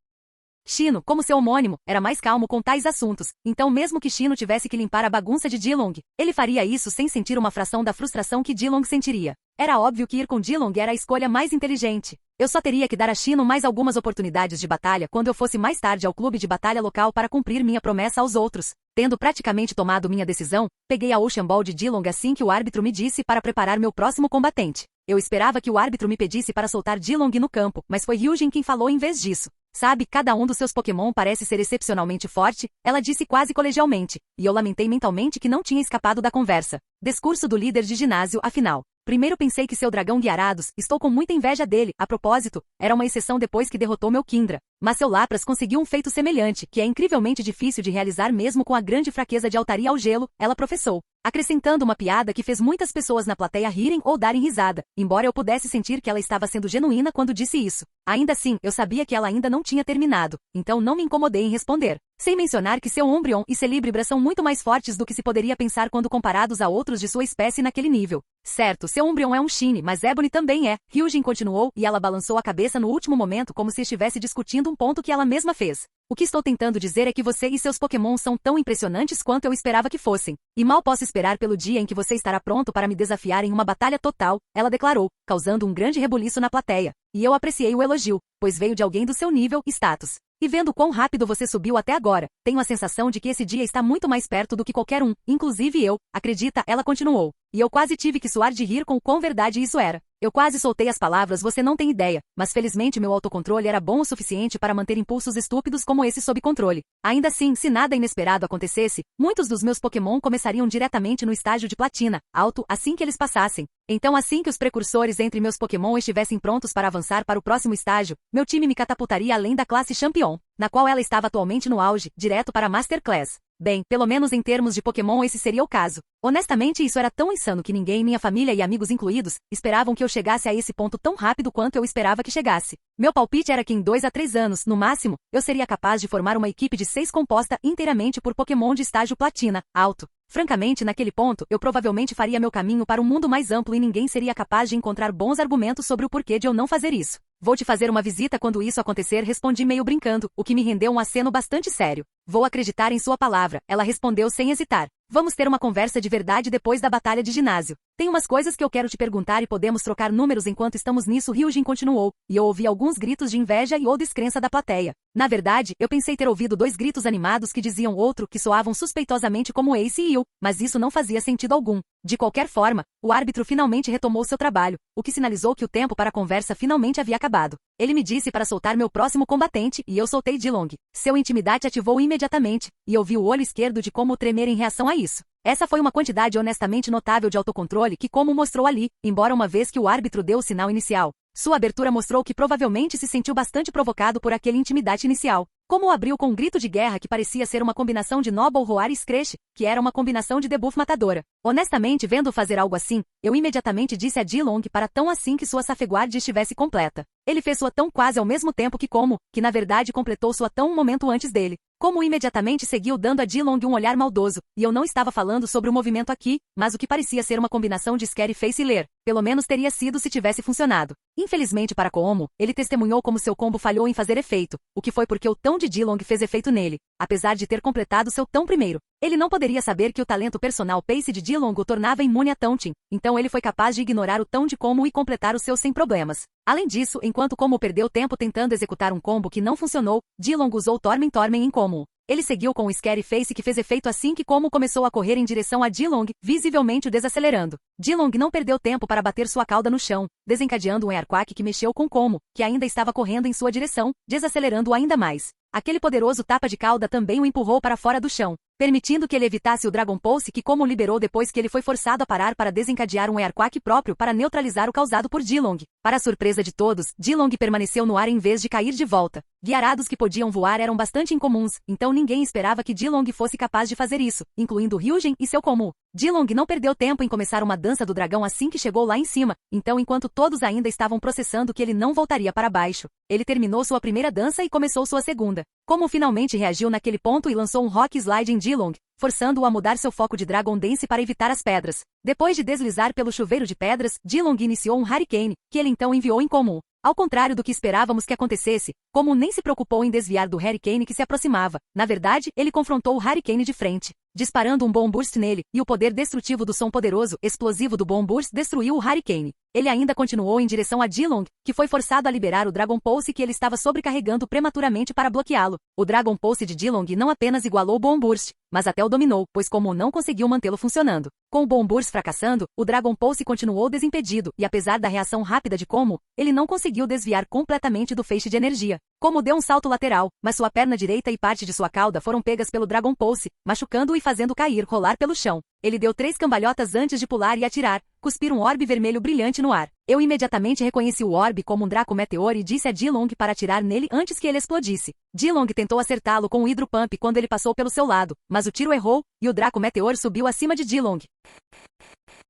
Shino, como seu homônimo, era mais calmo com tais assuntos, então mesmo que Shino tivesse que limpar a bagunça de Jilong, ele faria isso sem sentir uma fração da frustração que Jilong sentiria. Era óbvio que ir com Jilong era a escolha mais inteligente. Eu só teria que dar a Shino mais algumas oportunidades de batalha quando eu fosse mais tarde ao clube de batalha local para cumprir minha promessa aos outros. Tendo praticamente tomado minha decisão, peguei a Ocean Ball de Jilong assim que o árbitro me disse para preparar meu próximo combatente. Eu esperava que o árbitro me pedisse para soltar Jilong no campo, mas foi Hyujin quem falou em vez disso. Sabe, cada um dos seus Pokémon parece ser excepcionalmente forte, ela disse quase colegialmente, e eu lamentei mentalmente que não tinha escapado da conversa. Discurso do líder de ginásio, afinal. Primeiro pensei que seu dragão Gyarados, estou com muita inveja dele, a propósito, era uma exceção depois que derrotou meu Kindra. Mas seu Lapras conseguiu um feito semelhante, que é incrivelmente difícil de realizar mesmo com a grande fraqueza de Altaria ao gelo, ela professou, acrescentando uma piada que fez muitas pessoas na plateia rirem ou darem risada, embora eu pudesse sentir que ela estava sendo genuína quando disse isso. Ainda assim, eu sabia que ela ainda não tinha terminado, então não me incomodei em responder. Sem mencionar que seu Umbreon e Celebrimbra são muito mais fortes do que se poderia pensar quando comparados a outros de sua espécie naquele nível. Certo, seu Umbreon é um Shine, mas Ebony também é, Hyujin continuou, e ela balançou a cabeça no último momento como se estivesse discutindo um ponto que ela mesma fez. O que estou tentando dizer é que você e seus Pokémon são tão impressionantes quanto eu esperava que fossem. E mal posso esperar pelo dia em que você estará pronto para me desafiar em uma batalha total, ela declarou, causando um grande rebuliço na plateia. E eu apreciei o elogio, pois veio de alguém do seu nível e status. E vendo quão rápido você subiu até agora, tenho a sensação de que esse dia está muito mais perto do que qualquer um, inclusive eu, acredita, ela continuou. E eu quase tive que suar de rir com o quão verdade isso era. Eu quase soltei as palavras, você não tem ideia, mas felizmente meu autocontrole era bom o suficiente para manter impulsos estúpidos como esse sob controle. Ainda assim, se nada inesperado acontecesse, muitos dos meus Pokémon começariam diretamente no estágio de platina, alto, assim que eles passassem. Então assim que os precursores entre meus Pokémon estivessem prontos para avançar para o próximo estágio, meu time me catapultaria além da classe Champion, na qual ela estava atualmente no auge, direto para a Master Class. Bem, pelo menos em termos de Pokémon esse seria o caso. Honestamente isso era tão insano que ninguém, minha família e amigos incluídos, esperavam que eu chegasse a esse ponto tão rápido quanto eu esperava que chegasse. Meu palpite era que em 2 a 3 anos, no máximo, eu seria capaz de formar uma equipe de 6 composta inteiramente por Pokémon de estágio platina, alto. Francamente, naquele ponto, eu provavelmente faria meu caminho para um mundo mais amplo e ninguém seria capaz de encontrar bons argumentos sobre o porquê de eu não fazer isso. Vou te fazer uma visita quando isso acontecer, respondi meio brincando, o que me rendeu um aceno bastante sério. Vou acreditar em sua palavra, ela respondeu sem hesitar. Vamos ter uma conversa de verdade depois da batalha de ginásio. Tem umas coisas que eu quero te perguntar e podemos trocar números enquanto estamos nisso, Hyujin continuou, e eu ouvi alguns gritos de inveja e ou descrença da plateia. Na verdade, eu pensei ter ouvido 2 gritos animados que diziam outro que soavam suspeitosamente como Ace e Yu, mas isso não fazia sentido algum. De qualquer forma, o árbitro finalmente retomou seu trabalho, o que sinalizou que o tempo para a conversa finalmente havia acabado. Ele me disse para soltar meu próximo combatente, e eu soltei Jilong. Seu intimidate ativou imediatamente, e eu vi o olho esquerdo de como tremer em reação a isso. Essa foi uma quantidade honestamente notável de autocontrole que como mostrou ali, embora uma vez que o árbitro deu o sinal inicial. Sua abertura mostrou que provavelmente se sentiu bastante provocado por aquele intimidate inicial. Como o abriu com um grito de guerra que parecia ser uma combinação de Noble Roar e Scratch, que era uma combinação de debuff matadora. Honestamente, vendo fazer algo assim, eu imediatamente disse a Jilong para tão assim que sua Safeguard estivesse completa. Ele fez sua tão quase ao mesmo tempo que como, que na verdade completou sua tão um momento antes dele. Como imediatamente seguiu dando a Jilong um olhar maldoso, e eu não estava falando sobre o movimento aqui, mas o que parecia ser uma combinação de Scary Face e Ler. Pelo menos teria sido se tivesse funcionado. Infelizmente para Como, ele testemunhou como seu combo falhou em fazer efeito, o que foi porque o tão de Jilong fez efeito nele, apesar de ter completado seu tão primeiro. Ele não poderia saber que o talento personal Pace de Dilong o tornava imune a taunting, então ele foi capaz de ignorar o taunt de Como e completar o seu sem problemas. Além disso, enquanto Como perdeu tempo tentando executar um combo que não funcionou, Dilong usou Torment em Como. Ele seguiu com o Scary Face que fez efeito assim que Como começou a correr em direção a Dilong, visivelmente o desacelerando. Dilong não perdeu tempo para bater sua cauda no chão, desencadeando um Airquake que mexeu com Como, que ainda estava correndo em sua direção, desacelerando-o ainda mais. Aquele poderoso tapa de cauda também o empurrou para fora do chão, permitindo que ele evitasse o Dragon Pulse que Como liberou depois que ele foi forçado a parar para desencadear um Airquake próprio para neutralizar o causado por Dilong. Para a surpresa de todos, Dilong permaneceu no ar em vez de cair de volta. Guiarados que podiam voar eram bastante incomuns, então ninguém esperava que Dilong fosse capaz de fazer isso, incluindo Ryujin e seu Como. Dilong não perdeu tempo em começar uma dança do dragão assim que chegou lá em cima, então enquanto todos ainda estavam processando que ele não voltaria para baixo, ele terminou sua primeira dança e começou sua segunda. Como finalmente reagiu naquele ponto e lançou um Rock Slide em Dilong, forçando-o a mudar seu foco de Dragon Dance para evitar as pedras. Depois de deslizar pelo chuveiro de pedras, Dilong iniciou um Hurricane, que ele então enviou em Como. Ao contrário do que esperávamos que acontecesse, Como nem se preocupou em desviar do Hurricane que se aproximava. Na verdade, ele confrontou o Hurricane de frente, disparando um Bomb Burst nele, e o poder destrutivo do som poderoso, explosivo do Bomb Burst destruiu o Hurricane. Ele ainda continuou em direção a Dilong, que foi forçado a liberar o Dragon Pulse que ele estava sobrecarregando prematuramente para bloqueá-lo. O Dragon Pulse de Dilong não apenas igualou o Bomb Burst, mas até o dominou, pois Como não conseguiu mantê-lo funcionando. Com o Bomb Burst fracassando, o Dragon Pulse continuou desimpedido, e apesar da reação rápida de Como, ele não conseguiu desviar completamente do feixe de energia. Como deu um salto lateral, mas sua perna direita e parte de sua cauda foram pegas pelo Dragon Pulse, machucando-o e fazendo cair, rolar pelo chão. Ele deu 3 cambalhotas antes de pular e atirar, cuspir um orbe vermelho brilhante no ar. Eu imediatamente reconheci o orbe como um Draco Meteor e disse a Dilong para atirar nele antes que ele explodisse. Dilong tentou acertá-lo com o Hydro Pump quando ele passou pelo seu lado, mas o tiro errou, e o Draco Meteor subiu acima de Dilong.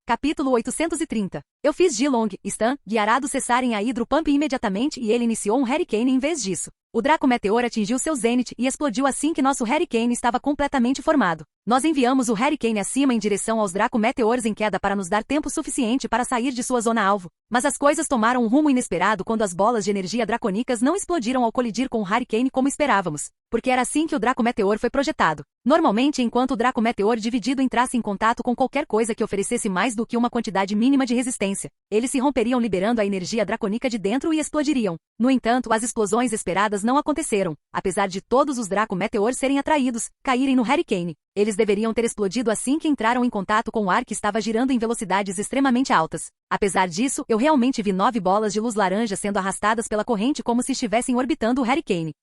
Capítulo 830. Eu fiz Dilong, Stan, Guiarado cessarem a Hydro Pump imediatamente e ele iniciou um Hurricane em vez disso. O Draco Meteor atingiu seu Zenith e explodiu assim que nosso Hurricane estava completamente formado. Nós enviamos o Hurricane acima em direção aos Draco Meteors em queda para nos dar tempo suficiente para sair de sua zona-alvo. Mas as coisas tomaram um rumo inesperado quando as bolas de energia draconicas não explodiram ao colidir com o Hurricane como esperávamos, porque era assim que o Draco Meteor foi projetado. Normalmente, enquanto o Draco Meteor dividido entrasse em contato com qualquer coisa que oferecesse mais do que uma quantidade mínima de resistência, eles se romperiam liberando a energia draconica de dentro e explodiriam. No entanto, as explosões esperadas não aconteceram, apesar de todos os Draco Meteor serem atraídos, caírem no Hurricane. Eles deveriam ter explodido assim que entraram em contato com o ar que estava girando em velocidades extremamente altas. Apesar disso, eu realmente vi 9 bolas de luz laranja sendo arrastadas pela corrente como se estivessem orbitando o Hurricane.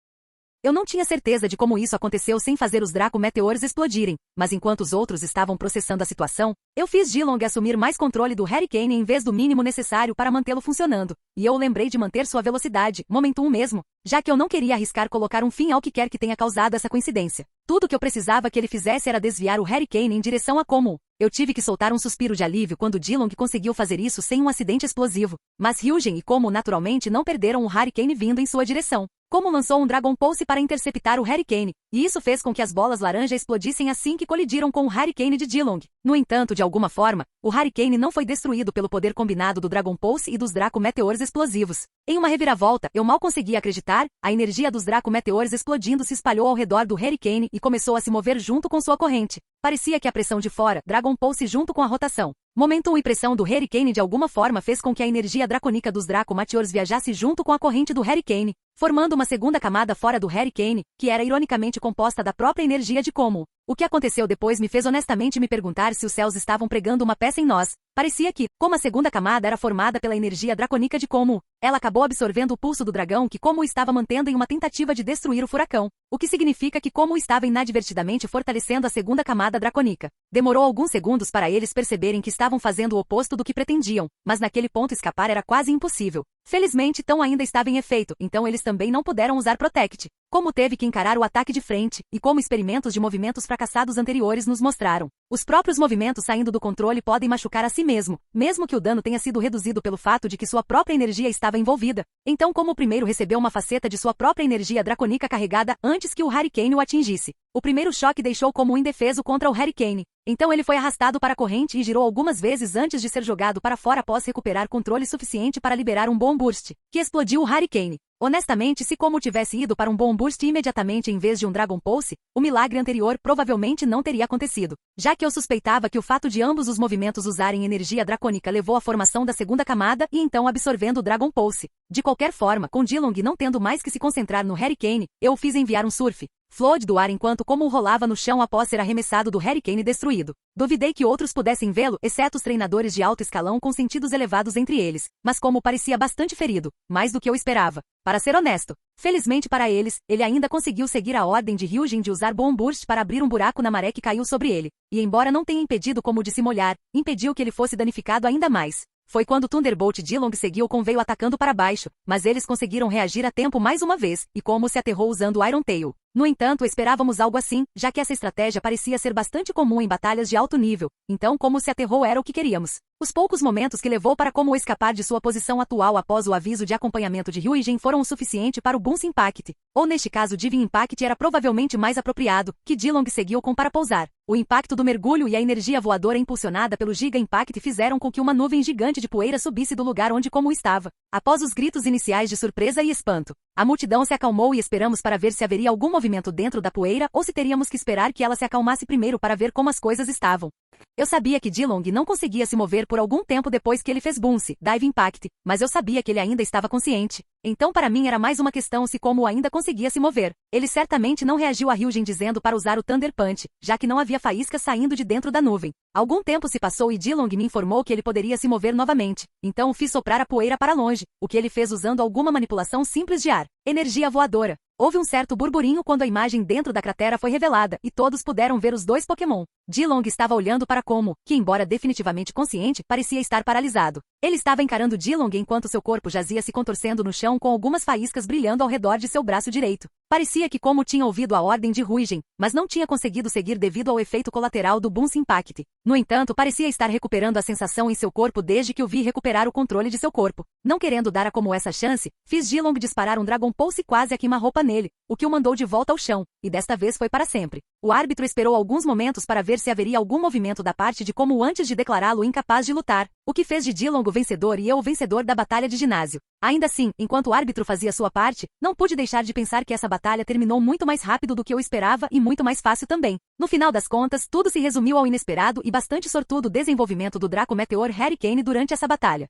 Eu não tinha certeza de como isso aconteceu sem fazer os Draco Meteors explodirem, mas enquanto os outros estavam processando a situação, eu fiz Dilong assumir mais controle do Hurricane em vez do mínimo necessário para mantê-lo funcionando, e eu lembrei de manter sua velocidade, momentum mesmo, já que eu não queria arriscar colocar um fim ao que quer que tenha causado essa coincidência. Tudo o que eu precisava que ele fizesse era desviar o Hurricane em direção a Como. Eu tive que soltar um suspiro de alívio quando Dilong conseguiu fazer isso sem um acidente explosivo, mas Ryujin e Como naturalmente não perderam o Hurricane vindo em sua direção. Como lançou um Dragon Pulse para interceptar o Hurricane, e isso fez com que as bolas laranja explodissem assim que colidiram com o Hurricane de Dilong. No entanto, de alguma forma, o Hurricane não foi destruído pelo poder combinado do Dragon Pulse e dos Draco Meteors explosivos. Em uma reviravolta, eu mal conseguia acreditar, a energia dos Draco Meteors explodindo se espalhou ao redor do Hurricane e começou a se mover junto com sua corrente. Parecia que a pressão de fora, Dragon Pulse junto com a rotação, momentum e pressão do Hurricane de alguma forma fez com que a energia draconica dos Draco Meteors viajasse junto com a corrente do Hurricane, formando uma segunda camada fora do Hurricane, que era ironicamente composta da própria energia de Como. O que aconteceu depois me fez honestamente me perguntar se os céus estavam pregando uma peça em nós. Parecia que, como a segunda camada era formada pela energia draconica de Como, ela acabou absorvendo o pulso do dragão que Como estava mantendo em uma tentativa de destruir o furacão, o que significa que Como estava inadvertidamente fortalecendo a segunda camada draconica. Demorou alguns segundos para eles perceberem que estavam fazendo o oposto do que pretendiam, mas naquele ponto escapar era quase impossível. Felizmente, Tão ainda estava em efeito, então eles também não puderam usar Protect. Como teve que encarar o ataque de frente, e como experimentos de movimentos fracassados anteriores nos mostraram. Os próprios movimentos saindo do controle podem machucar a si mesmo que o dano tenha sido reduzido pelo fato de que sua própria energia estava envolvida. Então Como primeiro recebeu uma faceta de sua própria energia draconica carregada antes que o Hurricane o atingisse. O primeiro choque deixou Como indefeso contra o Hurricane. Então ele foi arrastado para a corrente e girou algumas vezes antes de ser jogado para fora após recuperar controle suficiente para liberar um Bomb Burst, que explodiu o Hurricane. Honestamente, se Como tivesse ido para um Bomb Burst imediatamente em vez de um Dragon Pulse, o milagre anterior provavelmente não teria acontecido, já que eu suspeitava que o fato de ambos os movimentos usarem energia dracônica levou à formação da segunda camada e então absorvendo o Dragon Pulse. De qualquer forma, com Dilong não tendo mais que se concentrar no Hurricane, eu o fiz enviar um surf Flood do ar enquanto como o rolava no chão após ser arremessado do Hurricane destruído. Duvidei que outros pudessem vê-lo, exceto os treinadores de alto escalão com sentidos elevados entre eles, mas como parecia bastante ferido, mais do que eu esperava. Para ser honesto, felizmente para eles, ele ainda conseguiu seguir a ordem de Hyujin de usar Bone Burst para abrir um buraco na maré que caiu sobre ele, e embora não tenha impedido como de se molhar, impediu que ele fosse danificado ainda mais. Foi quando Thunderbolt Dilong seguiu com veio atacando para baixo, mas eles conseguiram reagir a tempo mais uma vez, e como se aterrou usando Iron Tail. No entanto, esperávamos algo assim, já que essa estratégia parecia ser bastante comum em batalhas de alto nível, então como se aterrou era o que queríamos. Os poucos momentos que levou para como escapar de sua posição atual após o aviso de acompanhamento de Hyujin foram o suficiente para o Bounce Impact, ou neste caso Divine Impact era provavelmente mais apropriado, que Dilong seguiu com para pousar. O impacto do mergulho e a energia voadora impulsionada pelo Giga Impact fizeram com que uma nuvem gigante de poeira subisse do lugar onde como estava. Após os gritos iniciais de surpresa e espanto, a multidão se acalmou e esperamos para ver se haveria algum movimento dentro da poeira ou se teríamos que esperar que ela se acalmasse primeiro para ver como as coisas estavam. Eu sabia que Dilong não conseguia se mover por algum tempo depois que ele fez Bounce, Dive Impact, mas eu sabia que ele ainda estava consciente. Então para mim era mais uma questão se como ainda conseguia se mover. Ele certamente não reagiu a Hyujin dizendo para usar o Thunder Punch, já que não havia faíscas saindo de dentro da nuvem. Algum tempo se passou e Dilong me informou que ele poderia se mover novamente, então fiz soprar a poeira para longe, o que ele fez usando alguma manipulação simples de ar. Energia voadora. Houve um certo burburinho quando a imagem dentro da cratera foi revelada, e todos puderam ver os dois Pokémon. Dilong estava olhando para Como, que embora definitivamente consciente, parecia estar paralisado. Ele estava encarando Dilong enquanto seu corpo jazia se contorcendo no chão com algumas faíscas brilhando ao redor de seu braço direito. Parecia que Como tinha ouvido a ordem de Hyujin, mas não tinha conseguido seguir devido ao efeito colateral do Bounce Impact. No entanto, parecia estar recuperando a sensação em seu corpo desde que o vi recuperar o controle de seu corpo. Não querendo dar a Como essa chance, fiz Dilong disparar um Dragon Pulse quase a queima-roupa nele, o que o mandou de volta ao chão, e desta vez foi para sempre. O árbitro esperou alguns momentos para ver se haveria algum movimento da parte de Como antes de declará-lo incapaz de lutar, o que fez de Dilong o vencedor e eu o vencedor da batalha de ginásio. Ainda assim, enquanto o árbitro fazia sua parte, não pude deixar de pensar que essa batalha terminou muito mais rápido do que eu esperava e muito mais fácil também. No final das contas, tudo se resumiu ao inesperado e bastante sortudo desenvolvimento do Draco Meteor Hurricane durante essa batalha.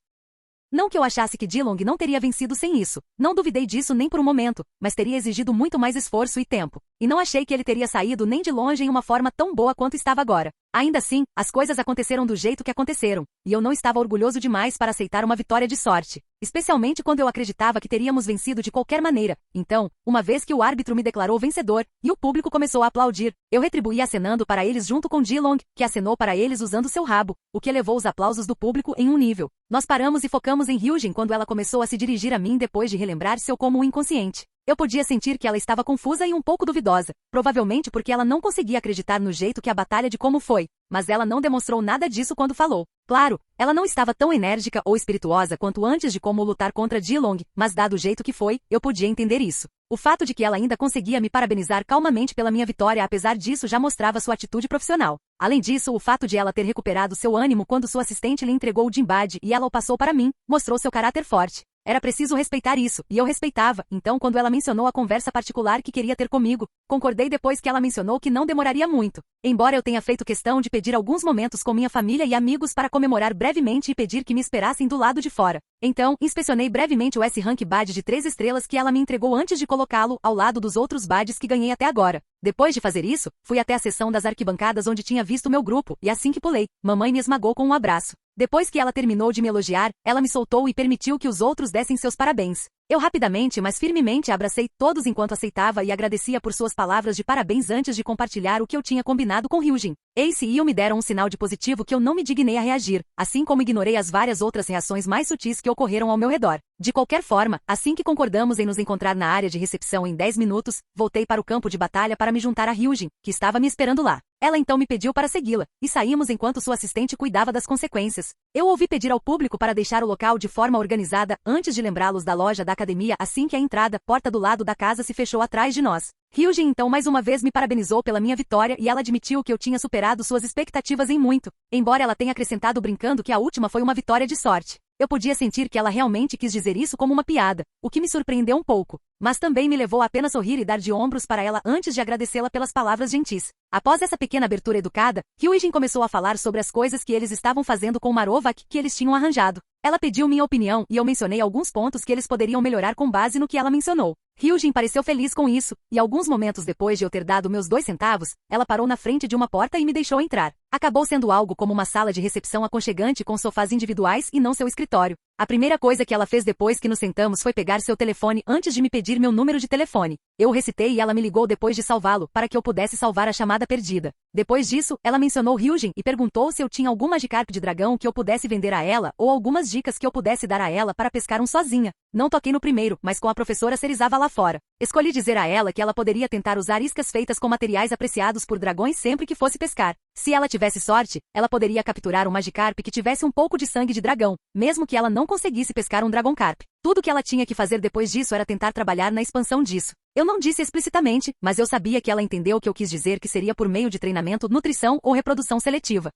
Não que eu achasse que Dilong não teria vencido sem isso, não duvidei disso nem por um momento, mas teria exigido muito mais esforço e tempo. E não achei que ele teria saído nem de longe em uma forma tão boa quanto estava agora. Ainda assim, as coisas aconteceram do jeito que aconteceram, e eu não estava orgulhoso demais para aceitar uma vitória de sorte, especialmente quando eu acreditava que teríamos vencido de qualquer maneira. Então, uma vez que o árbitro me declarou vencedor, e o público começou a aplaudir, eu retribuí acenando para eles junto com Dilong, que acenou para eles usando seu rabo, o que elevou os aplausos do público em um nível. Nós paramos e focamos em Hyujin quando ela começou a se dirigir a mim depois de relembrar seu como inconsciente. Eu podia sentir que ela estava confusa e um pouco duvidosa, provavelmente porque ela não conseguia acreditar no jeito que a batalha de como foi, mas ela não demonstrou nada disso quando falou. Claro, ela não estava tão enérgica ou espirituosa quanto antes de como lutar contra Dilong, mas dado o jeito que foi, eu podia entender isso. O fato de que ela ainda conseguia me parabenizar calmamente pela minha vitória apesar disso já mostrava sua atitude profissional. Além disso, o fato de ela ter recuperado seu ânimo quando sua assistente lhe entregou o Jimbad e ela o passou para mim, mostrou seu caráter forte. Era preciso respeitar isso, e eu respeitava, então quando ela mencionou a conversa particular que queria ter comigo, concordei depois que ela mencionou que não demoraria muito. Embora eu tenha feito questão de pedir alguns momentos com minha família e amigos para comemorar brevemente e pedir que me esperassem do lado de fora. Então, inspecionei brevemente o S-Rank Badge de 3 estrelas que ela me entregou antes de colocá-lo ao lado dos outros badges que ganhei até agora. Depois de fazer isso, fui até a seção das arquibancadas onde tinha visto meu grupo, e assim que pulei, mamãe me esmagou com um abraço. Depois que ela terminou de me elogiar, ela me soltou e permitiu que os outros dessem seus parabéns. Eu rapidamente, mas firmemente abracei todos enquanto aceitava e agradecia por suas palavras de parabéns antes de compartilhar o que eu tinha combinado com Hyujin. Ace e Yu me deram um sinal de positivo que eu não me dignei a reagir, assim como ignorei as várias outras reações mais sutis que ocorreram ao meu redor. De qualquer forma, assim que concordamos em nos encontrar na área de recepção em 10 minutos, voltei para o campo de batalha para me juntar a Hyujin, que estava me esperando lá. Ela então me pediu para segui-la, e saímos enquanto sua assistente cuidava das consequências. Eu ouvi pedir ao público para deixar o local de forma organizada antes de lembrá-los da loja da academia assim que a entrada, porta do lado da casa se fechou atrás de nós. Hyujin então mais uma vez me parabenizou pela minha vitória e ela admitiu que eu tinha superado suas expectativas em muito, embora ela tenha acrescentado brincando que a última foi uma vitória de sorte. Eu podia sentir que ela realmente quis dizer isso como uma piada, o que me surpreendeu um pouco, mas também me levou a apenas sorrir e dar de ombros para ela antes de agradecê-la pelas palavras gentis. Após essa pequena abertura educada, Hyujin começou a falar sobre as coisas que eles estavam fazendo com Marovak que eles tinham arranjado. Ela pediu minha opinião e eu mencionei alguns pontos que eles poderiam melhorar com base no que ela mencionou. Hyujin pareceu feliz com isso, e alguns momentos depois de eu ter dado meus 2 centavos, ela parou na frente de uma porta e me deixou entrar. Acabou sendo algo como uma sala de recepção aconchegante com sofás individuais e não seu escritório. A primeira coisa que ela fez depois que nos sentamos foi pegar seu telefone antes de me pedir meu número de telefone. Eu o recitei e ela me ligou depois de salvá-lo, para que eu pudesse salvar a chamada perdida. Depois disso, ela mencionou Hyujin e perguntou se eu tinha algum Magikarp de dragão que eu pudesse vender a ela ou algumas dicas que eu pudesse dar a ela para pescar um sozinha. Não toquei no primeiro, mas com a professora Serizawa lá fora. Escolhi dizer a ela que ela poderia tentar usar iscas feitas com materiais apreciados por dragões sempre que fosse pescar. Se ela tivesse sorte, ela poderia capturar um Magikarp que tivesse um pouco de sangue de dragão, mesmo que ela não conseguisse pescar um Dragoncarp. Tudo que ela tinha que fazer depois disso era tentar trabalhar na expansão disso. Eu não disse explicitamente, mas eu sabia que ela entendeu o que eu quis dizer que seria por meio de treinamento, nutrição ou reprodução seletiva.